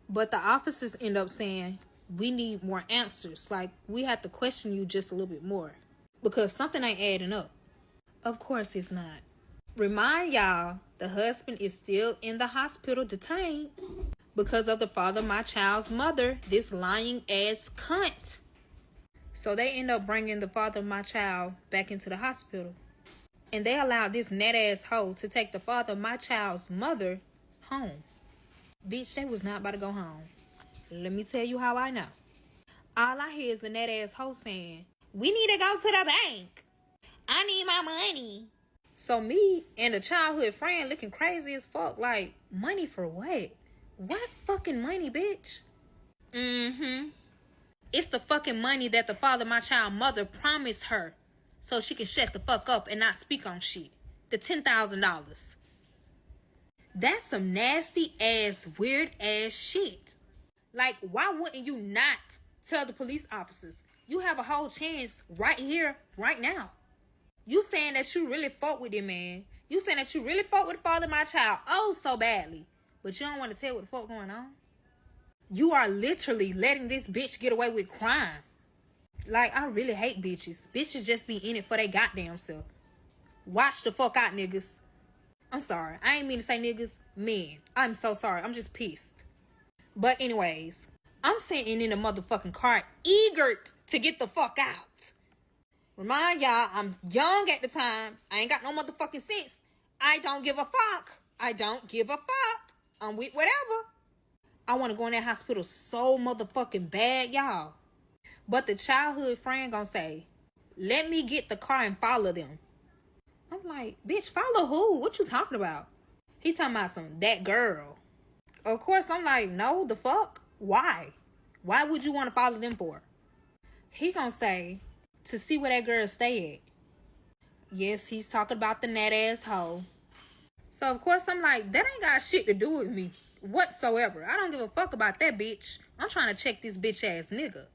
But the officers end up saying, we need more answers. Like, we have to question you just a little bit more. Because something ain't adding up. Of course it's not. Remind y'all, the husband is still in the hospital detained because of the father of my child's mother, this lying ass cunt. So they end up bringing the father of my child back into the hospital. And they allowed this net ass hoe to take the father of my child's mother home. Bitch, they was not about to go home. Let me tell you how I know. All I hear is the net ass hoe saying, we need to go to the bank. I need my money. So me and a childhood friend looking crazy as fuck. Like, money for what? What fucking money, bitch? It's the fucking money that the father of my child's mother promised her so she can shut the fuck up and not speak on shit. The $10,000. That's some nasty ass, weird ass shit. Like, why wouldn't you not tell the police officers? You have a whole chance right here, right now. You saying that you really fought with him, man. You saying that you really fuck with the father of my child, oh, so badly. But you don't want to tell what the fuck going on. You are literally letting this bitch get away with crime. Like, I really hate bitches. Bitches just be in it for their goddamn self. Watch the fuck out, niggas. I'm sorry. I ain't mean to say niggas. Men. I'm so sorry. I'm just pissed. But anyways, I'm sitting in the motherfucking car eager to get the fuck out. Remind y'all, I'm young at the time. I ain't got no motherfucking sense. I don't give a fuck. I don't give a fuck. I'm with whatever. I want to go in that hospital so motherfucking bad, y'all. But the childhood friend gonna say, let me get the car and follow them. I'm like, bitch, follow who? What you talking about? He talking about that girl. Of course, I'm like, no, the fuck? Why? Why would you want to follow them for? He gonna say, to see where that girl stay at. Yes, he's talking about the nat asshole. So, of course, I'm like, that ain't got shit to do with me whatsoever. I don't give a fuck about that bitch. I'm trying to check this bitch ass nigga.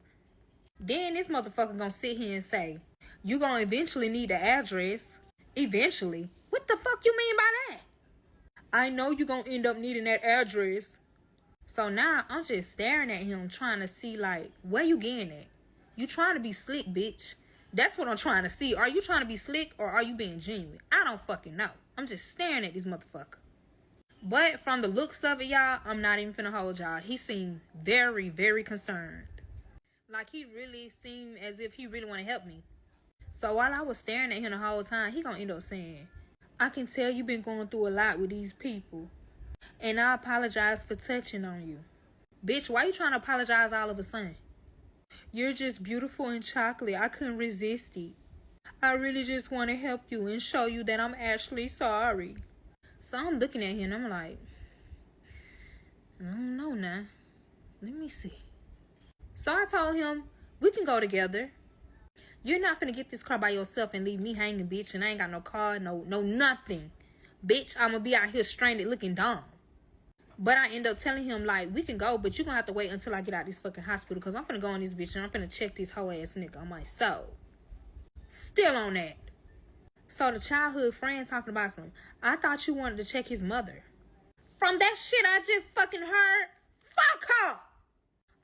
Then this motherfucker gonna sit here and say, you gonna eventually need the address. Eventually? What the fuck you mean by that? I know you gonna end up needing that address. So now I'm just staring at him trying to see, like, where you getting at? You trying to be slick, bitch. That's what I'm trying to see. Are you trying to be slick or are you being genuine? I don't fucking know. I'm just staring at this motherfucker. But from the looks of it, y'all, I'm not even finna hold y'all. He seemed very, very concerned. Like, he really seemed as if he really want to help me. So while I was staring at him the whole time, he gonna end up saying, I can tell you've been going through a lot with these people. And I apologize for touching on you. Bitch, why you trying to apologize all of a sudden? You're just beautiful and chocolate. I couldn't resist it. I really just want to help you and show you that I'm actually sorry. So I'm looking at him and I'm like, I don't know now. Let me see. So I told him, we can go together. You're not finna get this car by yourself and leave me hanging, bitch. And I ain't got no car, no nothing. Bitch, I'm gonna be out here stranded looking dumb. But I end up telling him, like, we can go, but you're gonna have to wait until I get out of this fucking hospital. Because I'm finna go on this bitch and I'm finna check this whole ass nigga on my soul. Still on that. So the childhood friend talking about I thought you wanted to check his mother. From that shit I just fucking heard, fuck her.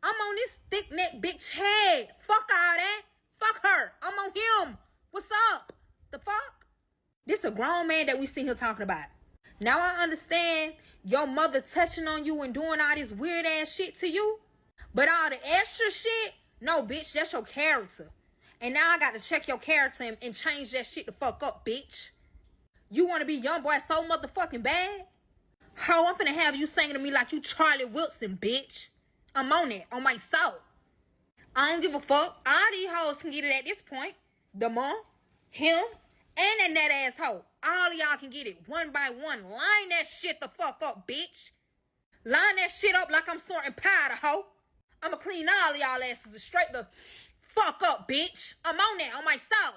I'm on this thick neck bitch head. Fuck all that. Fuck her. I'm on him. What's up? The fuck? This a grown man that we seen here talking about. Now I understand your mother touching on you and doing all this weird ass shit to you. But all the extra shit, no bitch, that's your character. And now I got to check your character and change that shit the fuck up, bitch. You want to be young boy so motherfucking bad? Ho, I'm finna have you singing to me like you Charlie Wilson, bitch. I'm on it, on my soul. I don't give a fuck. All these hoes can get it at this point. The mom, him, and that asshole. All of y'all can get it one by one. Line that shit the fuck up, bitch. Line that shit up like I'm snorting powder, hoe. I'ma clean all of y'all asses straight the fuck up, bitch. I'm on that, on my soul.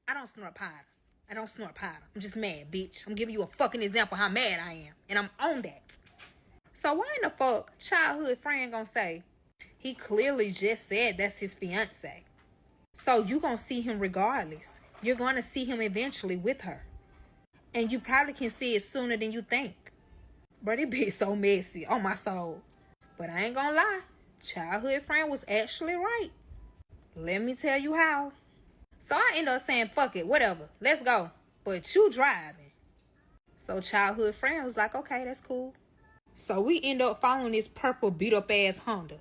I don't snort powder. I don't snort powder. I'm just mad, bitch. I'm giving you a fucking example how mad I am. And I'm on that. So why in the fuck childhood friend gonna say, he clearly just said that's his fiance. So you gonna see him regardless. You're gonna see him eventually with her. And you probably can see it sooner than you think. Bro, it be so messy on my soul. But I ain't gonna lie. Childhood friend was actually right. Let me tell you how. So I end up saying, fuck it, whatever. Let's go. But you driving. So childhood friend was like, okay, that's cool. So we end up following this purple beat up ass Honda.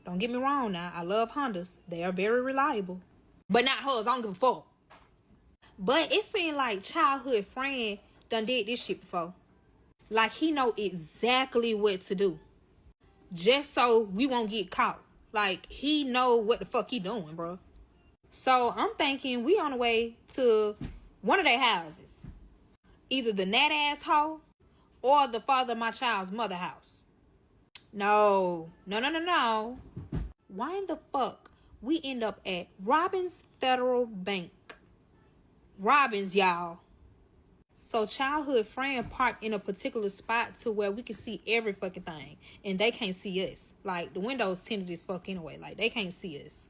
Don't get me wrong now. I love Hondas. They are very reliable. But not hers. I don't give a fuck. But it seemed like childhood friend done did this shit before. Like he know exactly what to do. Just so we won't get caught. Like he know what the fuck he doing, bro. So I'm thinking we on the way to one of their houses. Either the nat asshole or the father of my child's mother house. No. Why in the fuck we end up at Robbins Federal Bank? Robbins, y'all. So childhood friend parked in a particular spot to where we can see every fucking thing. And they can't see us. Like the windows tinted as fuck anyway. Like they can't see us.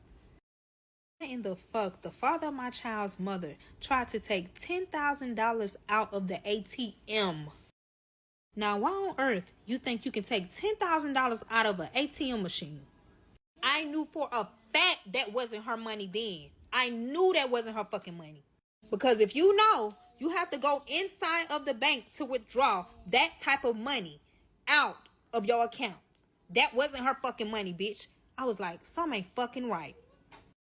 In the fuck, the father of my child's mother tried to take $10,000 out of the ATM. Now, why on earth you think you can take $10,000 out of an ATM machine? I knew for a fact that wasn't her money then. I knew that wasn't her fucking money. Because if you know, you have to go inside of the bank to withdraw that type of money out of your account. That wasn't her fucking money, bitch. I was like, something ain't fucking right.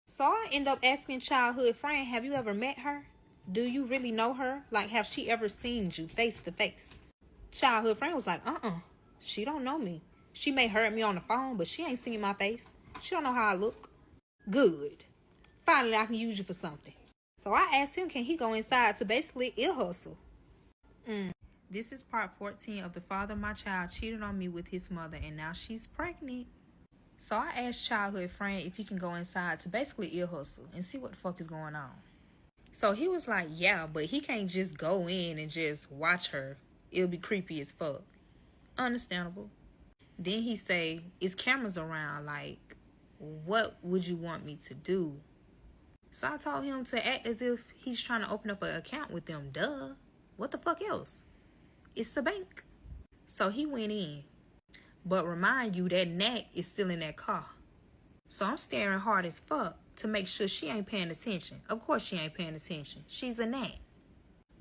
So I end up asking childhood friend, have you ever met her? Do you really know her? Like, have she ever seen you face to face? Childhood friend was like, she don't know me. She may heard me on the phone, but she ain't seen my face. She don't know how I look. Good. Finally, I can use you for something. So I asked him, can he go inside to basically ear hustle? This is part 14 of the father of my child cheated on me with his mother, and now she's pregnant. So I asked childhood friend if he can go inside to basically ear hustle and see what the fuck is going on. So he was like, yeah, but he can't just go in and just watch her. It'll be creepy as fuck. Understandable. Then he say, is cameras around? Like, what would you want me to do? So I told him to act as if he's trying to open up an account with them. Duh. What the fuck else? It's the bank. So he went in. But remind you that Nat is still in that car. So I'm staring hard as fuck to make sure she ain't paying attention. Of course she ain't paying attention. She's a Nat.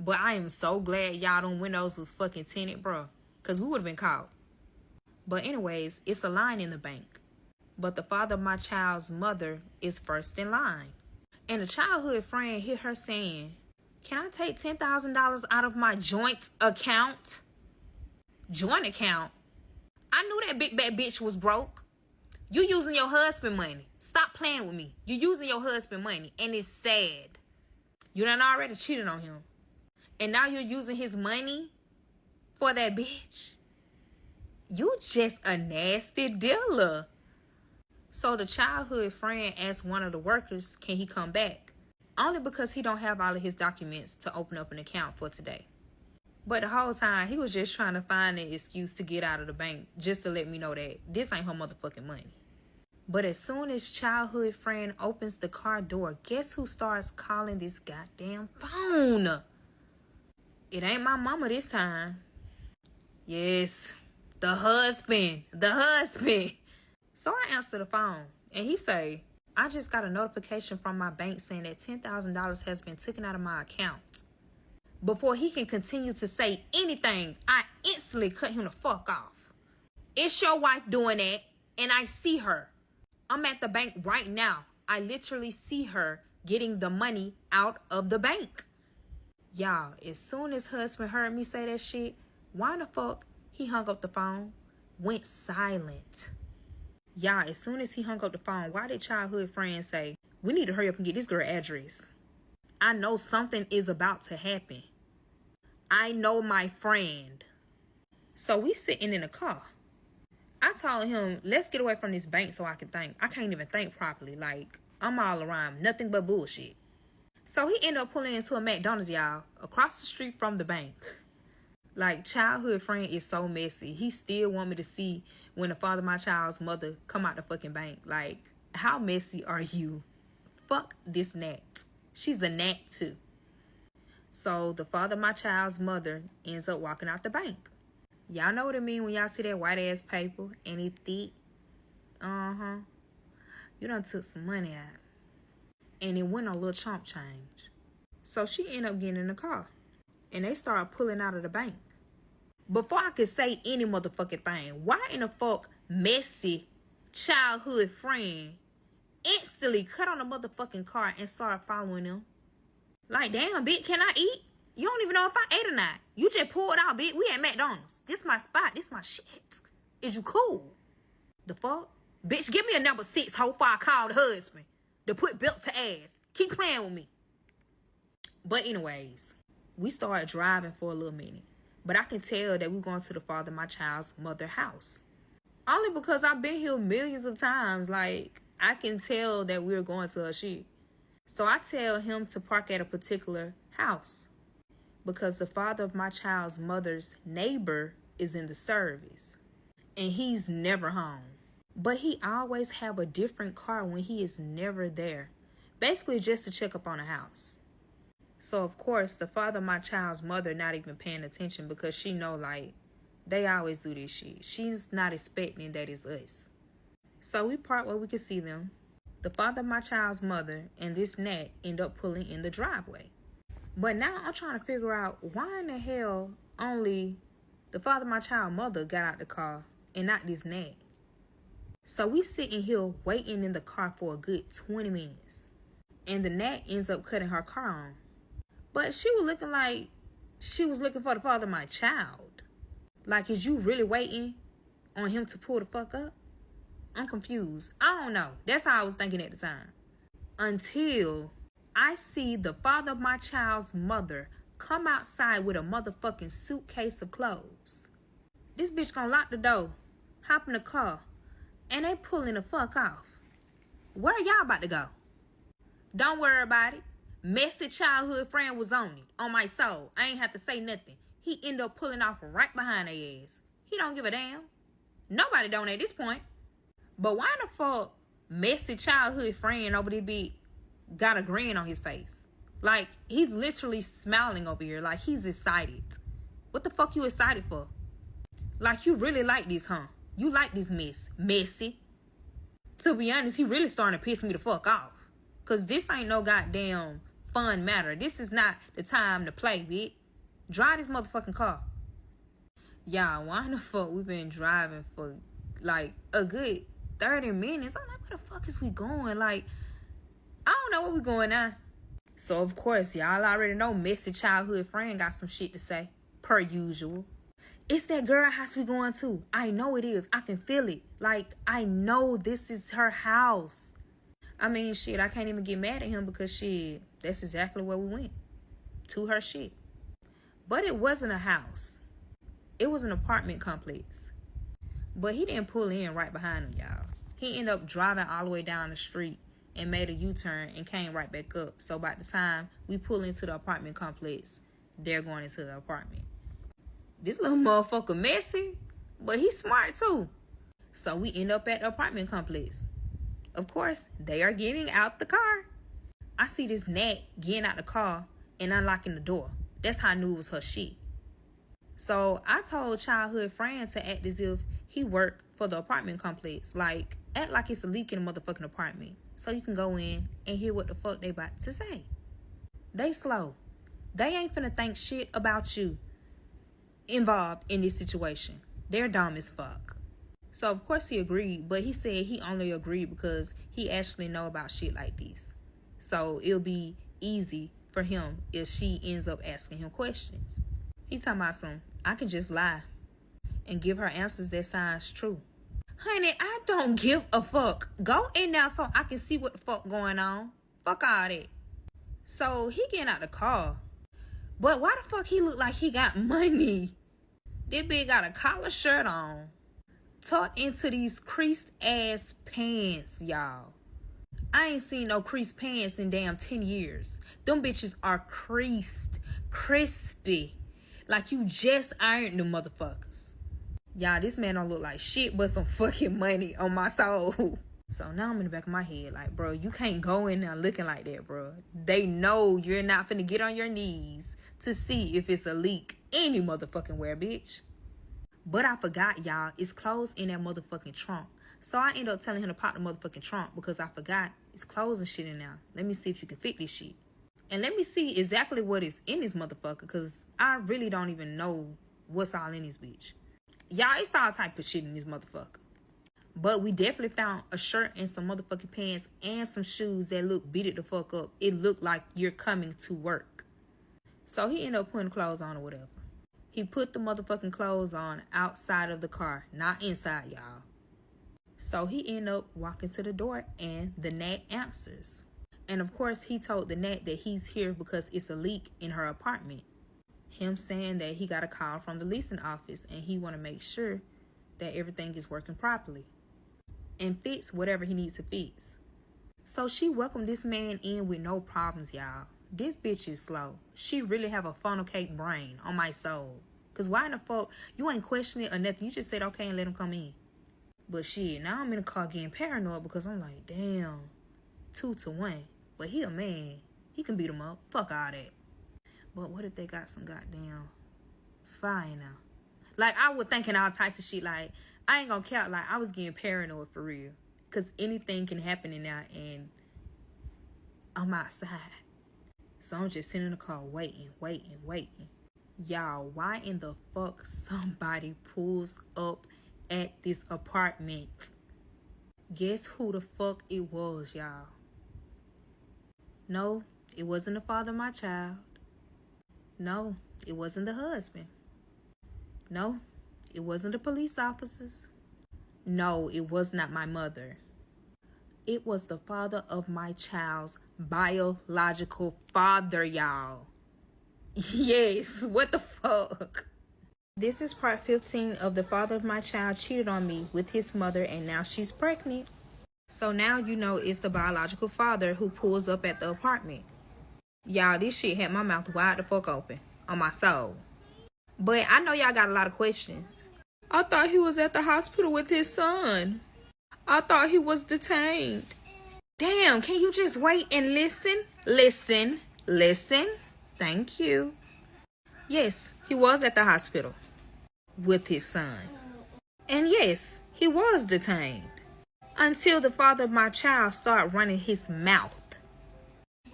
But I am so glad y'all them windows was fucking tinted, bro. Because we would have been caught. But anyways, it's a line in the bank. But the father of my child's mother is first in line. And a childhood friend hear her saying, can I take $10,000 out of my joint account? Joint account? I knew that big bad bitch was broke. You using your husband money. Stop playing with me. You using your husband money. And it's sad. You done already cheated on him. And now you're using his money for that bitch. You just a nasty dealer. So the childhood friend asked one of the workers, can he come back? Only because he don't have all of his documents to open up an account for today. But the whole time, he was just trying to find an excuse to get out of the bank, just to let me know that this ain't her motherfucking money. But as soon as childhood friend opens the car door, guess who starts calling this goddamn phone? It ain't my mama this time. Yes, the husband. So I answer the phone, and he say, I just got a notification from my bank saying that $10,000 has been taken out of my account. Before he can continue to say anything, I instantly cut him the fuck off. It's your wife doing that, and I see her. I'm at the bank right now. I literally see her getting the money out of the bank. Y'all, as soon as husband heard me say that shit, why the fuck he hung up the phone? Went silent. Y'all, as soon as he hung up the phone, why did childhood friend say, we need to hurry up and get this girl address? I know something is about to happen. I know my friend. So we sitting in the car. I told him, let's get away from this bank so I can think. I can't even think properly. Like, I'm all around nothing but bullshit. So he ended up pulling into a McDonald's, y'all, across the street from the bank. Like, childhood friend is so messy. He still want me to see when the father of my child's mother come out the fucking bank. Like, how messy are you? Fuck this Nat. She's a Nat too. So the father of my child's mother ends up walking out the bank. Y'all know what I mean when y'all see that white ass paper and it thick? You done took some money out. And it went a little chump change. So she ended up getting in the car. And they started pulling out of the bank. Before I could say any motherfucking thing, why in the fuck messy childhood friend instantly cut on the motherfucking car and started following them? Like, damn, bitch, can I eat? You don't even know if I ate or not. You just pulled out, bitch. We at McDonald's. This my spot. This my shit. Is you cool? The fuck? Bitch, give me a number 6 hoe before I call the husband to put belt to ass. Keep playing with me. But anyways, we started driving for a little minute. But I can tell that we're going to the father of my child's mother house. Only because I've been here millions of times. Like, I can tell that we're going to her shit. So I tell him to park at a particular house. Because the father of my child's mother's neighbor is in the service. And he's never home. But he always have a different car when he is never there. Basically just to check up on the house. So, of course, the father of my child's mother not even paying attention because she know, like, they always do this shit. She's not expecting that it's us. So we park where we can see them. The father of my child's mother and this Nat end up pulling in the driveway. But now I'm trying to figure out why in the hell only the father of my child's mother got out the car and not this Nat. So we sitting here waiting in the car for a good 20 minutes. And the Nat ends up cutting her car on. But she was looking like she was looking for the father of my child. Like, is you really waiting on him to pull the fuck up? I'm confused. I don't know. That's how I was thinking at the time. Until I see the father of my child's mother come outside with a motherfucking suitcase of clothes. This bitch gonna lock the door, hop in the car, and they pulling the fuck off. Where y'all about to go? Don't worry about it. Messy childhood friend was on it. On my soul. I ain't have to say nothing. He ended up pulling off right behind their ass. He don't give a damn. Nobody don't at this point. But why the fuck messy childhood friend over there got a grin on his face? Like, he's literally smiling over here. Like, he's excited. What the fuck you excited for? Like, you really like this, huh? You like this mess. Messy. To be honest, he really starting to piss me the fuck off. Because this ain't no goddamn fun matter. This is not the time to play, bitch. Drive this motherfucking car. Y'all, why the fuck we been driving for like a good 30 minutes? I'm like, where the fuck is we going? Like, I don't know where we going now. So, of course, y'all already know messy childhood friend got some shit to say. Per usual. It's that girl house we going to. I know it is. I can feel it. Like, I know this is her house. I mean, shit, I can't even get mad at him because, shit, that's exactly where we went. To her shit. But it wasn't a house. It was an apartment complex. But he didn't pull in right behind him, y'all. He ended up driving all the way down the street and made a U-turn and came right back up. So by the time we pull into the apartment complex, they're going into the apartment. This little motherfucker messy, but he's smart too. So we end up at the apartment complex. Of course, they are getting out the car. I see this Nat getting out the car and unlocking the door. That's how I knew it was her shit. So I told childhood friend to act as if he worked for the apartment complex. Like, act like it's a leak in the motherfucking apartment. So you can go in and hear what the fuck they about to say. They slow. They ain't finna think shit about you involved in this situation. They're dumb as fuck. So of course he agreed, but he said he only agreed because he actually know about shit like this. So it'll be easy for him if she ends up asking him questions. He talking about I can just lie and give her answers that sounds true. Honey, I don't give a fuck. Go in there so I can see what the fuck going on. Fuck all that. So he getting out the car. But why the fuck he look like he got money? This bitch got a collar shirt on. Tucked into these creased ass pants, y'all. I ain't seen no creased pants in damn 10 years. Them bitches are creased, crispy. Like you just ironed them motherfuckers. Y'all, this man don't look like shit but some fucking money on my soul. So now I'm in the back of my head like, bro, you can't go in there looking like that, bro. They know you're not finna get on your knees to see if it's a leak any motherfucking where, bitch. But I forgot, y'all, it's clothes in that motherfucking trunk. So I ended up telling him to pop the motherfucking trunk because I forgot it's clothes and shit in there. Let me see if you can fit this shit. And let me see exactly what is in this motherfucker because I really don't even know what's all in this bitch. Y'all, it's all type of shit in this motherfucker. But we definitely found a shirt and some motherfucking pants and some shoes that look beat it the fuck up. It looked like you're coming to work. So he ended up putting clothes on or whatever. He put the motherfucking clothes on outside of the car, not inside, y'all. So he ended up walking to the door and the Nat answers. And of course, he told the Nat that he's here because it's a leak in her apartment. Him saying that he got a call from the leasing office and he want to make sure that everything is working properly and fix whatever he needs to fix. So she welcomed this man in with no problems, y'all. This bitch is slow. She really have a funnel cake brain on my soul. Cause why in the fuck, you ain't questioning it or nothing. You just said okay and let him come in. But shit, now I'm in the car getting paranoid because I'm like, damn, 2 to 1. But he a man. He can beat him up. Fuck all that. But what if they got some goddamn fire now? Like, I was thinking all types of shit. Like, I ain't gonna count. Like, I was getting paranoid for real. Because anything can happen in there, and I'm outside. So I'm just sitting in the car waiting. Y'all, why in the fuck somebody pulls up at this apartment? Guess who the fuck it was, y'all? No, it wasn't the father of my child. No, it wasn't the husband. No, it wasn't the police officers. No, it was not my mother. It was the father of my child's biological father, y'all. Yes, what the fuck? This is part 15 of the father of my child cheated on me with his mother, and now she's pregnant. So now you know it's the biological father who pulls up at the apartment. Y'all, this shit had my mouth wide the fuck open on my soul. But I know y'all got a lot of questions. I thought he was at the hospital with his son. I thought he was detained. Damn, can you just wait and listen? Listen. Thank you. Yes, he was at the hospital with his son. And yes, he was detained. Until the father of my child started running his mouth.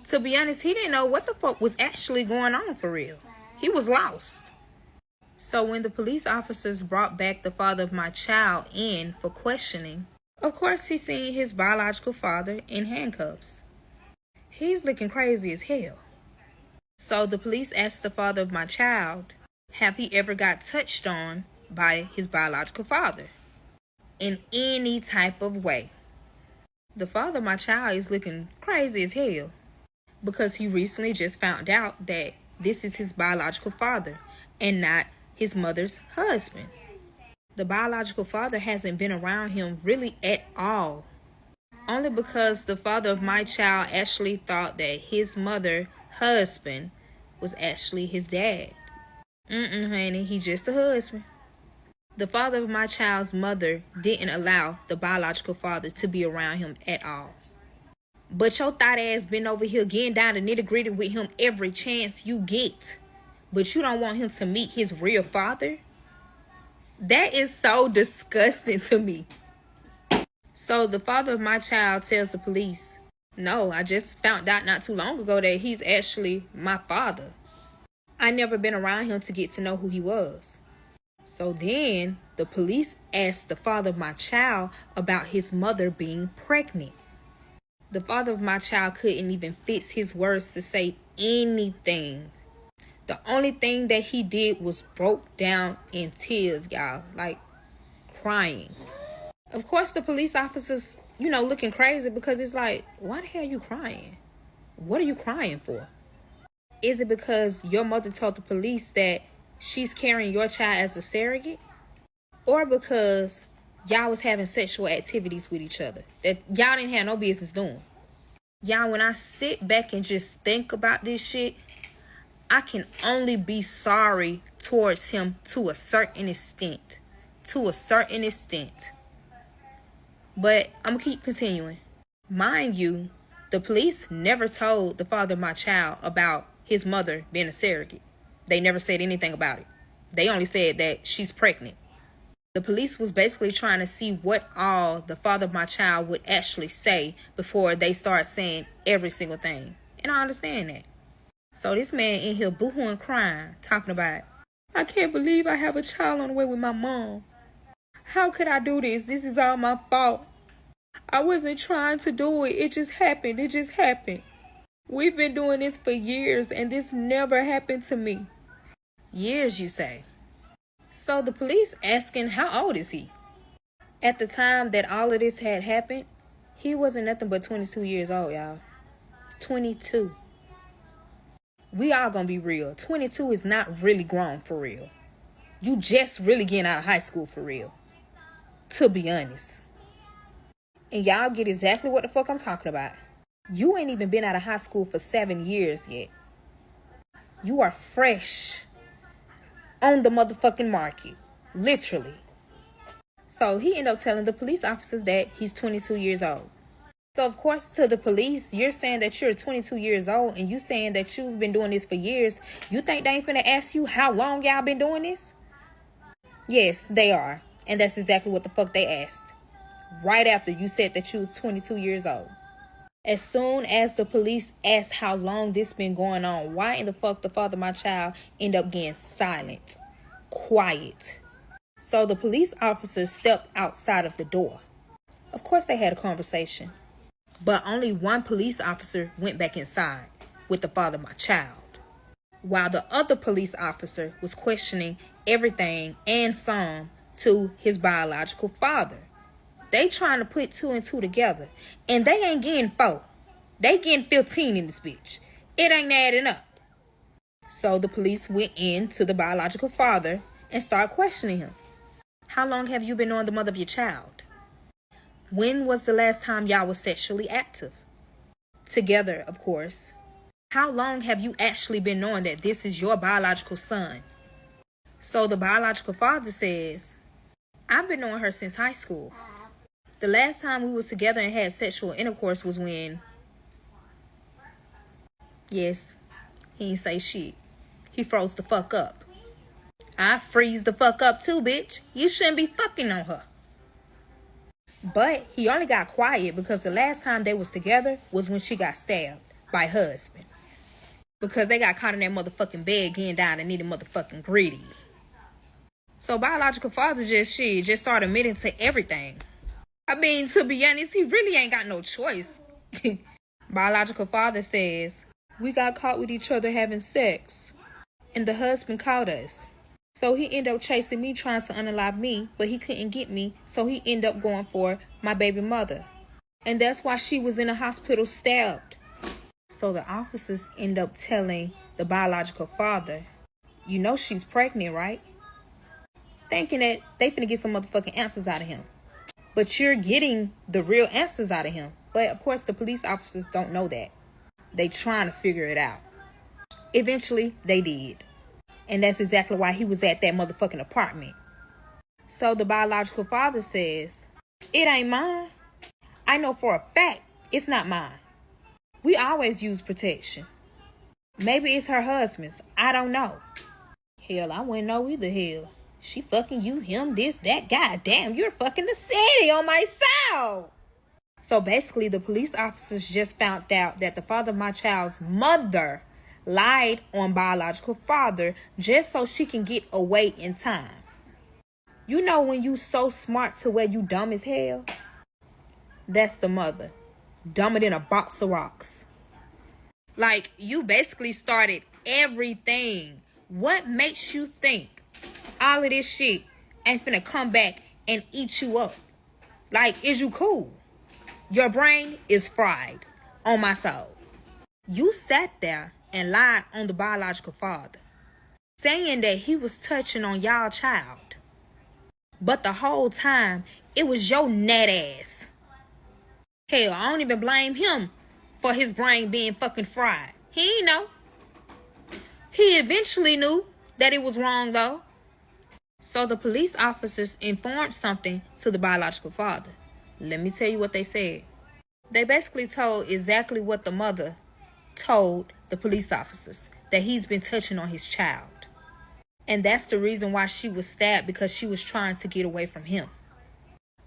To be honest, he didn't know what the fuck was actually going on for real. He was lost. So when the police officers brought back the father of my child in for questioning, of course he seen his biological father in handcuffs. He's looking crazy as hell. So the police asked the father of my child, have he ever got touched on by his biological father? In any type of way. The father of my child is looking crazy as hell. Because he recently just found out that this is his biological father and not his mother's husband. The biological father hasn't been around him really at all. Only because the father of my child actually thought that his mother's husband was actually his dad. Honey, he's just a husband. The father of my child's mother didn't allow the biological father to be around him at all. But your thought ass been over here getting down to nitty gritty with him every chance you get. But you don't want him to meet his real father? That is so disgusting to me. So the father of my child tells the police, no, I just found out not too long ago that he's actually my father. I never been around him to get to know who he was. So then the police asked the father of my child about his mother being pregnant. The father of my child couldn't even fix his words to say anything. The only thing that he did was broke down in tears, y'all, like crying. Of course, the police officers, looking crazy because it's like, why the hell are you crying? What are you crying for? Is it because your mother told the police that she's carrying your child as a surrogate? Or because y'all was having sexual activities with each other that y'all didn't have no business doing? Y'all, when I sit back and just think about this shit, I can only be sorry towards him to a certain extent. But I'm going to keep continuing. Mind you, the police never told the father of my child about his mother being a surrogate. They never said anything about it. They only said that she's pregnant. The police was basically trying to see what all the father of my child would actually say before they start saying every single thing. And I understand that. So this man in here boohooing crying, talking about, I can't believe I have a child on the way with my mom. How could I do this? This is all my fault. I wasn't trying to do it. It just happened. We've been doing this for years and this never happened to me. Years, you say? So the police asking, how old is he? At the time that all of this had happened, he wasn't nothing but 22 years old, y'all. 22. We all gonna be real. 22 is not really grown for real. You just really getting out of high school for real. To be honest. And y'all get exactly what the fuck I'm talking about. You ain't even been out of high school for 7 years yet. You are fresh on the motherfucking market. Literally. So he ended up telling the police officers that he's 22 years old. So, of course, to the police, you're saying that you're 22 years old and you saying that you've been doing this for years. You think they ain't finna ask you how long y'all been doing this? Yes, they are. And that's exactly what the fuck they asked. Right after you said that you was 22 years old. As soon as the police asked how long this been going on, why in the fuck the father of my child end up getting silent? Quiet. So the police officers stepped outside of the door. Of course they had a conversation. But only one police officer went back inside with the father of my child, while the other police officer was questioning everything and some to his biological father. They trying to put 2 and 2 together, and they ain't getting 4. They getting 15 in this bitch. It ain't adding up. So the police went in to the biological father and started questioning him. How long have you been on the mother of your child? When was the last time y'all was sexually active? Together, of course. How long have you actually been knowing that this is your biological son? So the biological father says, I've been knowing her since high school. The last time we was together and had sexual intercourse was when... Yes, he ain't say shit. He froze the fuck up. I freeze the fuck up too, bitch. You shouldn't be fucking on her. But he only got quiet because the last time they was together was when she got stabbed by her husband. Because they got caught in that motherfucking bed getting down and needed motherfucking greedy. So biological father just started admitting to everything. I mean, to be honest, he really ain't got no choice. Biological father says, we got caught with each other having sex. And the husband caught us. So he ended up chasing me, trying to unalive me, but he couldn't get me, so he ended up going for my baby mother. And that's why she was in the hospital stabbed. So the officers end up telling the biological father, you know she's pregnant, right? Thinking that they finna get some motherfucking answers out of him. But you're getting the real answers out of him. But of course the police officers don't know that. They trying to figure it out. Eventually, they did. And that's exactly why he was at that motherfucking apartment. So the biological father says, it ain't mine. I know for a fact it's not mine. We always use protection. Maybe it's her husband's. I don't know. Hell, I wouldn't know either. Hell, she fucking you, him, this, that. Goddamn, you're fucking the city on my side. So basically, the police officers just found out that the father of my child's mother lied on biological father just so she can get away in time. You know when you so smart to where you dumb as hell? That's the mother. Dumber than a box of rocks. Like, you basically started everything. What makes you think all of this shit ain't finna come back and eat you up? Like, is you cool? Your brain is fried on my soul. You sat there and lied on the biological father, saying that he was touching on y'all child. But the whole time, it was your nut ass. Hell, I don't even blame him for his brain being fucking fried. He ain't know. He eventually knew that it was wrong though. So the police officers informed something to the biological father. Let me tell you what they said. They basically told exactly what the mother told the police officers, that he's been touching on his child. And that's the reason why she was stabbed, because she was trying to get away from him.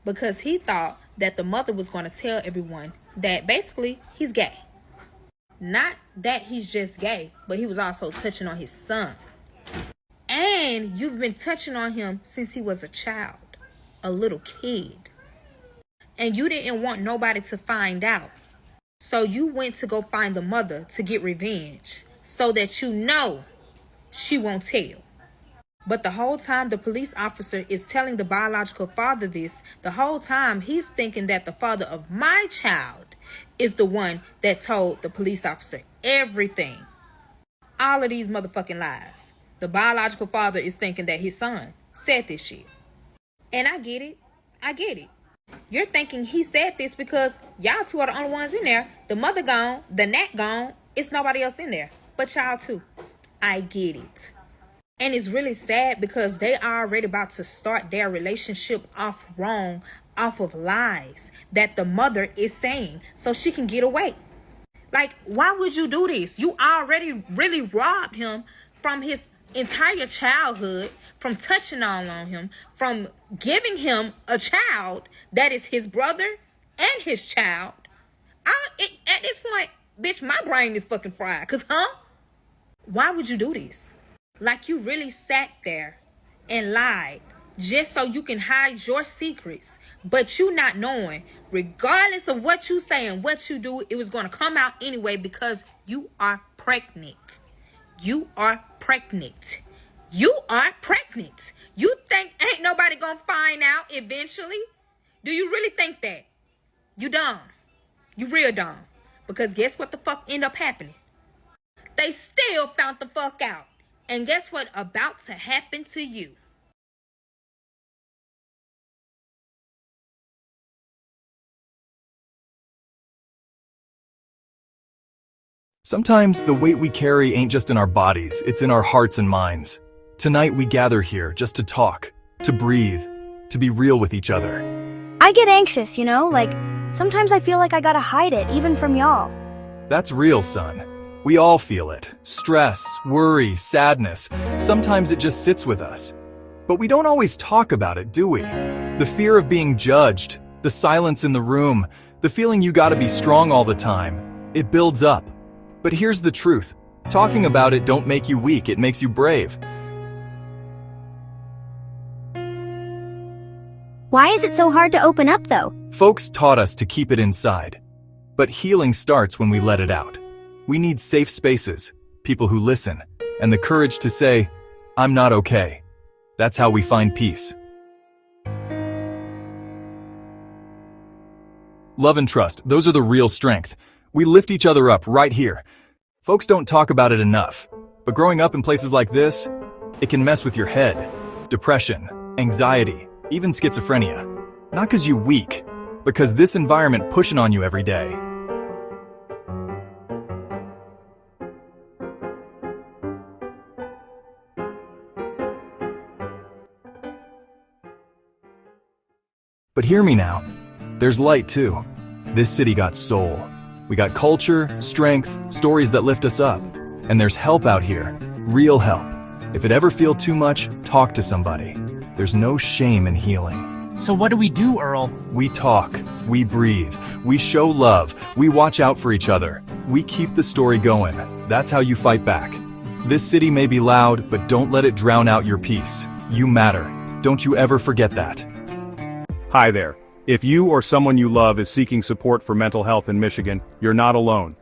Because he thought that the mother was going to tell everyone that basically he's gay. Not that he's just gay, but he was also touching on his son. And you've been touching on him since he was a child, a little kid. And you didn't want nobody to find out. So you went to go find the mother to get revenge so that you know she won't tell. But the whole time the police officer is telling the biological father this, the whole time he's thinking that the father of my child is the one that told the police officer everything. All of these motherfucking lies. The biological father is thinking that his son said this shit. And I get it. I get it. You're thinking he said this because y'all two are the only ones in there. The mother gone, the nat gone. It's nobody else in there but y'all two. I get it. And it's really sad because they are already about to start their relationship off wrong off of lies that the mother is saying so she can get away. Like, why would you do this? You already really robbed him from his entire childhood, from touching all on him, from giving him a child that is his brother and his child. At this point, bitch, my brain is fucking fried. Cause, why would you do this? Like, you really sat there and lied just so you can hide your secrets, but you not knowing, regardless of what you say and what you do, it was going to come out anyway because you are pregnant. You are pregnant. You are pregnant. You think ain't nobody going to find out eventually? Do you really think that? You dumb. You real dumb. Because guess what the fuck end up happening? They still found the fuck out. And guess what about to happen to you? Sometimes the weight we carry ain't just in our bodies, it's in our hearts and minds. Tonight we gather here just to talk, to breathe, to be real with each other. I get anxious, like, sometimes I feel like I gotta hide it, even from y'all. That's real, son. We all feel it. Stress, worry, sadness. Sometimes it just sits with us. But we don't always talk about it, do we? The fear of being judged, the silence in the room, the feeling you gotta be strong all the time. It builds up. But here's the truth. Talking about it don't make you weak, it makes you brave. Why is it so hard to open up, though? Folks taught us to keep it inside. But healing starts when we let it out. We need safe spaces, people who listen, and the courage to say, I'm not okay. That's how we find peace. Love and trust, those are the real strength. We lift each other up right here. Folks don't talk about it enough, but growing up in places like this, it can mess with your head. Depression, anxiety, even schizophrenia. Not because you're weak, because this environment pushing on you every day. But hear me now, there's light too. This city got soul. We got culture, strength, stories that lift us up. And there's help out here, real help. If it ever feels too much, talk to somebody. There's no shame in healing. So what do we do, Earl? We talk, we breathe, we show love, we watch out for each other. We keep the story going. That's how you fight back. This city may be loud, but don't let it drown out your peace. You matter. Don't you ever forget that. Hi there. If you or someone you love is seeking support for mental health in Michigan, you're not alone.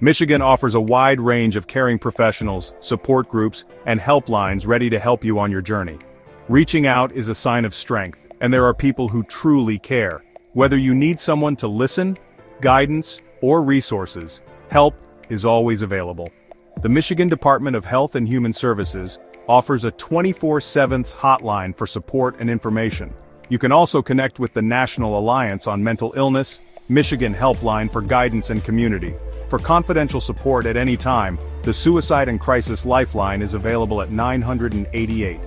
Michigan offers a wide range of caring professionals, support groups, and helplines ready to help you on your journey. Reaching out is a sign of strength, and there are people who truly care. Whether you need someone to listen, guidance, or resources, help is always available. The Michigan Department of Health and Human Services offers a 24/7 hotline for support and information. You can also connect with the National Alliance on Mental Illness, Michigan Helpline for guidance and community. For confidential support at any time, the Suicide and Crisis Lifeline is available at 988.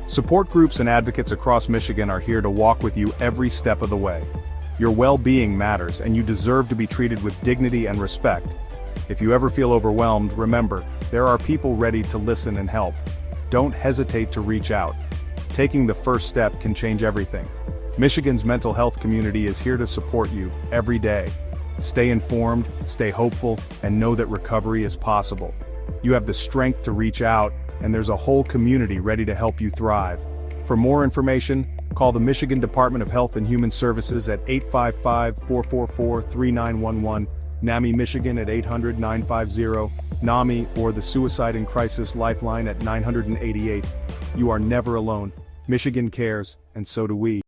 Support groups and advocates across Michigan are here to walk with you every step of the way. Your well-being matters, and you deserve to be treated with dignity and respect. If you ever feel overwhelmed, remember, there are people ready to listen and help. Don't hesitate to reach out. Taking the first step can change everything. Michigan's mental health community is here to support you every day. Stay informed, stay hopeful, and know that recovery is possible. You have the strength to reach out, and there's a whole community ready to help you thrive. For more information, call the Michigan Department of Health and Human Services at 855-444-3911, NAMI Michigan at 800-950, NAMI, or the Suicide and Crisis Lifeline at 988. You are never alone. Michigan cares, and so do we.